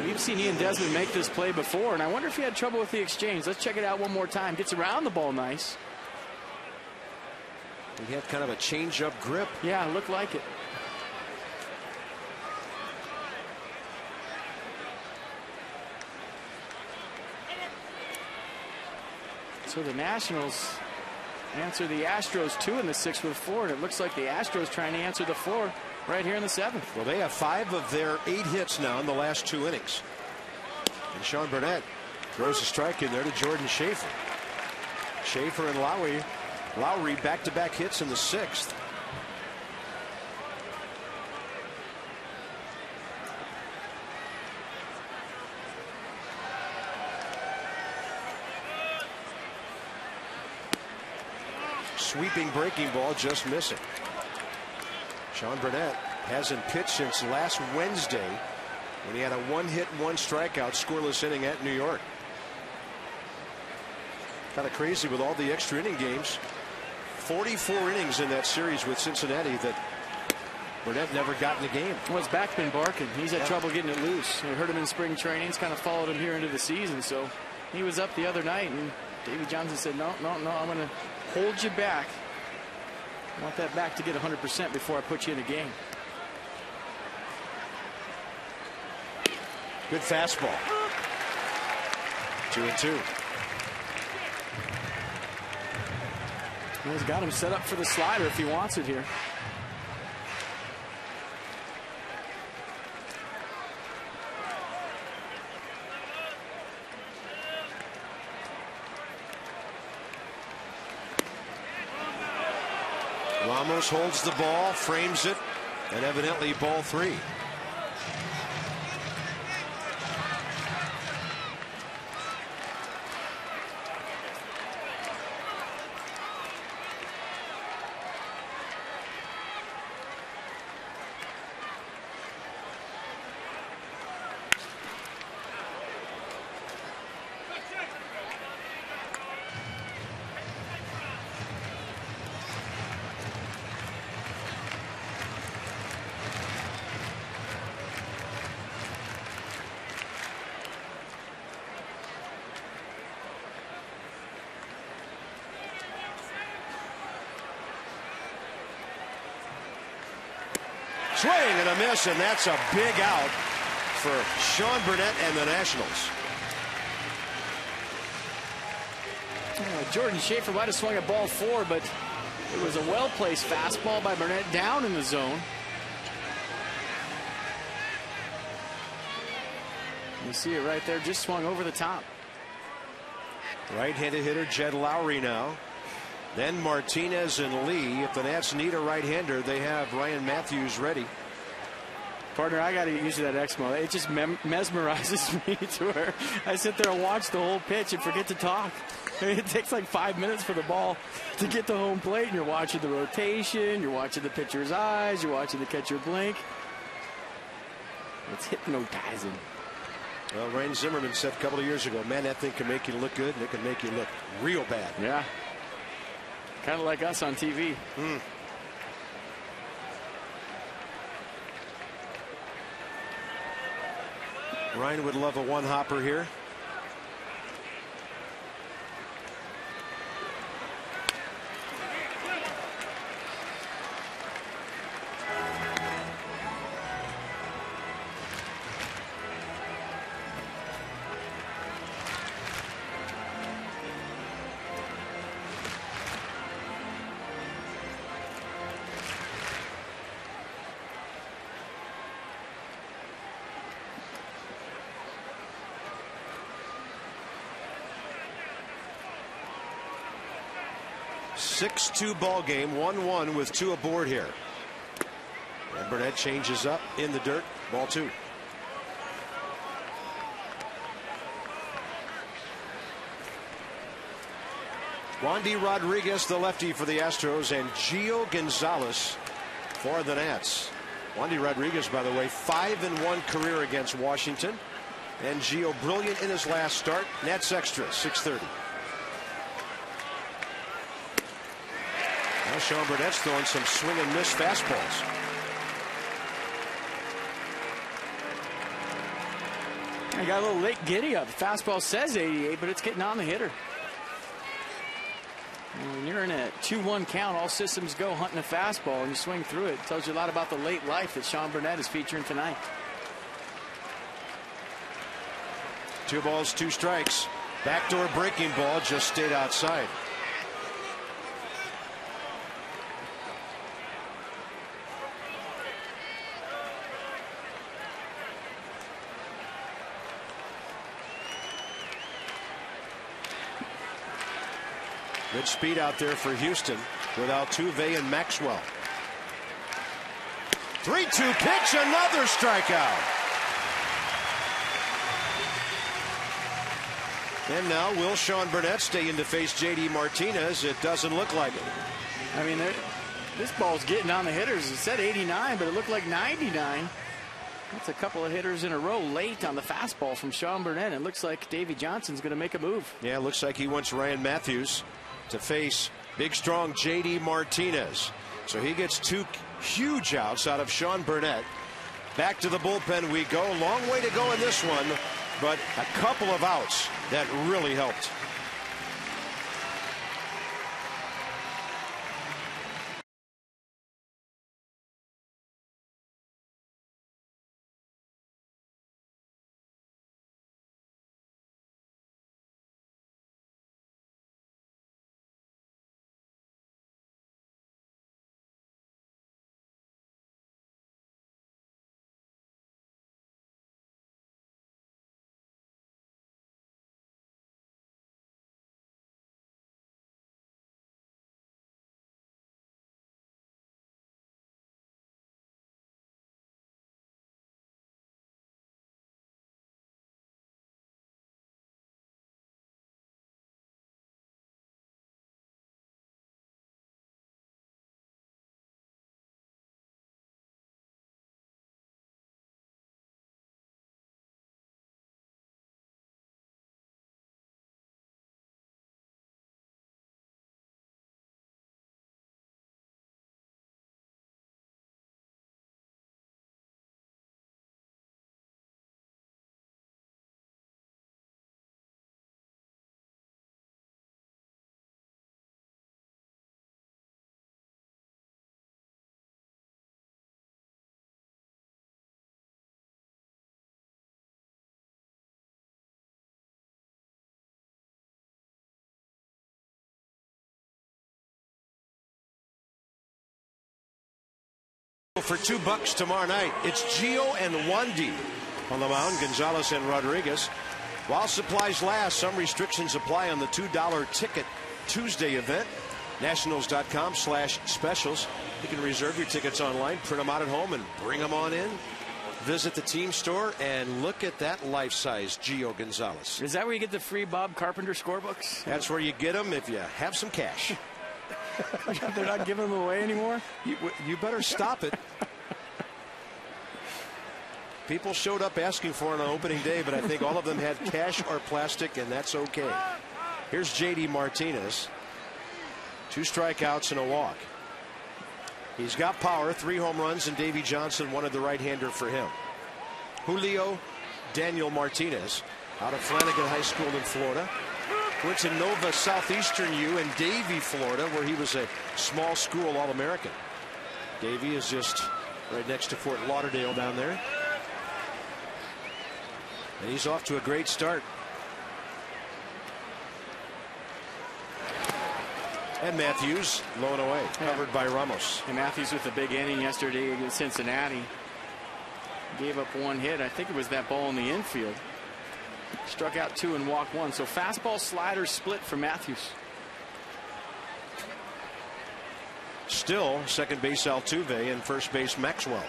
We've seen Ian Desmond make this play before, and I wonder if he had trouble with the exchange. Let's check it out one more time. Gets around the ball nice. He had kind of a change-up grip. Yeah, it looked like it. So the Nationals answer the Astros 2 in the 6th with 4, and it looks like the Astros trying to answer the 4 right here in the 7th. Well, they have 5 of their 8 hits now in the last 2 innings. And Sean Burnett throws a strike in there to Jordan Schaefer. Schaefer and Lowry back-to-back hits in the 6th. Sweeping breaking ball, just missing. Sean Burnett hasn't pitched since last Wednesday when he had a 1-hit, 1 strikeout scoreless inning at New York. Kind of crazy with all the extra inning games. 44 innings in that series with Cincinnati that Burnett never got in the game. Well, his back's been barking. He's had trouble getting it loose. We heard him in spring training. It's kind of followed him here into the season. So he was up the other night, and Davey Johnson said, no, I'm going to hold you back. I want that back to get 100% before I put you in a game. Good fastball. 2-2. He's got him set up for the slider if he wants it here. Ramos holds the ball, frames it, and evidently ball 3. swing and a miss, and that's a big out for Sean Burnett and the Nationals. Jordan Schaefer might have swung at ball 4, but it was a well-placed fastball by Burnett down in the zone. You see it right there, just swung over the top. Right-handed hitter Jed Lowry now. Then Martinez and Lee. If the Nats need a right-hander, they have Ryan Matthews ready. Partner, I got to get used to that Exmo. It just mesmerizes me to where I sit there and watch the whole pitch and forget to talk. I mean, it takes like 5 minutes for the ball to get to home plate, and you're watching the rotation, you're watching the pitcher's eyes, you're watching the catcher blink. It's hypnotizing. Well, Ryan Zimmerman said a couple of years ago, man, that thing can make you look good, and it can make you look real bad. Yeah. Kind of like us on TV. Ryan would love a one-hopper here. Six-2 ball game, 1-1 with 2 aboard here. And Burnett changes up in the dirt, ball 2. Wandy Rodriguez, the lefty for the Astros, and Gio Gonzalez for the Nats. Wandy Rodriguez, by the way, 5-1 career against Washington. And Gio brilliant in his last start. Nats extra, 6:30. Now Sean Burnett's throwing some swing and miss fastballs. I got a little late giddy up. Fastball says 88, but it's getting on the hitter. When you're in a 2-1 count, all systems go hunting a fastball, and you swing through it. It tells you a lot about the late life that Sean Burnett is featuring tonight. 2 balls, 2 strikes. Backdoor breaking ball just stayed outside. Good speed out there for Houston with Altuve and Maxwell. 3-2 pitch, another strikeout. And now will Sean Burnett stay in to face J.D. Martinez? It doesn't look like it. I mean, this ball's getting on the hitters. It said 89, but it looked like 99. That's a couple of hitters in a row late on the fastball from Sean Burnett. It looks like Davey Johnson's going to make a move. Yeah, it looks like he wants Ryan Matthews to face big, strong J.D. Martinez. So he gets 2 huge outs out of Sean Burnett. Back to the bullpen we go. Long way to go in this one, but a couple of outs that really helped. for $2 tomorrow night. It's Gio and Wandy on the mound. Gonzalez and Rodriguez. While supplies last, some restrictions apply on the $2 ticket Tuesday event. Nationals.com/specials. You can reserve your tickets online, print them out at home, and bring them on in. Visit the team store and look at that life-size Gio Gonzalez. Is that where you get the free Bob Carpenter scorebooks? That's where you get them if you have some cash. They're not giving them away anymore? You better stop it. People showed up asking for it on opening day, but I think all of them had cash or plastic, and that's okay. Here's J.D. Martinez. 2 strikeouts and a walk. He's got power, 3 home runs, and Davey Johnson wanted the right-hander for him. Julio Daniel Martinez out of Flanagan High School in Florida. Went to Nova Southeastern U in Davie, Florida, where he was a small school All-American. Davie is just right next to Fort Lauderdale down there. And he's off to a great start. And Matthews blown away, covered by Ramos. And Matthews with a big inning yesterday against Cincinnati. Gave up 1 hit. I think it was that ball in the infield. Struck out 2 and walked 1. So fastball slider split for Matthews. Still second base Altuve and first base Maxwell.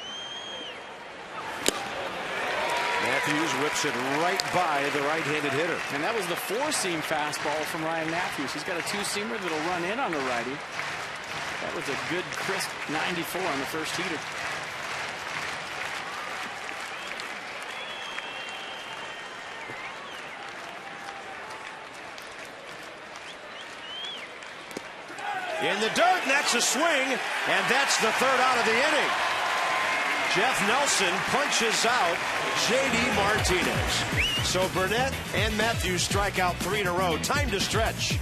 Matthews whips it right by the right-handed hitter. And that was the 4-seam fastball from Ryan Matthews. He's got a 2-seamer that'll run in on the righty. That was a good crisp 94 on the first heater. In the dirt, and that's a swing, and that's the 3rd out of the inning. Jeff Nelson punches out J.D. Martinez. So Burnett and Matthews strike out 3 in a row. Time to stretch.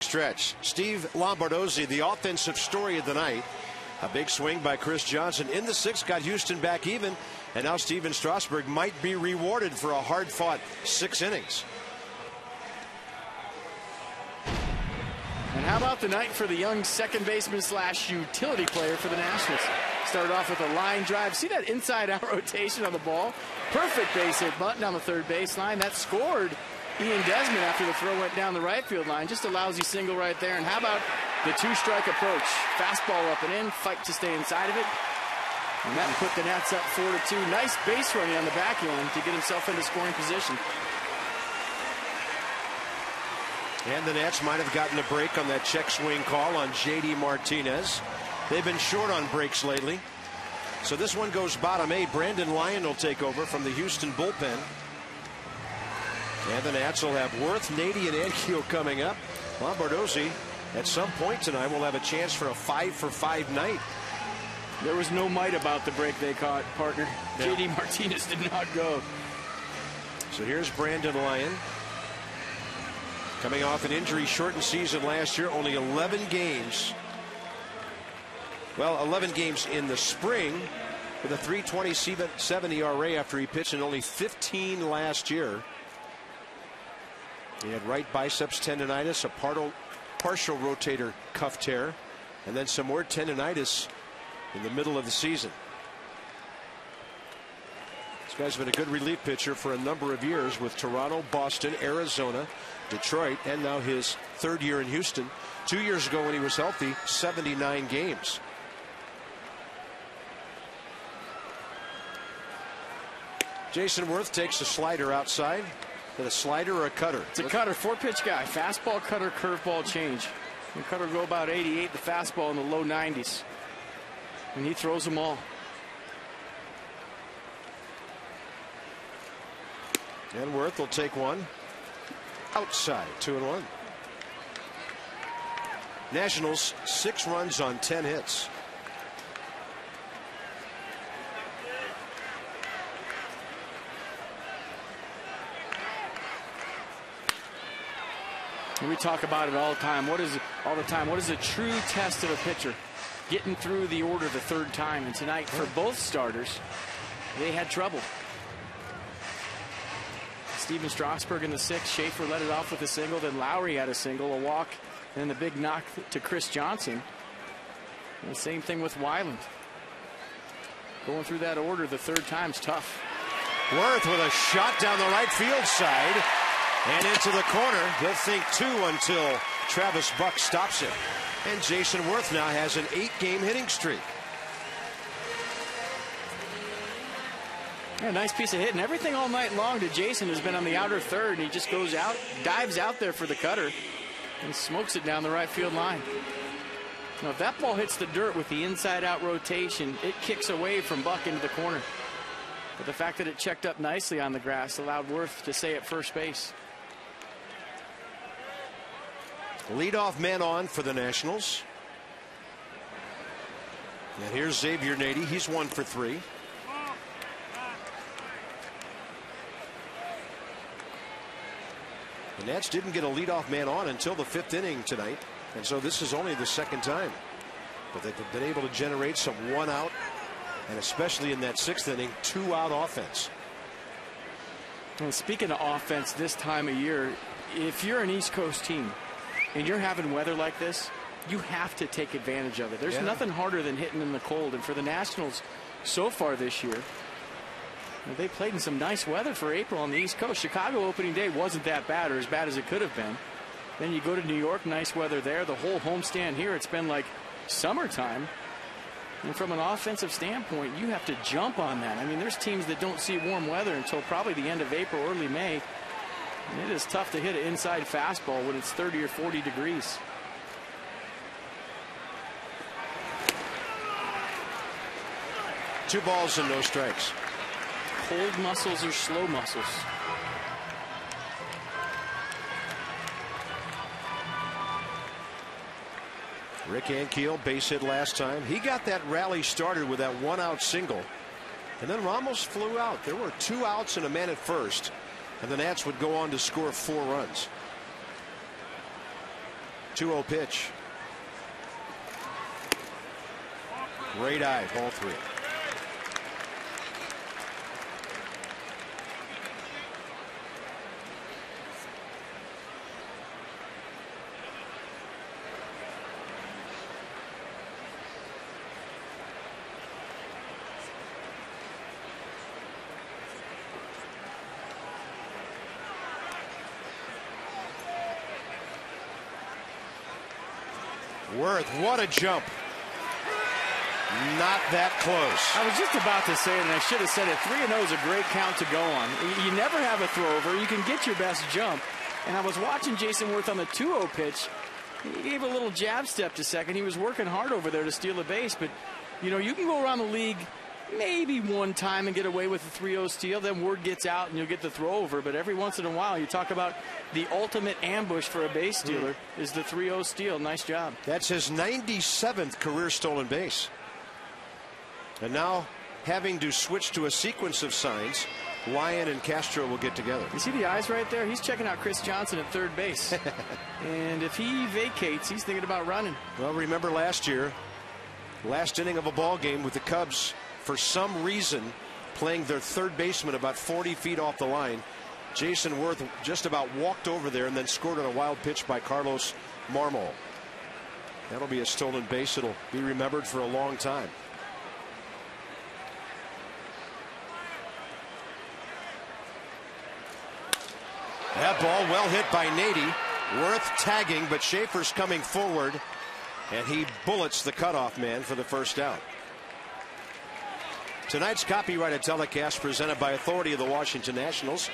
Stretch. Steve Lombardozzi, the offensive story of the night. A big swing by Chris Johnson in the 6th, got Houston back even, and now Steven Strasburg might be rewarded for a hard-fought 6 innings. And how about the night for the young second baseman / utility player for the Nationals? Started off with a line drive. See that inside-out rotation on the ball? Perfect base hit button on the 3rd baseline. That scored Ian Desmond after the throw went down the right field line. Just a lousy single right there. And how about the 2-strike approach? Fastball up and in, fight to stay inside of it. And that put the Nats up 4-2. Nice base running on the back end to get himself into scoring position. And the Nats might have gotten a break on that check swing call on J.D. Martinez. They've been short on breaks lately. So this one goes bottom 8. Brandon Lyon will take over from the Houston bullpen. And the Nats will have Worth, Nady, and Ankiel coming up. Lombardozzi, at some point tonight, will have a chance for a 5-for-5 night. There was no might about the break they caught, partner. Yeah. J.D. Martinez did not go. So here's Brandon Lyon. Coming off an injury-shortened season last year, only 11 games. Well, 11 games in the spring with a 3.27 ERA after he pitched in only 15 last year. He had right biceps tendonitis, a partial rotator cuff tear, and then some more tendonitis in the middle of the season. This guy's been a good relief pitcher for a number of years with Toronto, Boston, Arizona, Detroit, and now his third year in Houston. 2 years ago when he was healthy, 79 games. Jason Worth takes a slider outside. Is it a slider or a cutter? It's a cutter, 4-pitch guy. Fastball, cutter, curveball, change. The cutter will go about 88, the fastball in the low 90s. And he throws them all. And Worth will take one outside, 2-1. Nationals 6 runs on 10 hits. And we talk about it all the time. What is a true test of a pitcher? Getting through the order the third time. And tonight, for both starters, they had trouble. Steven Strasburg in the 6th. Schaefer led it off with a single. Then Lowry had a single, a walk, and the big knock to Chris Johnson. And the same thing with Weiland. Going through that order the third time's tough. Worth with a shot down the right field side and into the corner. He'll think 2 until Travis Buck stops him. And Jason Worth now has an 8-game hitting streak. Yeah, nice piece of hitting. Everything all night long to Jason has been on the outer third. He just goes out, dives out there for the cutter, and smokes it down the right field line. Now, if that ball hits the dirt with the inside-out rotation, it kicks away from Buck into the corner. But the fact that it checked up nicely on the grass allowed Worth to stay at first base. Leadoff man on for the Nationals. And here's Xavier Nady. He's 1 for 3. The Nats didn't get a leadoff man on until the 5th inning tonight. And so this is only the 2nd time. But they've been able to generate some 1-out, and especially in that 6th inning, 2-out offense. Well, speaking of offense this time of year, if you're an East Coast team and you're having weather like this, you have to take advantage of it. There's nothing harder than hitting in the cold. And for the Nationals so far this year, they played in some nice weather for April on the East Coast. Chicago opening day wasn't that bad, or as bad as it could have been. Then you go to New York, nice weather there. The whole homestand here, it's been like summertime. And from an offensive standpoint, you have to jump on that. I mean, there's teams that don't see warm weather until probably the end of April, early May. And it is tough to hit an inside fastball when it's 30 or 40 degrees. Two balls and no strikes. Cold muscles or slow muscles? Rick Ankiel, base hit last time. He got that rally started with that 1-out single. And then Ramos flew out. There were 2 outs and a man at first. And the Nats would go on to score 4 runs. 2-0 pitch. Great eye, ball 3. Worth, what a jump. Not that close. I was just about to say it, and I should have said it. 3-0 is a great count to go on. You never have a throwover. You can get your best jump. And I was watching Jason Worth on the 2-0 pitch. He gave a little jab step to second. He was working hard over there to steal a base. But, you know, you can go around the league maybe one time and get away with a 3-0 steal. Then word gets out and you'll get the throwover. But every once in a while, you talk about the ultimate ambush for a base stealer is the 3-0 steal. Nice job. That's his 97th career stolen base. And now having to switch to a sequence of signs, Lyon and Castro will get together. You see the eyes right there? He's checking out Chris Johnson at third base. And if he vacates, he's thinking about running. Well, remember last year, last inning of a ball game with the Cubs, for some reason, playing their third baseman about 40 feet off the line. Jason Worth just about walked over there and then scored on a wild pitch by Carlos Marmol. That'll be a stolen base. It'll be remembered for a long time. ball, well hit by Nady. Worth tagging, but Schaefer's coming forward, and he bullets the cutoff man for the first down. Tonight's copyrighted telecast presented by authority of the Washington Nationals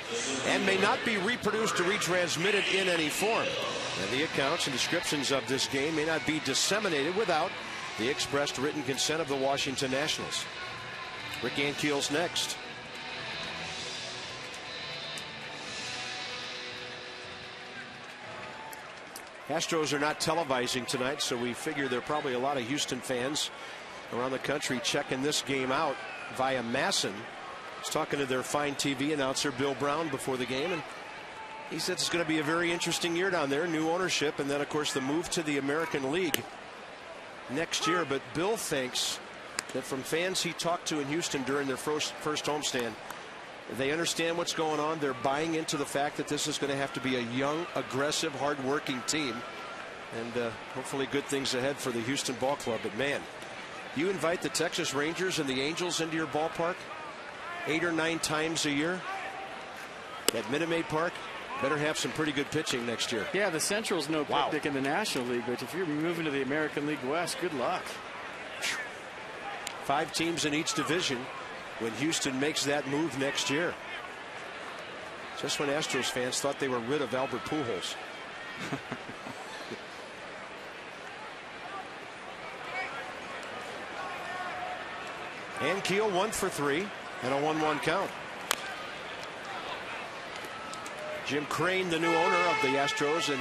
and may not be reproduced or retransmitted in any form. And the accounts and descriptions of this game may not be disseminated without the expressed written consent of the Washington Nationals. Rick Ankiel's next. Astros are not televising tonight, so we figure there are probably a lot of Houston fans around the country checking this game out via Masson. I was talking to their fine TV announcer Bill Brown before the game, and he said it's going to be a very interesting year down there. New ownership, and then of course the move to the American League next year. But Bill thinks that from fans he talked to in Houston during their first homestand, they understand what's going on. They're buying into the fact that this is going to have to be a young, aggressive, hard-working team, and hopefully good things ahead for the Houston Ball Club. But man, you invite the Texas Rangers and the Angels into your ballpark 8 or 9 times a year at Minute Maid Park, better have some pretty good pitching next year. Yeah, the Central's no picnic in the National League, but if you're moving to the American League West, good luck. 5 teams in each division when Houston makes that move next year. Just when Astros fans thought they were rid of Albert Pujols. Ankiel 1 for 3 and a 1-1 count. Jim Crane, the new owner of the Astros, and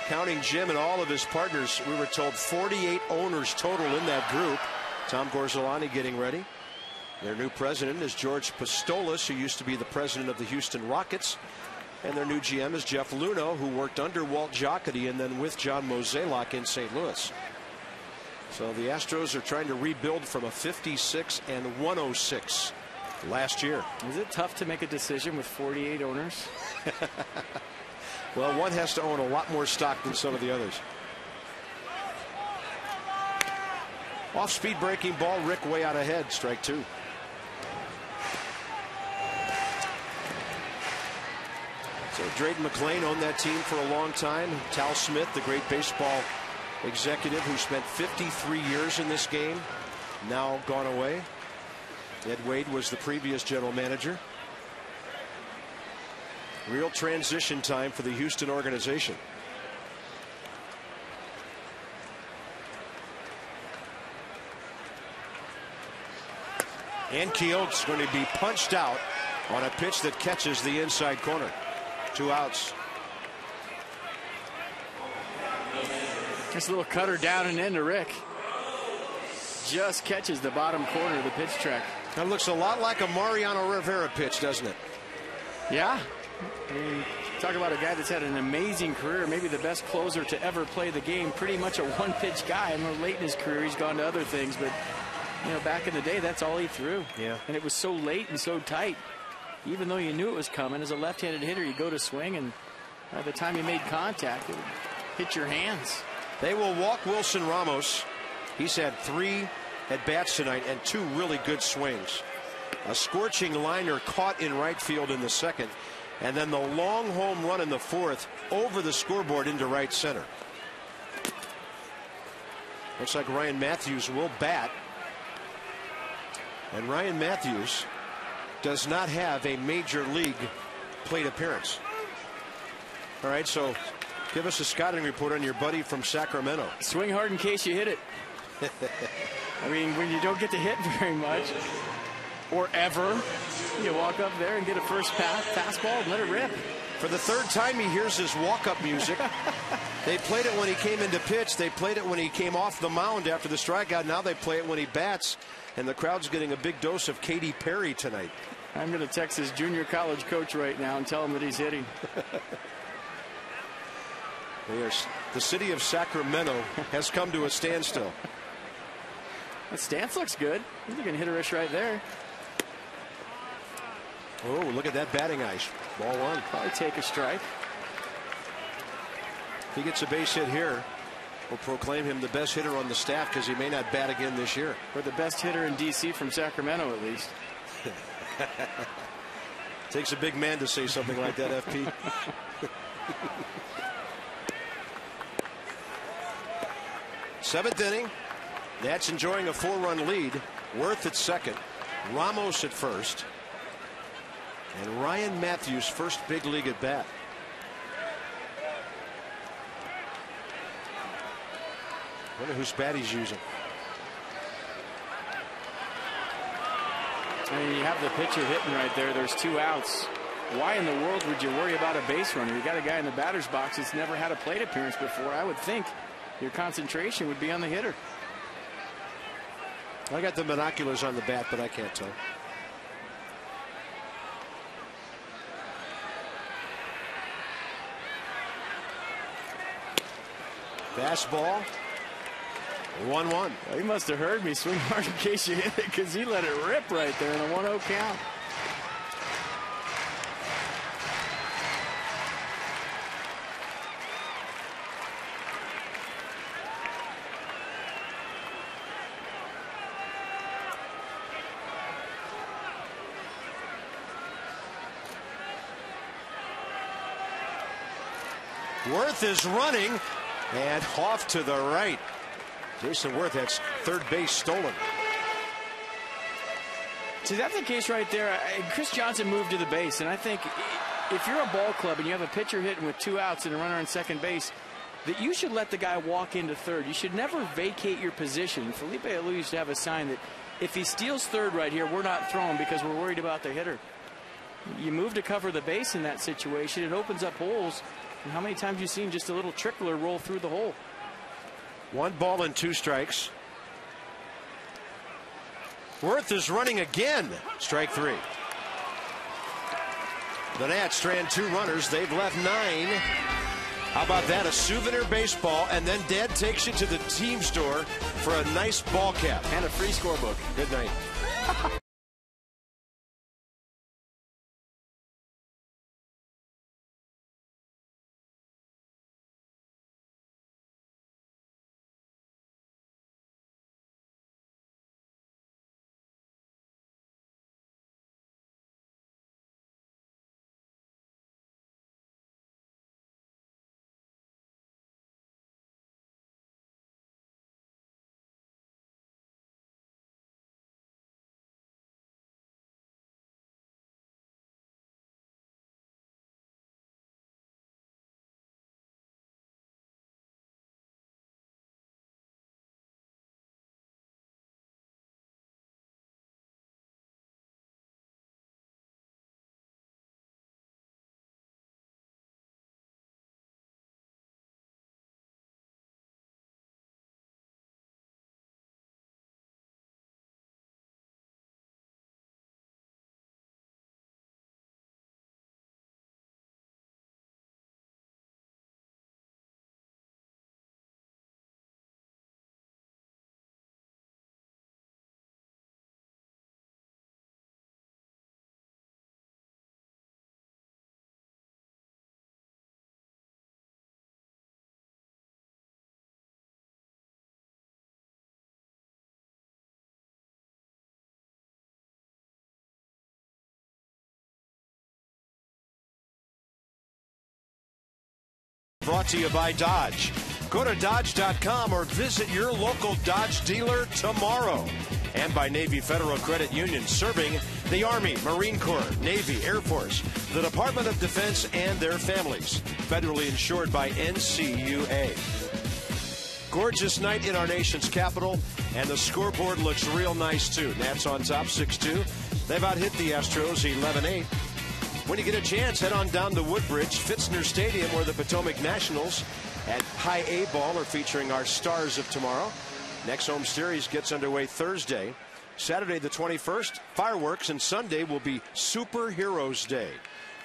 counting Jim and all of his partners, we were told 48 owners total in that group. Tom Gorzolani getting ready. Their new president is George Pistolas, who used to be the president of the Houston Rockets. And their new GM is Jeff Luhnow, who worked under Walt Jocketty and then with John Mozeliak in St. Louis. So the Astros are trying to rebuild from a 56 and 106 last year. Is it tough to make a decision with 48 owners? Well, one has to own a lot more stock than some of the others. Off-speed breaking ball, Rick way out ahead, strike 2. So Drayton McClain owned that team for a long time. Tal Smith, the great baseball executive who spent 53 years in this game, now gone away. Ed Wade was the previous general manager. Real transition time for the Houston organization. Ankiel is going to be punched out on a pitch that catches the inside corner. 2 outs. This little cutter down and into Rick. Just catches the bottom corner of the pitch track. That looks a lot like a Mariano Rivera pitch, doesn't it? Yeah. I mean, talk about a guy that's had an amazing career, maybe the best closer to ever play the game, pretty much a one-pitch guy. I know late in his career he's gone to other things, but you know, back in the day, that's all he threw. Yeah. And it was so late and so tight. Even though you knew it was coming, as a left-handed hitter, you go to swing, and by the time you made contact, it would hit your hands. They will walk Wilson Ramos. He's had 3 at-bats tonight and 2 really good swings. A scorching liner caught in right field in the second, and then the long home run in the 4th over the scoreboard into right center. Looks like Ryan Matthews will bat. And Ryan Matthews does not have a major league plate appearance. All right, so give us a scouting report on your buddy from Sacramento. Swing hard in case you hit it. I mean, when you don't get to hit very much, or ever, you walk up there and get a first pass, fastball and let it rip. For the 3rd time he hears his walk-up music. They played it when he came into pitch. They played it when he came off the mound after the strikeout. Now they play it when he bats. And the crowd's getting a big dose of Katy Perry tonight. I'm going to text his junior college coach right now and tell him that he's hitting. The city of Sacramento has come to a standstill. That stance looks good. He's looking hitter-ish right there. Oh, look at that batting ice. Ball 1. Probably take a strike. If he gets a base hit here, we'll proclaim him the best hitter on the staff because he may not bat again this year. Or the best hitter in D.C. from Sacramento, at least. Takes a big man to say something like that, FP. Seventh inning. Nats enjoying a 4-run lead. Worth at second. Ramos at first. And Ryan Matthews' first big league at bat. Wonder whose bat he's using. I mean, you have the pitcher hitting right there. There's 2 outs. Why in the world would you worry about a base runner? You got a guy in the batter's box that's never had a plate appearance before. I would think your concentration would be on the hitter. I got the binoculars on the bat, but I can't tell. Fastball. 1-1. Well, he must have heard me swing hard in case you hit it, because he let it rip right there in a 1-0 count. Worth is running and off to the right. Jason Worth has third base stolen. See, that's the case right there. Chris Johnson moved to the base, and I think if you're a ball club and you have a pitcher hitting with 2 outs and a runner on second base, that you should let the guy walk into third. You should never vacate your position. Felipe Alou used to have a sign that if he steals third right here, we're not throwing because we're worried about the hitter. You move to cover the base in that situation. It opens up holes. And how many times have you seen just a little trickler roll through the hole? 1 ball and 2 strikes. Worth is running again. Strike 3. The Nats strand 2 runners. They've left 9. How about that? A souvenir baseball, and then Dad takes you to the team store for a nice ball cap. And a free scorebook. Good night. Brought to you by Dodge. Go to Dodge.com or visit your local Dodge dealer tomorrow. And by Navy Federal Credit Union, serving the Army, Marine Corps, Navy, Air Force, the Department of Defense, and their families. Federally insured by NCUA. Gorgeous night in our nation's capital, and the scoreboard looks real nice, too. Nats on top, 6-2. They've out-hit the Astros 11-8. When you get a chance, head on down to Woodbridge, Fitzner Stadium, where the Potomac Nationals at High A Ball are featuring our stars of tomorrow. Next home series gets underway Thursday. Saturday the 21st, fireworks, and Sunday will be Superheroes Day.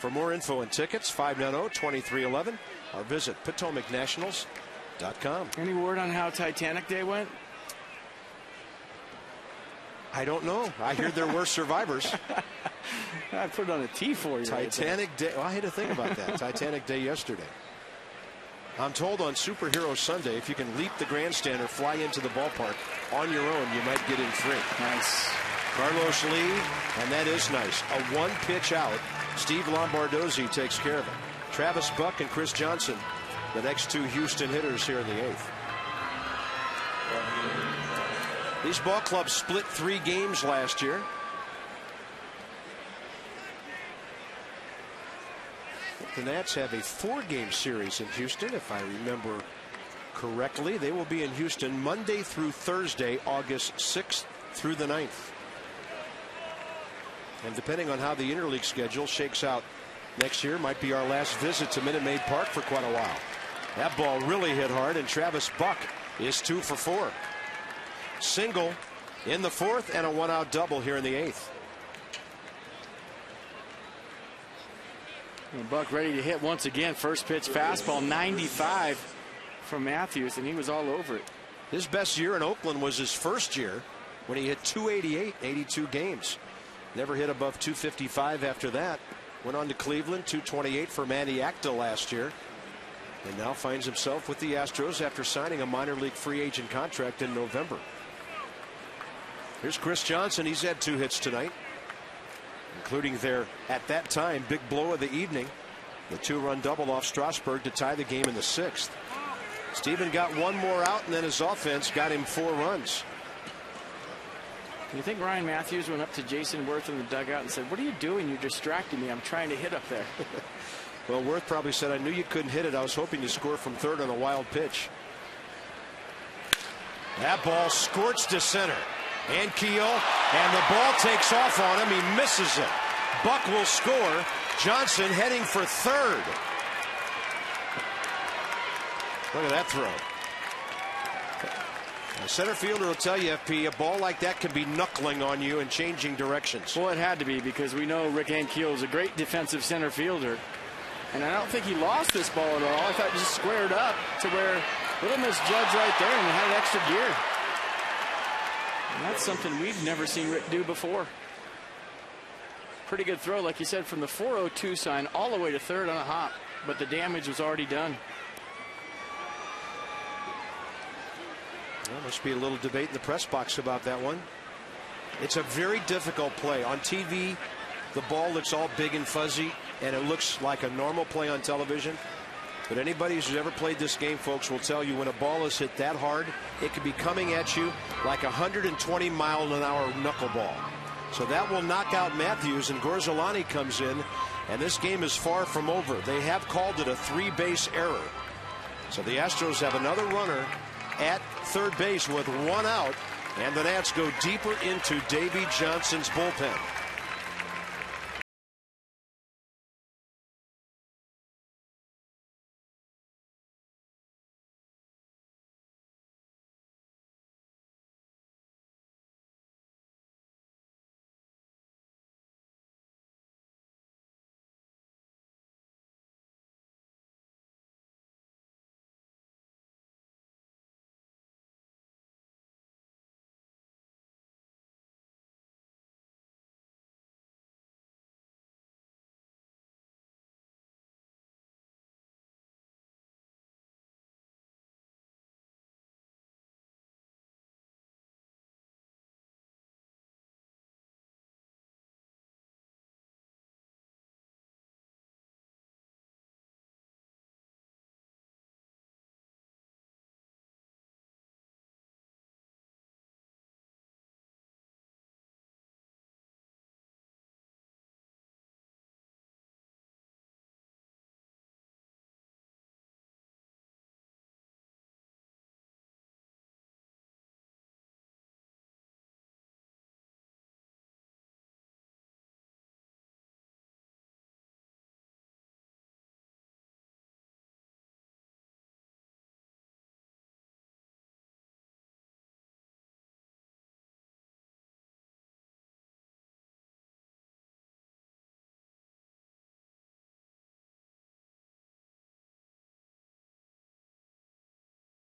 For more info and tickets, 590-2311, or visit PotomacNationals.com. Any word on how Titanic Day went? I don't know. I hear there were survivors. I put it on a T for you. Titanic Day. Well, I had to think about that. Titanic Day yesterday. I'm told on Superhero Sunday, if you can leap the grandstand or fly into the ballpark on your own, you might get in free. Nice. Carlos Lee, and that is nice. A 1-pitch out. Steve Lombardozzi takes care of it. Travis Buck and Chris Johnson, the next two Houston hitters here in the 8th. These ball clubs split 3 games last year. The Nats have a 4-game series in Houston, if I remember correctly. They will be in Houston Monday through Thursday, August 6th through the 9th. And depending on how the interleague schedule shakes out next year, might be our last visit to Minute Maid Park for quite a while. That ball really hit hard, and Travis Buck is 2 for 4. Single in the 4th and a 1-out double here in the 8th. And Buck ready to hit once again. First pitch fastball, 95 from Matthews, and he was all over it. His best year in Oakland was his first year when he hit 288 in 82 games. Never hit above 255 after that. Went on to Cleveland, 228 for Manny Acta last year. And now finds himself with the Astros after signing a minor league free agent contract in November. Here's Chris Johnson. He's had 2 hits tonight, including their, at that time, big blow of the evening. The 2-run double off Strasburg to tie the game in the 6th. Steven got 1 more out, and then his offense got him 4 runs. You think Ryan Matthews went up to Jason Worth in the dugout and said, "What are you doing? You're distracting me. I'm trying to hit up there." Well, Worth probably said, "I knew you couldn't hit it. I was hoping to score from third on a wild pitch." That ball scorched to center. And Keel, and the ball takes off on him. He misses it. Buck will score. Johnson heading for third. Look at that throw. A center fielder will tell you, FP, a ball like that can be knuckling on you and changing directions. Well, it had to be, because we know Rick Ankiel is a great defensive center fielder. And I don't think he lost this ball at all. I thought he just squared up to where little misjudged right there, and he had an extra gear. And that's something we've never seen Rick do before. Pretty good throw, like you said, from the 402 sign all the way to third on a hop. But the damage was already done. Well, must be a little debate in the press box about that one. It's a very difficult play. On TV, the ball looks all big and fuzzy, and it looks like a normal play on television. But anybody who's ever played this game, folks, will tell you when a ball is hit that hard, it could be coming at you like a 120-mile-an-hour knuckleball. So that will knock out Matthews, and Gorzolani comes in, and this game is far from over. They have called it a 3-base error. So the Astros have another runner at third base with 1 out, and the Nats go deeper into Davey Johnson's bullpen.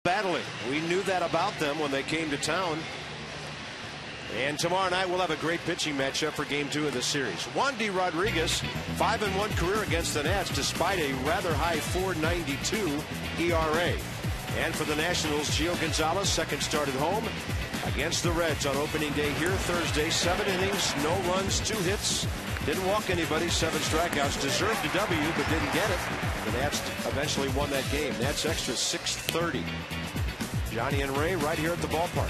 Battling. We knew that about them when they came to town. And tomorrow night we'll have a great pitching matchup for game 2 of the series. Wandy Rodriguez, 5-1 career against the Nats despite a rather high 4.92 ERA. And for the Nationals, Gio Gonzalez, second start at home against the Reds on opening day here Thursday. 7 innings, no runs, 2 hits, Didn't walk anybody, 7 strikeouts. Deserved a W, but didn't get it. The Nats eventually won that game. Nats extra 6:30. Johnny and Ray right here at the ballpark.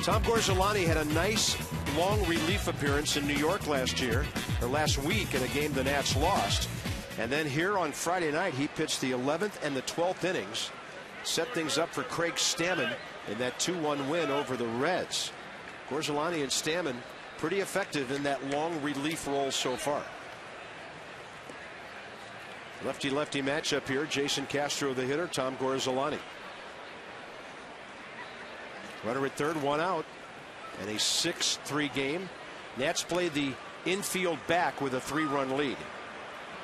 Tom Gorzelani had a nice long relief appearance in New York last week in a game the Nats lost. And then here on Friday night, he pitched the 11th and the 12th innings. Set things up for Craig Stammen in that 2-1 win over the Reds. Gorzelani and Stammen pretty effective in that long relief role so far. Lefty-lefty matchup here. Jason Castro the hitter, Tom Gorzelani. Runner at third, 1 out, and a 6-3 game. Nats played the infield back with a 3-run lead.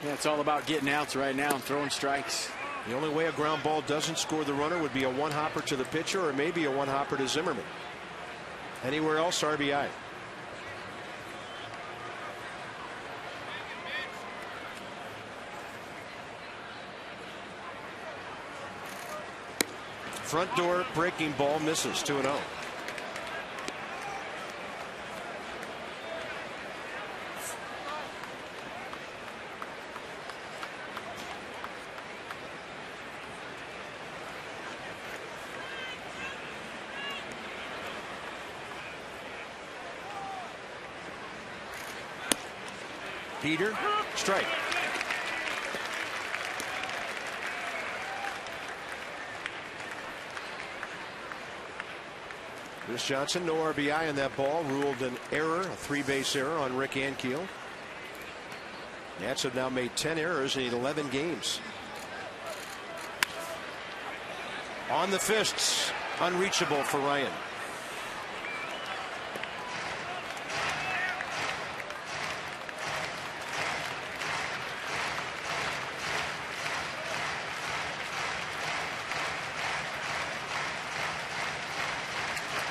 Yeah, it's all about getting outs right now and throwing strikes. The only way a ground ball doesn't score the runner would be a 1-hopper to the pitcher or maybe a 1-hopper to Zimmerman. Anywhere else, RBI. Front door breaking ball misses, 2-0. Heater, strike. Chris Johnson, no RBI in that ball, ruled an error, a 3-base error on Rick Ankiel. Nats have now made 10 errors in 11 games. On the fists, unreachable for Ryan.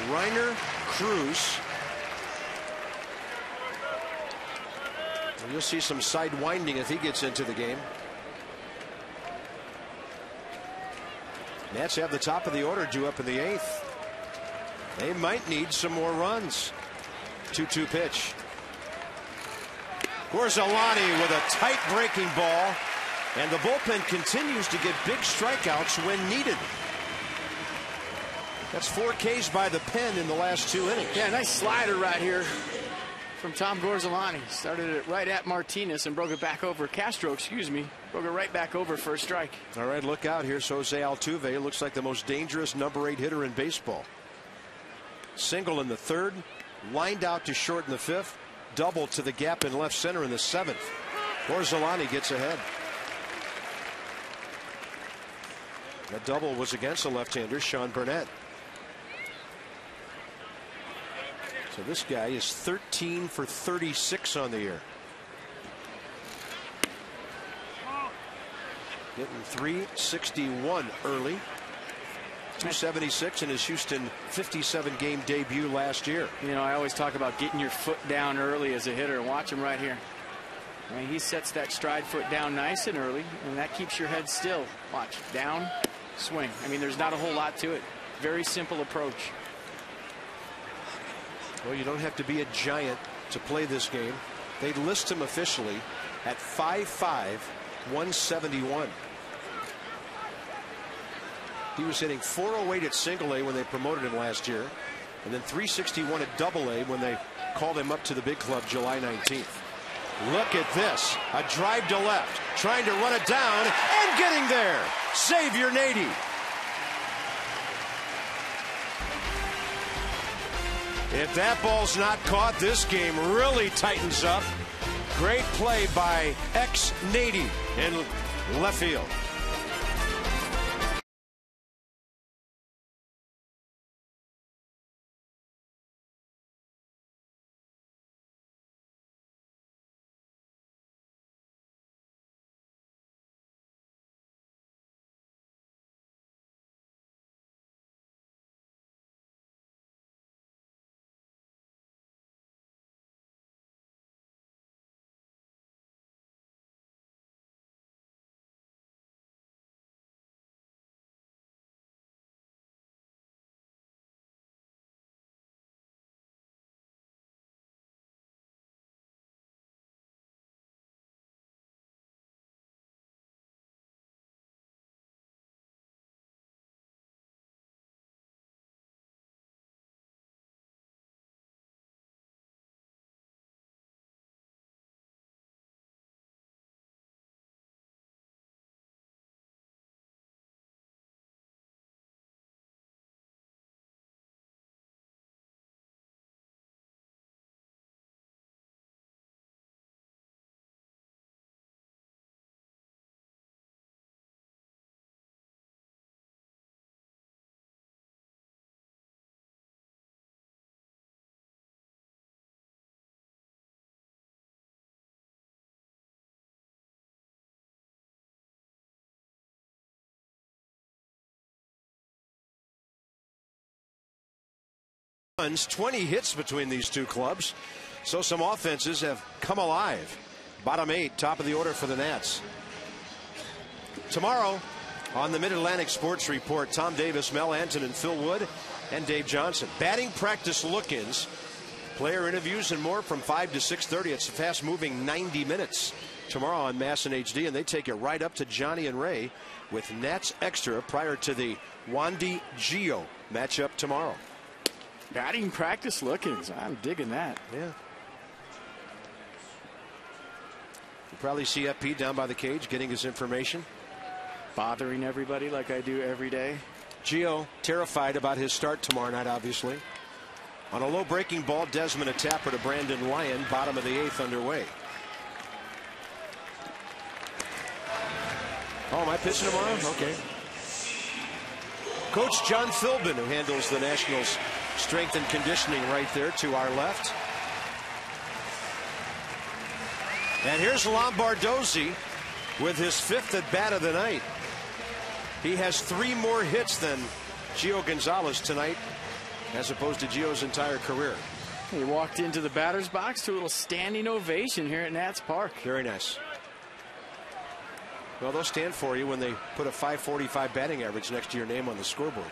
Reiner, Cruz. And you'll see some side winding if he gets into the game. Nats have the top of the order due up in the 8th. They might need some more runs. 2-2 pitch. Gorzelani with a tight breaking ball, and the bullpen continues to get big strikeouts when needed. That's 4 Ks by the pen in the last 2 innings. Yeah, nice slider right here from Tom Gorzelani. Started it right at Martinez and broke it back over. Castro, excuse me. Broke it right back over for a strike. All right, look out. Here's Jose Altuve. Looks like the most dangerous number 8 hitter in baseball. Single in the 3rd. Lined out to short in the 5th. Double to the gap in left center in the 7th. Gorzelani gets ahead. That double was against the left-hander, Sean Burnett. So this guy is 13 for 36 on the year. Getting 361 early. 276 in his Houston 57-game debut last year. You know, I always talk about getting your foot down early as a hitter. Watch him right here. I mean, he sets that stride foot down nice and early, and that keeps your head still. Watch. Down, swing. I mean, there's not a whole lot to it. Very simple approach. Well, you don't have to be a giant to play this game. They list him officially at 5'5", 171. He was hitting 408 at single A when they promoted him last year, and then 361 at double A when they called him up to the big club July 19th. Look at this. A drive to left, trying to run it down and getting there. Xavier Nady. If that ball's not caught, this game really tightens up. Great play by Nady in left field. runs, 20 hits between these two clubs. So some offenses have come alive. Bottom 8, top of the order for the Nats. Tomorrow on the Mid-Atlantic Sports Report, Tom Davis, Mel Anton, and Phil Wood, and Dave Johnson. Batting practice look-ins, player interviews, and more from 5 to 6:30. It's a fast-moving 90 minutes tomorrow on Mass and HD, and they take it right up to Johnny and Ray with Nats Extra prior to the Wandy-Gio matchup tomorrow. Batting practice look-ins. I'm digging that. Yeah. You probably see FP down by the cage getting his information. Bothering everybody like I do every day. Gio terrified about his start tomorrow night, obviously. On a low breaking ball, Desmond a tapper to Brandon Lyon, bottom of the 8th underway. Oh, am I pitching tomorrow? Okay. Coach John Philbin, who handles the Nationals strength and conditioning right there to our left. And here's Lombardozzi with his 5th at bat of the night. He has 3 more hits than Gio Gonzalez tonight, as opposed to Gio's entire career. He walked into the batter's box to a little standing ovation here at Nats Park. Very nice. Well, they'll stand for you when they put a .545 batting average next to your name on the scoreboard.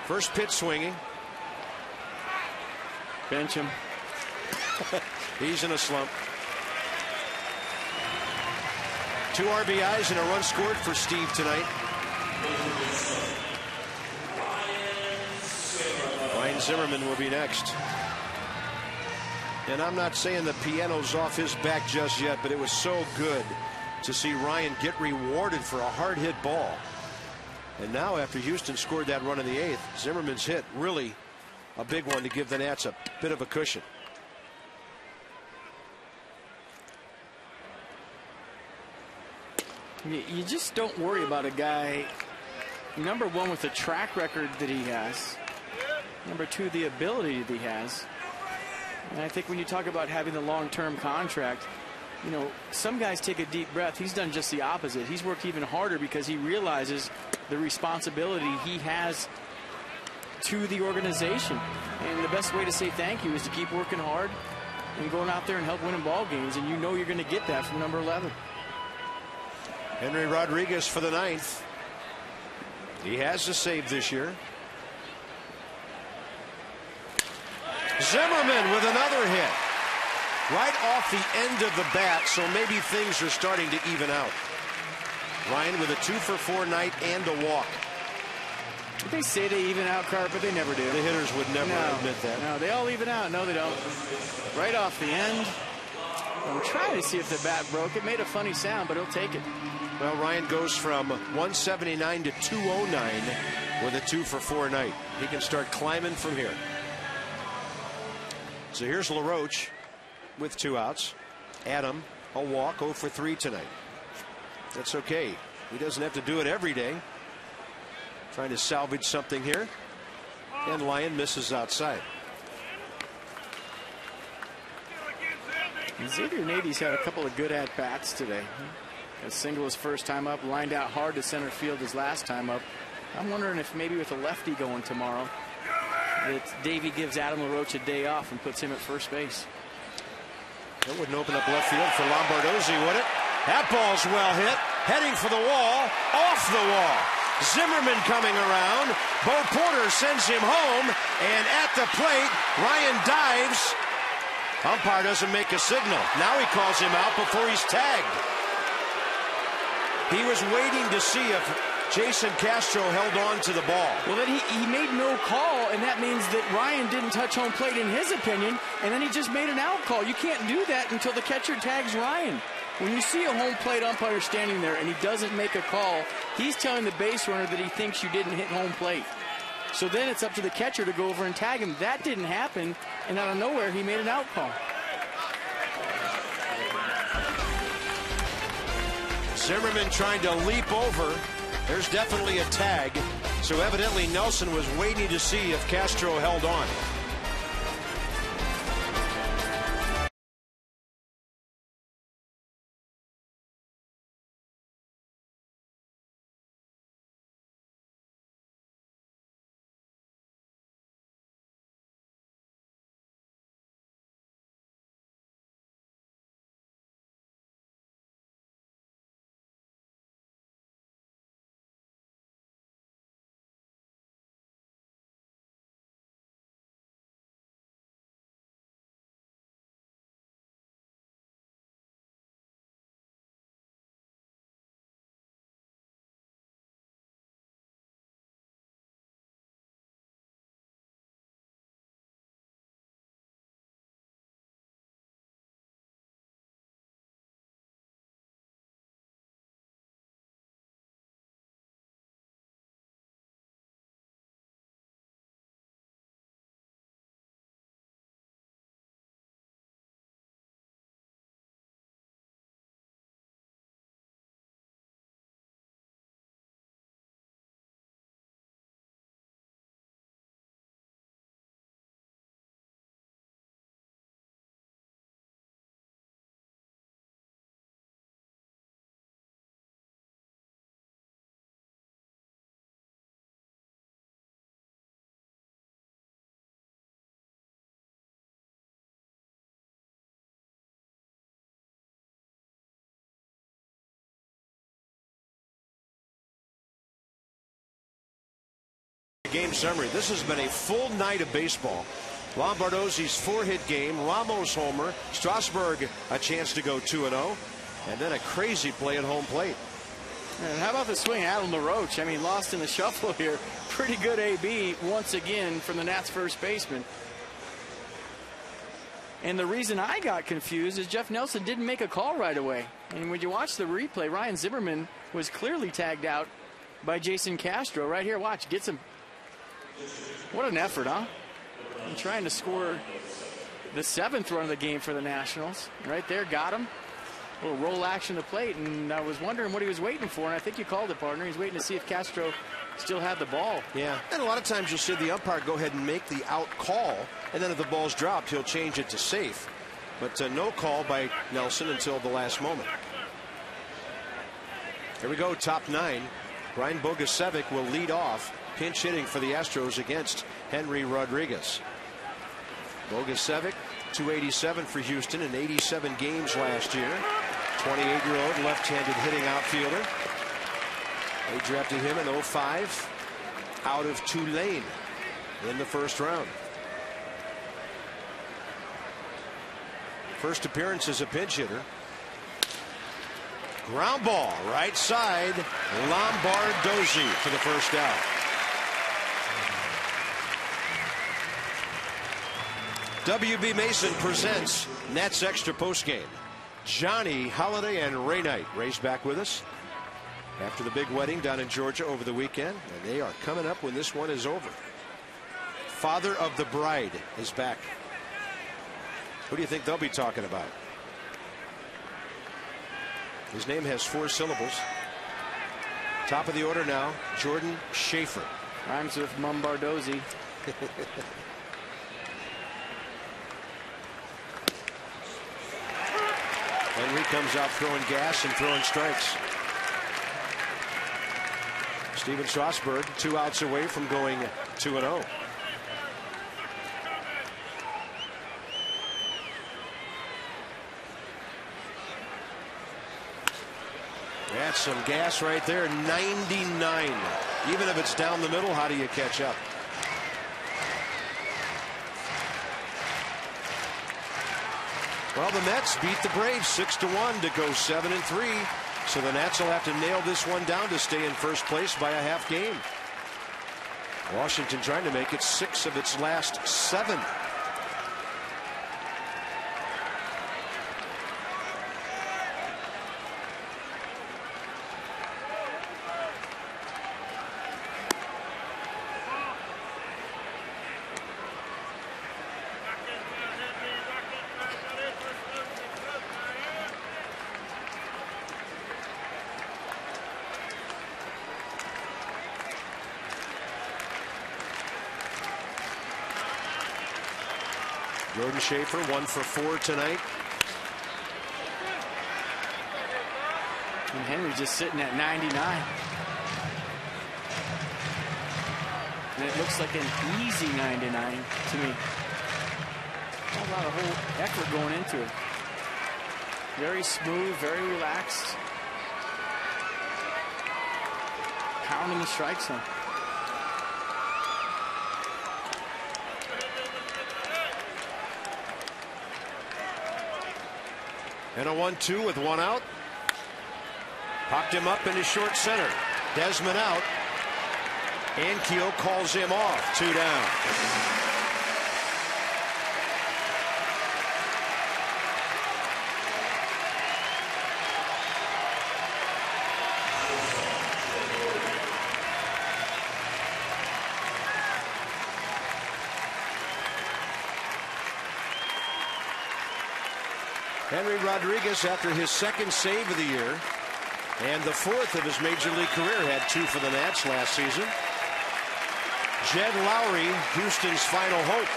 First pitch swinging. Bench him. He's in a slump. 2 RBIs and a run scored for Steve tonight. Ryan Zimmerman will be next. And I'm not saying the piano's off his back just yet, but it was so good to see Ryan get rewarded for a hard hit ball. And now after Houston scored that run in the 8th, Zimmerman's hit really a big one to give the Nats a bit of a cushion. You just don't worry about a guy, number one, with the track record that he has. Number 2, the ability that he has. And I think when you talk about having the long-term contract, you know, some guys take a deep breath. He's done just the opposite. He's worked even harder because he realizes the responsibility he has to the organization. And the best way to say thank you is to keep working hard and going out there and help winning ball games. And you know you're going to get that from number 11. Henry Rodriguez for the 9th. He has a save this year. Zimmerman with another hit. Right off the end of the bat, so maybe things are starting to even out. Ryan with a 2-for-4 night and a walk. They say they even out, Carp, but they never do. The hitters would never admit that. No, they all even out. No, they don't. Right off the end. I'm trying to see if the bat broke. It made a funny sound, but he'll take it. Well, Ryan goes from 179 to 209 with a 2-for-4 night. He can start climbing from here. So here's LaRoche with 2 outs. Adam, a walk, 0-for-3 tonight. That's okay. He doesn't have to do it every day. Trying to salvage something here. And Lyon misses outside. Xavier Nady's had a couple of good at-bats today. A single his first time up, lined out hard to center field his last time up. I'm wondering if maybe with a lefty going tomorrow, that Davey gives Adam LaRoche a day off and puts him at first base. That wouldn't open up left field for Lombardozzi, would it? That ball's well hit. Heading for the wall. Off the wall. Zimmerman coming around. Bo Porter sends him home. And at the plate, Ryan dives. Umpire doesn't make a signal. Now he calls him out before he's tagged. He was waiting to see if Jason Castro held on to the ball. Well, then he made no call, and that means that Ryan didn't touch home plate in his opinion, and then he just made an out call. You can't do that until the catcher tags Ryan. When you see a home plate umpire standing there and he doesn't make a call, he's telling the base runner that he thinks you didn't hit home plate. So then it's up to the catcher to go over and tag him. That didn't happen, and out of nowhere, he made an out call. Zimmerman trying to leap over. There's definitely a tag. So evidently Nelson was waiting to see if Castro held on. game summary. This has been a full night of baseball. Lombardozzi's 4-hit game, Ramos homer, Strasburg a chance to go 2-0, and then a crazy play at home plate. And how about the swing, Adam LaRoche? I mean, lost in the shuffle here. Pretty good AB once again from the Nats first baseman. And the reason I got confused is Jeff Nelson didn't make a call right away. And when you watch the replay, Ryan Zimmerman was clearly tagged out by Jason Castro. Right here, watch, gets him. What an effort, huh? And trying to score the 7th run of the game for the Nationals. Right there, got him. A little roll action to the plate, and I was wondering what he was waiting for, and I think you called it, partner. He's waiting to see if Castro still had the ball. Yeah, and a lot of times you'll see the umpire go ahead and make the out call, and then if the ball's dropped, he'll change it to safe. But no call by Nelson until the last moment. Here we go, top 9. Brian Bogusevic will lead off, pinch hitting for the Astros against Henry Rodriguez. Bogusevic, 287 for Houston in 87 games last year. 28-year-old left-handed hitting outfielder. They drafted him in 05 out of Tulane in the first round. First appearance as a pinch hitter. Ground ball, right side, Lombardozzi for the first out. WB Mason presents Nats Extra postgame. Johnny Holiday and Ray Knight. Ray's back with us after the big wedding down in Georgia over the weekend, and they are coming up when this one is over. Father of the bride is back. Who do you think they'll be talking about? His name has 4 syllables. Top of the order now, Jordan Schaefer. Rhymes with Lombardozzi. Henry comes out throwing gas and throwing strikes. Steven Strasburg 2 outs away from going 2-0. That's some gas right there. 99. Even if it's down the middle, how do you catch up? Well, the Mets beat the Braves 6-1 to go 7-3. So the Nats will have to nail this one down to stay in first place by a half game. Washington trying to make it 6 of its last 7. Jordan Schaefer 1 for 4 tonight. And Henry just sitting at 99. And it looks like an easy 99 to me. Not a lot of whole effort going into it. Very smooth, very relaxed. Pounding the strike zone. And a 1-2 with 1 out. Popped him up into short center. Desmond out. Anquio calls him off. 2 down. Henry Rodriguez, after his 2nd save of the year and the 4th of his major league career, had 2 for the Nats last season. Jed Lowry, Houston's final hope.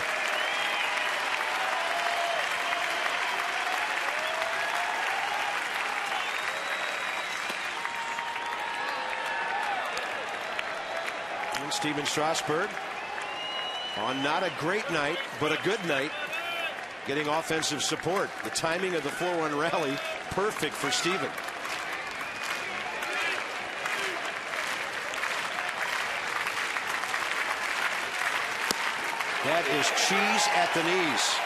And Steven Strasburg on not a great night, but a good night, getting offensive support. The timing of the 4-1 rally, perfect for Steven. That is cheese at the knees.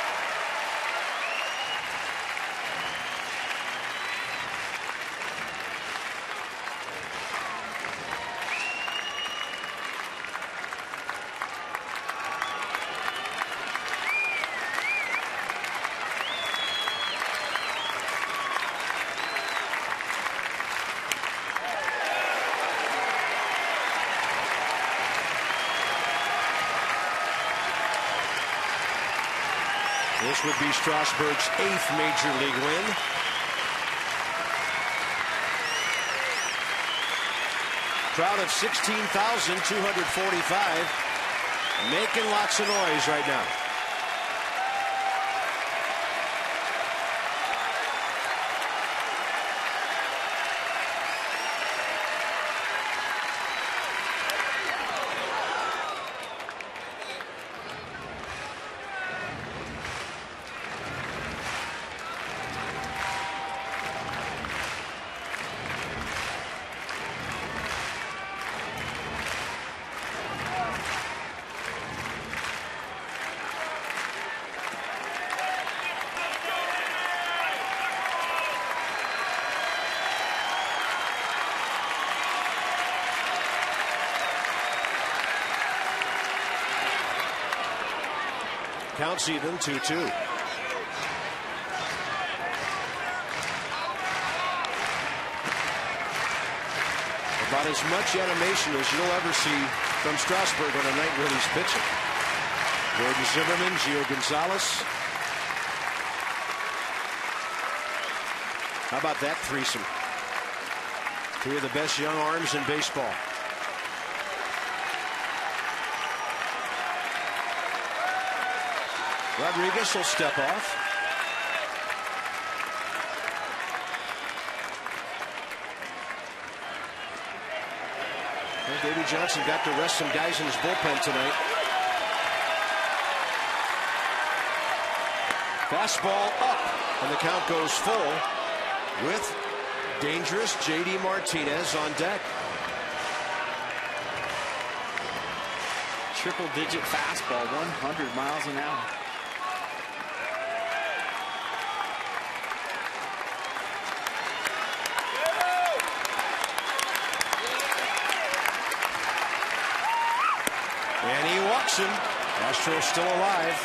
This would be Strasburg's 8th Major League win. Crowd of 16,245 making lots of noise right now. Counts even, 2-2. About as much animation as you'll ever see from Strasburg on a night when he's pitching. Gordon Zimmerman, Gio Gonzalez. How about that threesome? Two of the best young arms in baseball. Rodriguez will step off. Well, Davey Johnson got to rest some guys in his bullpen tonight. Fastball up, and the count goes full with dangerous J.D. Martinez on deck. Triple-digit fastball, 100 miles an hour. And he walks him. Astros still alive.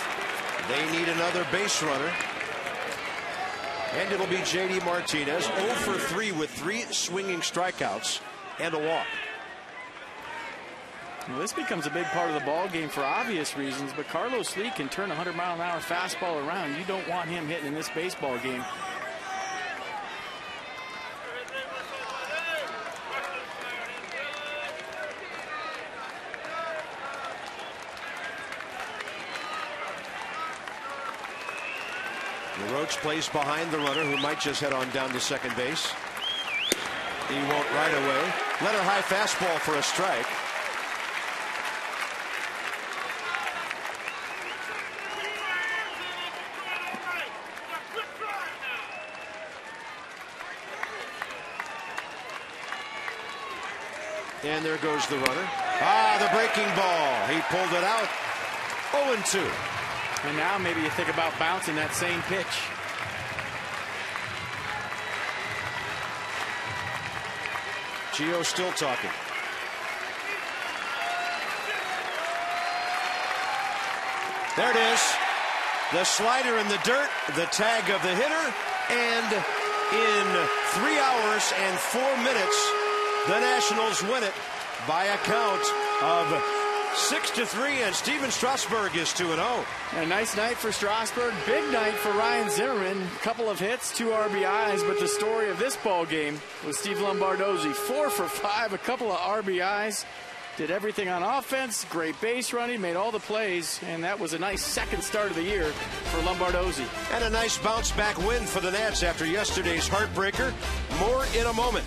They need another base runner. And it'll be J.D. Martinez, 0 for 3 with 3 swinging strikeouts and a walk. Well, this becomes a big part of the ball game for obvious reasons, but Carlos Lee can turn a 100-mile-an-hour fastball around. You don't want him hitting in this baseball game. Roach plays behind the runner, who might just head on down to second base. He won't right away. Letter high fastball for a strike. And there goes the runner. Ah, the breaking ball. He pulled it out. 0-2. And now maybe you think about bouncing that same pitch. Gio still talking. There it is. The slider in the dirt, the tag of the hitter, and in 3 hours and 4 minutes, the Nationals win it by a count of 6-3, and Steven Strasburg is 2-0. A nice night for Strasburg, big night for Ryan Zimmerman. A couple of hits, 2 RBIs, but the story of this ball game was Steve Lombardozzi, 4 for 5, a couple of RBIs. Did everything on offense, great base running, made all the plays, and that was a nice second start of the year for Lombardozzi. And a nice bounce-back win for the Nats after yesterday's heartbreaker. More in a moment.